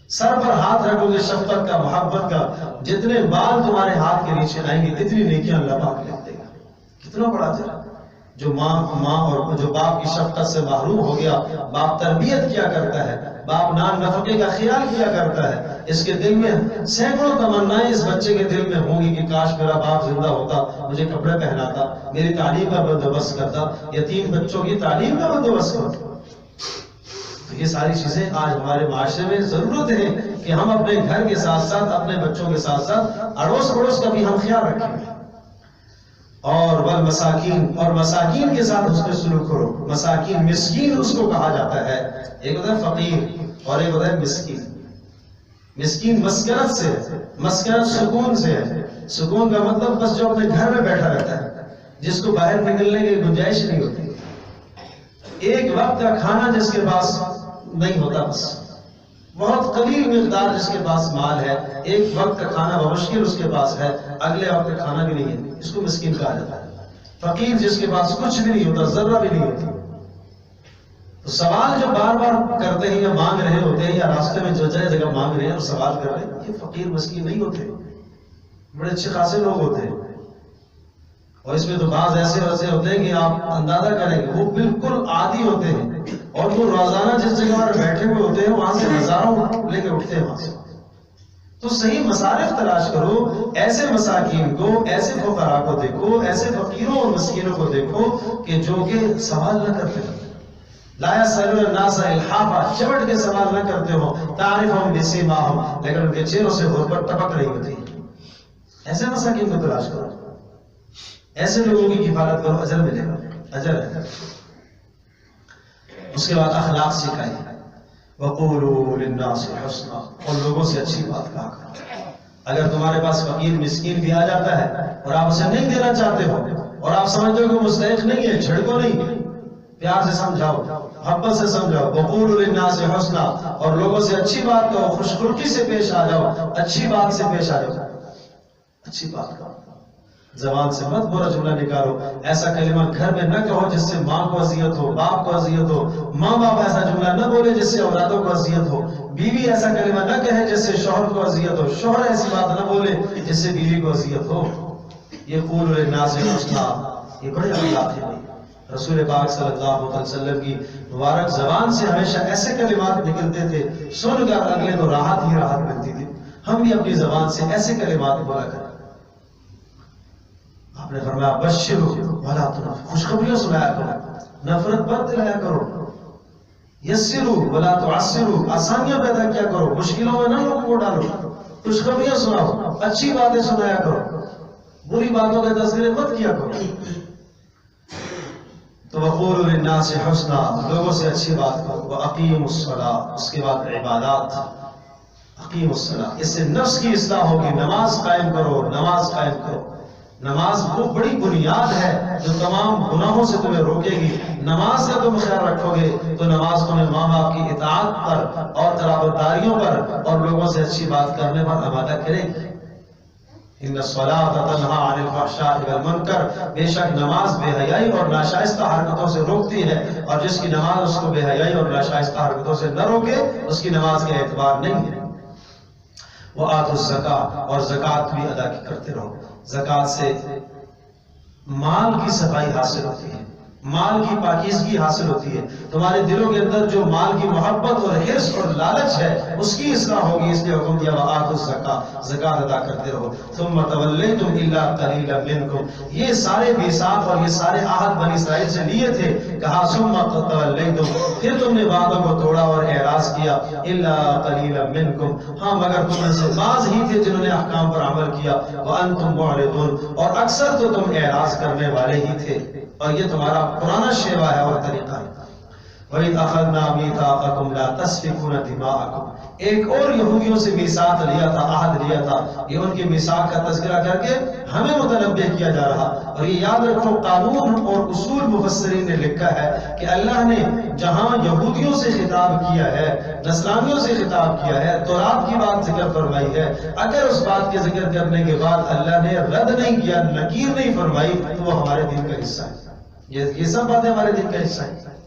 سر پر ہاتھ رکھو گے، شفقت کا، محبت کا، جتنے بال تمہارے ہاتھ کے نیچے آئیں گے اتنی نیکیاں اللہ پاک لکھ دے گا۔ کتنا بڑا اجر ہے۔ جو ماں اور جو باپ کی شفقت سے محروم ہو گیا، باپ تربیت کیا کرتا ہے، باپ نان نفقے کا خیال کیا کرتا ہے، اس کے دل میں سینکڑوں تمنائیں اس بچے کے دل میں ہوں گی کہ کاش میرا باپ زندہ ہوتا، مجھے کپڑے پہناتا، میری تعلیم کا بندوبست کرتا، یتیم بچوں کی تعلیم کا بندوبست کرتا۔ یہ ساری چیزیں آج ہمارے معاشرے میں ضرورت ہے کہ ہم اپنے گھر کے ساتھ ساتھ اپنے بچوں کے ساتھ ساتھ اڑوس پڑوس کا بھی ہم خیال رکھیں، اور والمساکین، اور مساکین کے ساتھ اس نے سلوک کرو۔ مساکین، مسکین اس کو کہا جاتا ہے، ایک ہوتا ہے فقیر اور ایک ہوتا ہے مسکین۔ مسکین مسکنت سے، مسکنت سکون سے ہے، سکون کا مطلب بس جو اپنے گھر میں بیٹھا رہتا ہے، جس کو باہر نکلنے کی گنجائش نہیں ہوتی، ایک وقت کا کھانا جس کے پاس نہیں ہوتا، بس بہت قلیل مقدار جس کے پاس مال ہے، ایک وقت کا کھانا بمشکل اس کے پاس ہے، اگلے وقت کا کھانا بھی نہیں ہے، اس کو مسکین کہا جاتا ہے۔ فقیر جس کے پاس کچھ بھی نہیں ہوتا، ذرہ بھی نہیں ہوتی۔ تو سوال جو بار بار کرتے ہیں یا مانگ رہے ہوتے ہیں، یا راستے میں جو جگہ مانگ رہے ہیں اور سوال کر رہے ہیں، یہ فقیر مسکین نہیں ہوتے، بڑے اچھے خاصے لوگ ہوتے ہیں۔ اور اس میں تو بعض ایسے ہوتے ہیں کہ آپ اندازہ کریں گے وہ بالکل عادی ہوتے ہیں، اور وہ روزانہ جس جگہ پر بیٹھے ہوئے ہوتے ہیں وہاں سے ہزاروں لے کے اٹھتے ہیں وہاں سے۔ تو صحیح مصارف تلاش کرو، ایسے مساکین کو، ایسے فقراء کو دیکھو، ایسے فقیروں اور مسکینوں کو دیکھو کہ جو کہ سوال نہ کرتے ہو، لا یسألون الناس الحافا، چمٹ کے سوال نہ کرتے ہو، تعرفہم بسیماہم، لیکن ان کے چہروں سے غربت ٹپک رہی ہوتی ہے۔ ایسے مساکین کو تلاش کرو، ایسے لوگوں کی کفالت کرو، اجر ملے گا، اجر ہے۔ اس کے بعد اخلاق سکھائی، وَقُولُوا لِلنَّاسِ حُسْنًا، اور لوگوں سے اچھی بات کہا کرو۔ اگر تمہارے پاس فقیر مسکین بھی آ جاتا ہے اور آپ اسے نہیں دینا چاہتے ہو اور آپ سمجھتے ہو کہ مستحق نہیں ہے، جھڑکو نہیں، پیار سے سمجھاؤ، محبت سے سمجھاؤ۔ وَقُولُوا لِلنَّاسِ حُسْنًا، اور لوگوں سے اچھی بات کہو، خوش خلقی سے پیش آ جاؤ، اچھی بات سے پیش آ جاؤ، اچھی بات کہو، زبان سے مت برا جملہ نکالو، ایسا کلمہ گھر میں نہ کہو جس سے ماں کو اذیت ہو، باپ کو اذیت ہو، ماں باپ ایسا جملہ نہ بولے جس سے اولادوں کو اذیت ہو، بیوی ایسا کلمہ نہ کہے جس سے شوہر کو اذیت ہو، شوہر ایسی بات نہ بولے جس سے بیوی کو اذیت ہو۔ یہ قولوا للناس حسنا، یہ بڑے اخلاق ہیں۔ رسول پاک صلی اللہ علیہ وسلم کی مبارک زبان سے ہمیشہ ایسے کلمات نکلتے تھے، سن کر اگلے کو راحت ہی راحت ملتی تھی۔ ہم بھی اپنی زبان سے ایسے کلمات بولا کریں۔ آپ نے فرمایا بشروا ولا تنفروا، خوشخبریاں سنایا کرو، نفرت مت دلایا کرو، یسروا ولا تعسروا، آسانیاں پیدا کیا کرو، مشکلوں میں نہ لوگوں کو ڈالو، خوشخبریاں سناؤ، اچھی باتیں سنایا کرو، بری باتوں کے تذکرے مت کیا کرو۔ تو وقولوا للناس حسنا، لوگوں سے اچھی بات کرو، واقیموا الصلاۃ، اس کے بعد عبادات، اقیموا الصلاۃ، اس سے نفس کی اصلاح ہوگی، نماز قائم کرو، نماز قائم کرو۔ نماز وہ بڑی بنیاد ہے جو تمام گناہوں سے تمہیں روکے گی۔ نماز کا تم خیال رکھو گے تو نماز تمہیں ماں باپ کی اطاعت پر اور ترابطاریوں پر اور لوگوں سے اچھی بات کرنے پر آمادہ کرے گی۔ ان الصلاۃ تنہی عن الفحشاء والمنکر، بے شک نماز بے حیائی اور ناشائستہ حرکتوں سے روکتی ہے، اور جس کی نماز اس کو بے حیائی اور ناشائستہ حرکتوں سے نہ روکے اس کی نماز کا اعتبار نہیں ہے۔ وآتوا الزکاۃ، اور زکوٰۃ بھی ادا کرتے رہو۔ زکوٰۃ سے مال کی صفائی حاصل ہوتی ہے، مال کی پاکیزگی حاصل ہوتی ہے، تمہارے دلوں کے اندر جو مال کی محبت اور حرص اور لالچ ہے اس کی اصلاح ہوگی، اس لیے حکم دیا وآتوا الزکاۃ، زکوٰۃ ادا کرتے رہو۔ ثم تولیتم الا قلیلا منکم، یہ سارے میثاق اور یہ سارے عہد بنی اسرائیل سے لیے تھے، کہا ثم تولیتم، پھر تم نے وعدوں کو توڑا اور اعراض کیا، الا قلیلا منکم، ہاں مگر تم میں سے بعض ہی تھے جنہوں نے احکام پر عمل کیا، وانتم معرضون، اور اکثر تو تم اعراض کرنے والے ہی تھے، اور یہ تمہارا پرانا شیوا ہے اور طریقہ ہے۔ وَإِذْ أَخَذْنَا مِيثَاقَكُمْ لَا تَسْفِكُونَ دِمَاءَكُمْ، ایک اور یہودیوں سے میثاق لیا تھا، عہد لیا تھا، یہ ان کے میثاق کا تذکرہ کر کے ہمیں متنبہ کیا جا رہا۔ اور یہ یاد رکھو، قانون اور اصول مفسرین نے لکھا ہے کہ اللہ نے جہاں یہودیوں سے خطاب کیا ہے، نصرانیوں سے خطاب کیا ہے، تورات کی بات ذکر فرمائی ہے، اگر اس بات کے ذکر کرنے کے بعد اللہ نے رد نہیں کیا، نکیر نہیں فرمائی، تو وہ ہمارے دین کا حصہ ہے۔ یہ سب باتیں ہمارے دین کا حصہ ہیں۔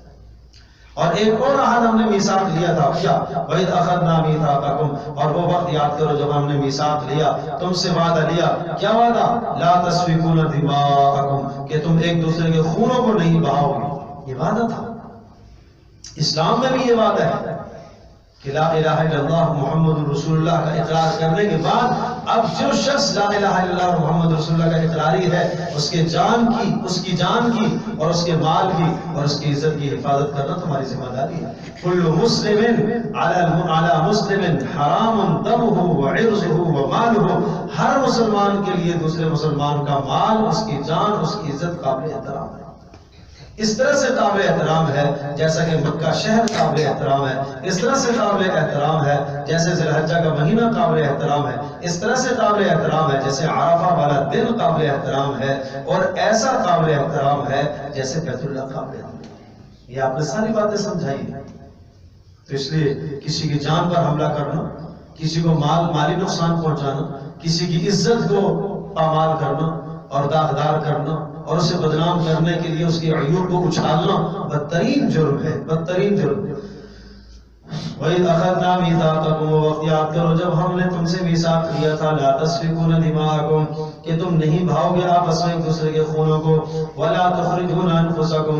اور ایک اور عہد ہم نے میثاق لیا تھا، کیا؟ وَإِذْ أَخَذْنَا مِيثَاقَكُمْ، اور وہ وقت یاد کرو جب ہم نے میثاق لیا، تم سے وعدہ لیا، کیا وعدہ؟ لَا تَسْفِكُونَ دِمَاءَكُمْ، کہ تم ایک دوسرے کے خونوں کو نہیں بہاؤ گے، یہ وعدہ تھا۔ اسلام میں بھی یہ وعدہ ہے کہ لا الہ الا اللہ محمد رسول اللہ کا اقرار کرنے کے بعد اب جو شخص لا الہ الا اللہ محمد رسول اللہ کا اقراری ہے، اس کی جان کی اور اس کے مال کی اور اس کی عزت کی حفاظت کرنا تمہاری ذمہ داری ہے۔ کل مسلم علی مسلم حرام دمہ وعرضہ ومالہ، ہر مسلمان کے لیے دوسرے مسلمان کا مال، اس کی جان، اس کی عزت قابل احترام ہے۔ اس طرح سے قابل احترام ہے جیسا کہ مکہ شہر قابل احترام ہے، اس طرح سے قابل احترام ہے جیسے ذی الحجہ کا مہینہ قابل احترام ہے، اس طرح سے قابل احترام ہے جیسے عرفہ والا دن قابل احترام ہے، اور ایسا قابل احترام ہے جیسے بیت اللہ قابل احترام ہے۔ یہ آپ نے ساری باتیں سمجھائی ہیں۔ تو اس لیے کسی کی جان پر حملہ کرنا، کسی کو مالی نقصان پہنچانا، کسی کی عزت کو پامال کرنا اور داغدار کرنا اور اسے بدنام کرنے کے لیے اس کی عیوب کو اچھالنا بدترین جرم ہے، بدترین جرم۔ وَإِذْ أَخَذْنَا مِيثَاقَكُمْ، وقت یاد کرو جب ہم نے تم سے میثاق لیا تھا، لَا تَسْفِكُونَ دِمَاءَكُمْ، کہ تم نہیں بہاؤ گے آپس میں ایک دوسرے کے خونوں کو، وَلَا تُخْرِجُونَ أَنفُسَكُمْ،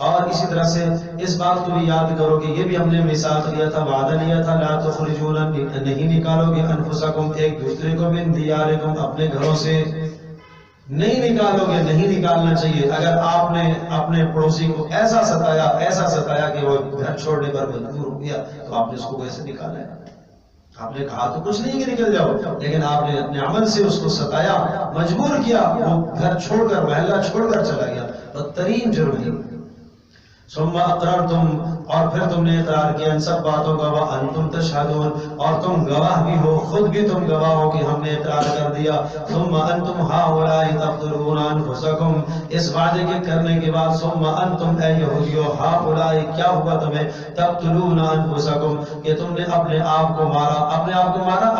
اور اسی طرح سے اس بات کو بھی یاد کرو کہ یہ بھی ہم نے میثاق لیا تھا، وعدہ لیا تھا، لَا تُخْرِجُونَ، نہیں نکالو گے، أَنفُسَكُمْ، ایک دوسرے کو، مِن دِيَارِكُمْ، اپنے گھروں سے نہیں نکالو گے، نہیں نکالنا چاہیے۔ اگر آپ نے اپنے پڑوسی کو ایسا ستایا کہ وہ گھر چھوڑنے پر مجبور ہو گیا تو آپ نے اس کو کیسے نکالا ہے؟ آپ نے کہا تو کچھ نہیں کہ نکل جاؤ، لیکن آپ نے اپنے عمل سے اس کو ستایا، مجبور کیا، وہ گھر چھوڑ کر، محلہ چھوڑ کر چلا گیا، بدترین جرم ہے۔ ثم اقررتم، اور پھر تم نے اقرار کیا ان سب باتوں کا، وانتم تشہدون، اور تم گواہ بھی ہو، خود بھی تم گواہ ہو کہ ہم نے اقرار کر دیا۔ ثم انتم ہؤلاء تقتلون انفسکم، اس وعدے کے کرنے کے بعد، ثم انتم اے یہودیو، ہؤلاء کیا ہوا تمہیں، تقتلون انفسکم، کہ تم نے اپنے آپ کو مارا،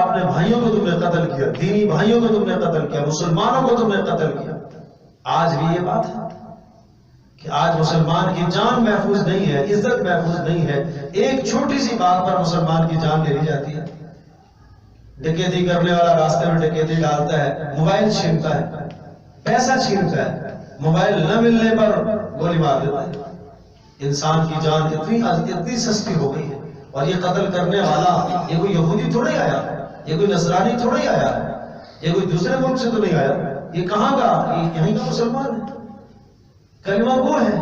اپنے بھائیوں کو تم نے قتل کیا، دینی بھائیوں کو تم نے قتل کیا، مسلمانوں کو تم نے قتل کیا۔ آج بھی یہ بات ہے کہ آج مسلمان کی جان محفوظ نہیں ہے، عزت محفوظ نہیں ہے، ایک چھوٹی سی بات پر مسلمان کی جان لے لی جاتی ہے۔ ڈکیتی کرنے والا راستے میں ڈکیتی ڈالتا ہے، موبائل چھینتا ہے، پیسہ چھینتا ہے، موبائل نہ ملنے پر گولی مار دیتا ہے۔ انسان کی جان اتنی سستی ہو گئی ہے، اور یہ قتل کرنے والا یہ کوئی یہودی تھوڑے آیا، یہ کوئی نصرانی تھوڑے آیا، یہ کوئی دوسرے ملک سے تو نہیں آیا، یہ کہاں کا؟ یہ یہیں کا مسلمان ہے، کلمہ گو ہے۔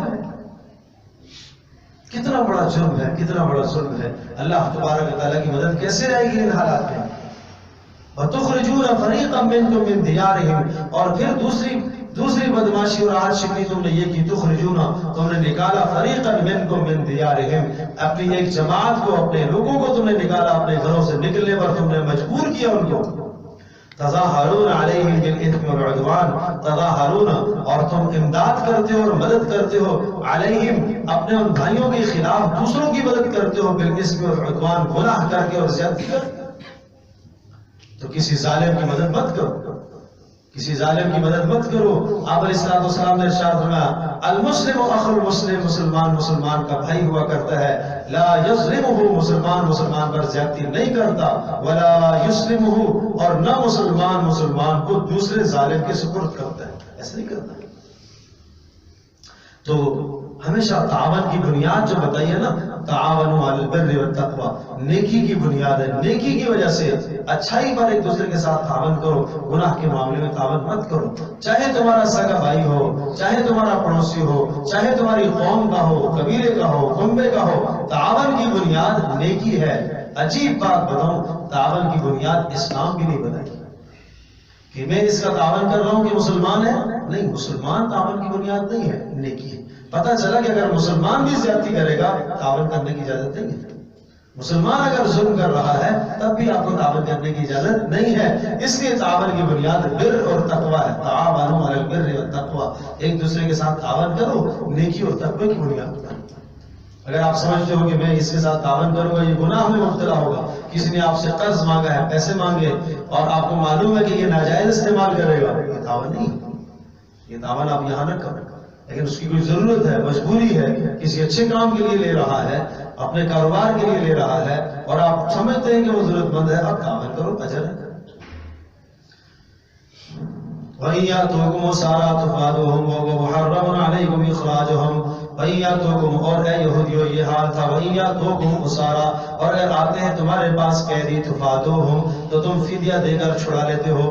کتنا بڑا جرم ہے، کتنا بڑا ظلم ہے۔ اللہ تبارک و تعالیٰ کی مدد کیسے آئے گی ان حالات میں؟ وَتُخْرِجُونَ فَرِيقًا مِّنكُم مِّن دِيَارِهِمْ، اور پھر دوسری بدماشی اور آج شکنی تم نے یہ کی، تخرجونا، تم نے نکالا، فریقا منکم من دیارہم، اپنی ایک جماعت کو، اپنے لوگوں کو تم نے نکالا، اپنے گھروں سے نکلنے پر تم نے مجبور کیا ان کو۔ تظاہرون علیہم بالاثم والعدوان، تظاہرون، اور تم امداد کرتے ہو اور مدد کرتے ہو، علیہم، اپنے ان بھائیوں کے خلاف دوسروں کی مدد کرتے ہو، بالاثم والعدوان، گناہ کر کے اور زیادتی کر کے۔ تو کسی ظالم کی مدد مت کرو، کسی ظالم کی مدد مت کرو۔ آپ علیہ الصلوۃ والسلام نے ارشاد فرمایا، المسلم اخو المسلم، مسلمان مسلمان کا بھائی ہوا کرتا ہے، لا یظلمہ، مسلمان مسلمان پر زیادتی نہیں کرتا، ولا یسلمہ، اور نہ مسلمان مسلمان کو دوسرے ظالم کے سپرد کرتا ہے، ایسا نہیں کرتا۔ تو ہمیشہ تعاون کی بنیاد جو بتائیے نا، تعاونوا علی البر والتقوی، نیکی کی بنیاد ہے۔ نیکی کی وجہ سے اچھائی پر ایک دوسرے کے ساتھ تعاون کرو، گناہ کے معاملے میں تعاون مت کرو۔ چاہے تمہارا سگا بھائی ہو، چاہے تمہارا پڑوسی ہو، چاہے تمہاری قوم کا ہو، قبیلے کا ہو، کنبے کا ہو، تعاون کی بنیاد نیکی ہے۔ عجیب بات بتاؤں، تعاون کی بنیاد اسلام بھی نہیں بتائی کہ میں اس کا تعاون کر رہا ہوں کہ مسلمان ہے، نہیں، مسلمان تعاون کی بنیاد نہیں ہے، نیکی ہے۔ پتہ چلا کہ اگر مسلمان بھی زیادتی کرے گا تعاون کرنے کی اجازت نہیں ہے۔ مسلمان اگر ظلم کر رہا ہے تب بھی آپ کو تعاون کرنے کی اجازت نہیں ہے۔ اس لیے تعاون کی بنیاد بر اور تقوی ہے۔ تعاونوا علی البر والتقوی، ایک دوسرے کے ساتھ تعاون کرو نیکی اور تقوی کی بنیاد پر۔ اگر آپ سمجھتے ہو کہ میں اس کے ساتھ تعاون کروں گا یہ گناہ میں مبتلا ہوگا، کسی نے آپ سے قرض مانگا ہے، پیسے مانگے، اور آپ کو معلوم ہے کہ یہ ناجائز استعمال کرے گا، یہ تعاون نہیں، یہ تعاون آپ یہاں نہ کریں۔ لیکن اس کی کوئی ضرورت ہے، مجبوری ہے، کسی اچھے کام کے لیے لے رہا ہے، اپنے کاروبار کے لیے لے رہا ہے، اور آپ سمجھتے ہیں کہ وہ ضرورت مند ہے، اب تعاون کرو، اجر ہے۔ وَإِن يَأْتُوكُمْ أُسَارَىٰ تُفَادُوهُمْ وَمُحَرَّمٌ عَلَيْكُمْ إِخْرَاجُهُمْ وَإِن يَأْتُوكُمْ، اور اے یہودیو یہ حال تھا، وَإِن يَأْتُوكُمْ أُسَارَىٰ، اور اگر آتے ہیں تمہارے پاس قیدی، تُفَادُوهُمْ، تو تم فدیہ دے کر چھڑا لیتے ہو،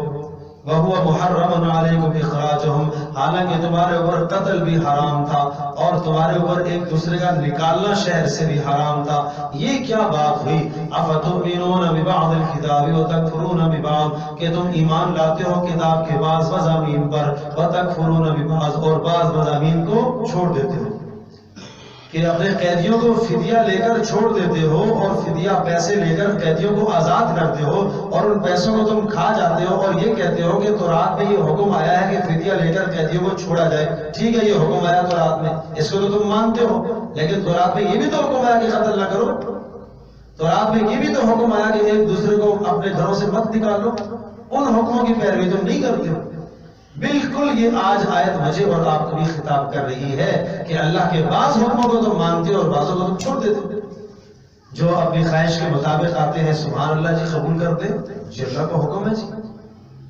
وَهُوَ مُحَرَّمٌ عَلَيْكُمْ إِخْرَاجُهُمْ، حالانکہ تمہارے اوپر قتل بھی حرام تھا اور تمہارے اوپر ایک دوسرے کا نکالنا شہر سے بھی حرام تھا۔ یہ کیا بات ہوئی؟ أَفَتُؤْمِنُونَ بِبَعْضِ الْكِتَابِ وَتَكْفُرُونَ بِبَعْضٍ، کہ تم ایمان لاتے ہو کتاب کے بعض مضامین پر، وَتَكْفُرُونَ بِبَعْضٍ، اور بعض مضامین کو چھوڑ دیتے ہو، کہ اپنے قیدیوں کو فدیہ لے کر چھوڑ دیتے ہو، اور فدیہ پیسے لے کر قیدیوں کو آزاد کرتے ہو، اور ان پیسوں کو تم کھا جاتے ہو، اور یہ کہتے ہو کہ تورات میں یہ حکم آیا ہے کہ فدیہ لے کر قیدیوں کو چھوڑا جائے۔ ٹھیک ہے، یہ حکم آیا تورات میں، اس کو تو تم مانتے ہو، لیکن تورات میں یہ بھی تو حکم آیا کہ قتل نہ کرو، تورات میں یہ بھی تو حکم آیا کہ ایک دوسرے کو اپنے گھروں سے مت نکالو، ان حکموں کی پیروی تم نہیں کرتے ہو۔ بالکل یہ آج آیت مجھے اور آپ کو بھی خطاب کر رہی ہے کہ اللہ کے بعض حکموں کو تم مانتے ہو اور بعضوں کو تم چھوڑ دیتے ہو۔ جو اپنی خواہش کے مطابق آتے ہیں سبحان اللہ جی قبول کرتے ہیں، جی اللہ کا حکم ہے جی،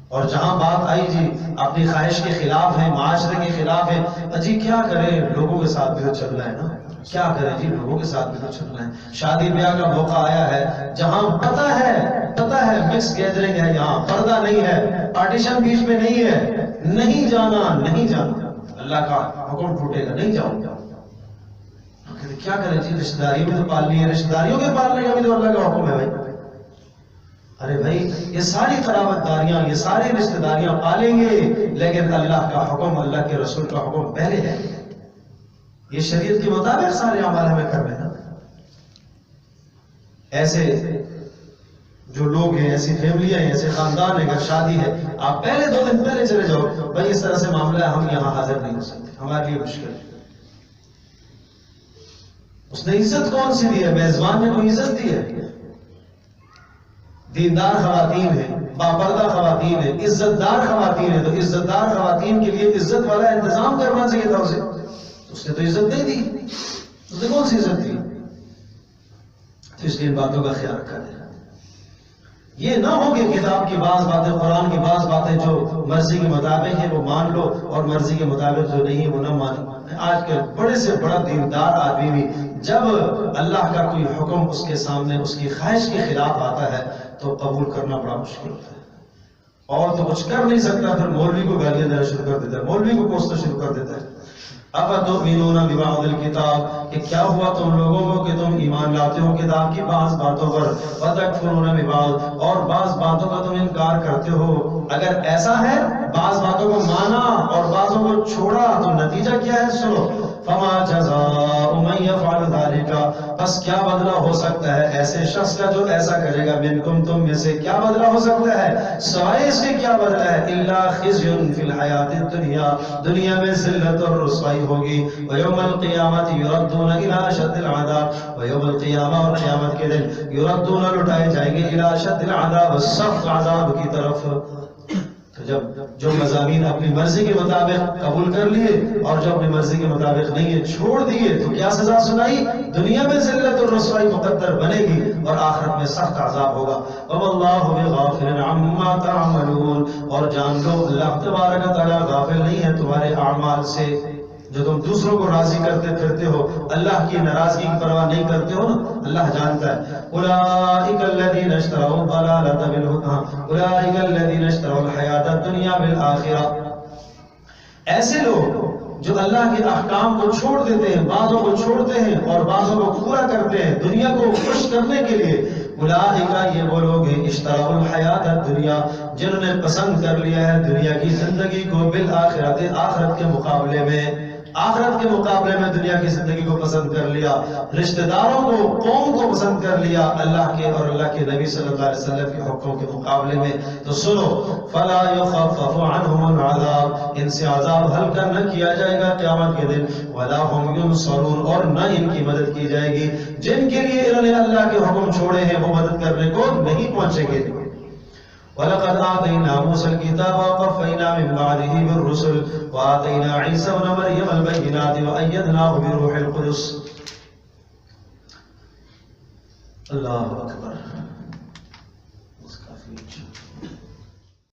اور جہاں بات آئی جی اپنی خواہش کے خلاف ہے، معاشرے کے خلاف ہے، جی کیا کریں، لوگوں کے ساتھ بھی تو چلنا ہے نا، کیا کریں جی، لوگوں کے ساتھ بھی تو چلنا ہے۔ شادی بیاہ کا موقع آیا ہے جہاں پتہ ہے مکس گیدرنگ ہے، یہاں پردہ نہیں ہے، پارٹیشن بیچ میں نہیں ہے، نہیں جانا، اللہ کا حکم ٹوٹے گا، نہیں جاؤ۔ کیا کریں جی، رشتہ داریوں میں تو پالنی ہے، رشتہ داریوں کے پالنے کا بھی تو اللہ کا حکم ہے بھائی۔ ارے بھائی یہ ساری قرابت داریاں، یہ ساری رشتہ داریاں پالیں گے، لیکن اللہ کا حکم، اللہ کے رسول کا حکم پہلے ہے، یہ شریعت کے مطابق سارے اعمال ہمیں کرنے ہیں۔ ایسے جو لوگ ہیں، ایسی فیملیاں ہیں، ایسے خاندان ہیں، اگر شادی ہے آپ پہلے 2 دن پہلے چلے جاؤ، بھائی اس طرح سے معاملہ ہے، ہم یہاں حاضر نہیں ہو سکتے، ہمارے لیے مشکل ہے۔ اس نے عزت کون سی دی ہے؟ میزبان نے کوئی عزت دی ہے؟ دیندار خواتین ہیں، باپردہ خواتین ہیں، عزت دار خواتین ہیں، تو عزت دار خواتین کے لیے عزت والا انتظام کرنا چاہیے تھا اسے، اس نے تو عزت نہیں دی، اس نے کون سی عزت دی؟ تو اس لیے ان باتوں کا خیال رکھا جائے۔ یہ نہ ہو کہ کتاب کی بعض باتیں، قرآن کی بعض باتیں جو مرضی کے مطابق ہیں وہ مان لو، اور مرضی کے مطابق جو نہیں ہے وہ نہ مانو۔ آج کل بڑے سے بڑا دیندار آدمی بھی جب اللہ کا کوئی حکم اس کے سامنے اس کی خواہش کے خلاف آتا ہے تو قبول کرنا بڑا مشکل ہوتا ہے، اور تو کچھ کر نہیں سکتا، پھر مولوی کو گالیاں دینا شروع کر دیتا ہے، مولوی کو کوسنا شروع کر دیتا ہے۔ افتؤمنون ببعض الکتاب، کہ کیا ہوا تم لوگوں کو کہ تم ایمان لاتے ہو کتاب کی بعض باتوں پر، وتکفرون ببعض، اور بعض باتوں کا تم انکار کرتے ہو۔ اگر ایسا ہے، بعض باتوں کو مانا اور بعضوں کو چھوڑا، تو نتیجہ کیا ہے؟ سنو، فما جزاء من یفعل ذلک، بس کیا بدلہ ہو سکتا ہے ایسے شخص کا جو ایسا کرے گا، منکم، تم میں سے، کیا بدلہ ہو سکتا ہے سوائے اس کے کیا بدلہ ہے؟ الا خزی فی الحیات الدنیا، دنیا میں ذلت اور رسوائی ہوگی، ویوم القیامت یردون الی اشد العذاب، ویوم القیامہ، اور قیامت کے دن، یردون، لٹائے جائیں گے، الی اشد العذاب، سخت عذاب کی طرف۔ تو جب جو مضامین اپنی مرضی کے مطابق قبول کر لیے اور جو اپنی مرضی کے مطابق نہیں ہے چھوڑ دیے، تو کیا سزا سنائی؟ دنیا میں ذلت اور رسوائی مقدر بنے گی اور آخرت میں سخت عذاب ہوگا۔ وَاللَّهُ بِغَافِلٍ عَمَّا تَعْمَلُونَ، اور جان لو اللہ تبارک و تعالیٰ غافل نہیں ہے تمہارے اعمال سے، جو تم دوسروں کو راضی کرتے پھرتے ہو، اللہ کی ناراضگی کی پرواہ نہیں کرتے ہو نا، اللہ جانتا ہے۔ اولئک الذین اشتروا الضلالۃ بالہدی، اولئک الذین اشتروا الحیاۃ الدنیا بالآخرہ، ایسے لوگ جو اللہ کے احکام کو چھوڑ دیتے ہیں، بعضوں کو چھوڑتے ہیں اور بعضوں کو پورا کرتے ہیں دنیا کو خوش کرنے کے لیے، اولئک، یہ وہ لوگ ہیں، اشتروا الحیاۃ الدنیا، جنہوں نے پسند کر لیا ہے دنیا کی زندگی کو، بالآخرۃ، آخرت کے مقابلے میں، آخرت کے مقابلے میں دنیا کی زندگی کو پسند کر لیا، رشتہ داروں کو، قوم کو پسند کر لیا اللہ کے اور اللہ کے نبی صلی اللہ علیہ وسلم کے حکموں کے مقابلے میں۔ تو سنو، فلا یخفف عنہم العذاب، ان سے عذاب ہلکا نہ کیا جائے گا قیامت کے دن، ولا هم ینصرون، اور نہ ان کی مدد کی جائے گی، جن کے لیے انہوں نے اللہ کے حکم چھوڑے ہیں وہ مدد کرنے کو نہیں پہنچیں گے۔ وَلَقَدْ آتَيْنَا مُوسَى الْكِتَابَ وَقَفَّيْنَا مِن بَعْدِهِ بِالرُّسُلِ وَآتَيْنَا عِيسَى ابْنَ مَرْيَمَ الْبَيِّنَاتِ وَأَيَّدْنَاهُ بِرُوحِ الْقُدُسِ۔ اللہ اکبر۔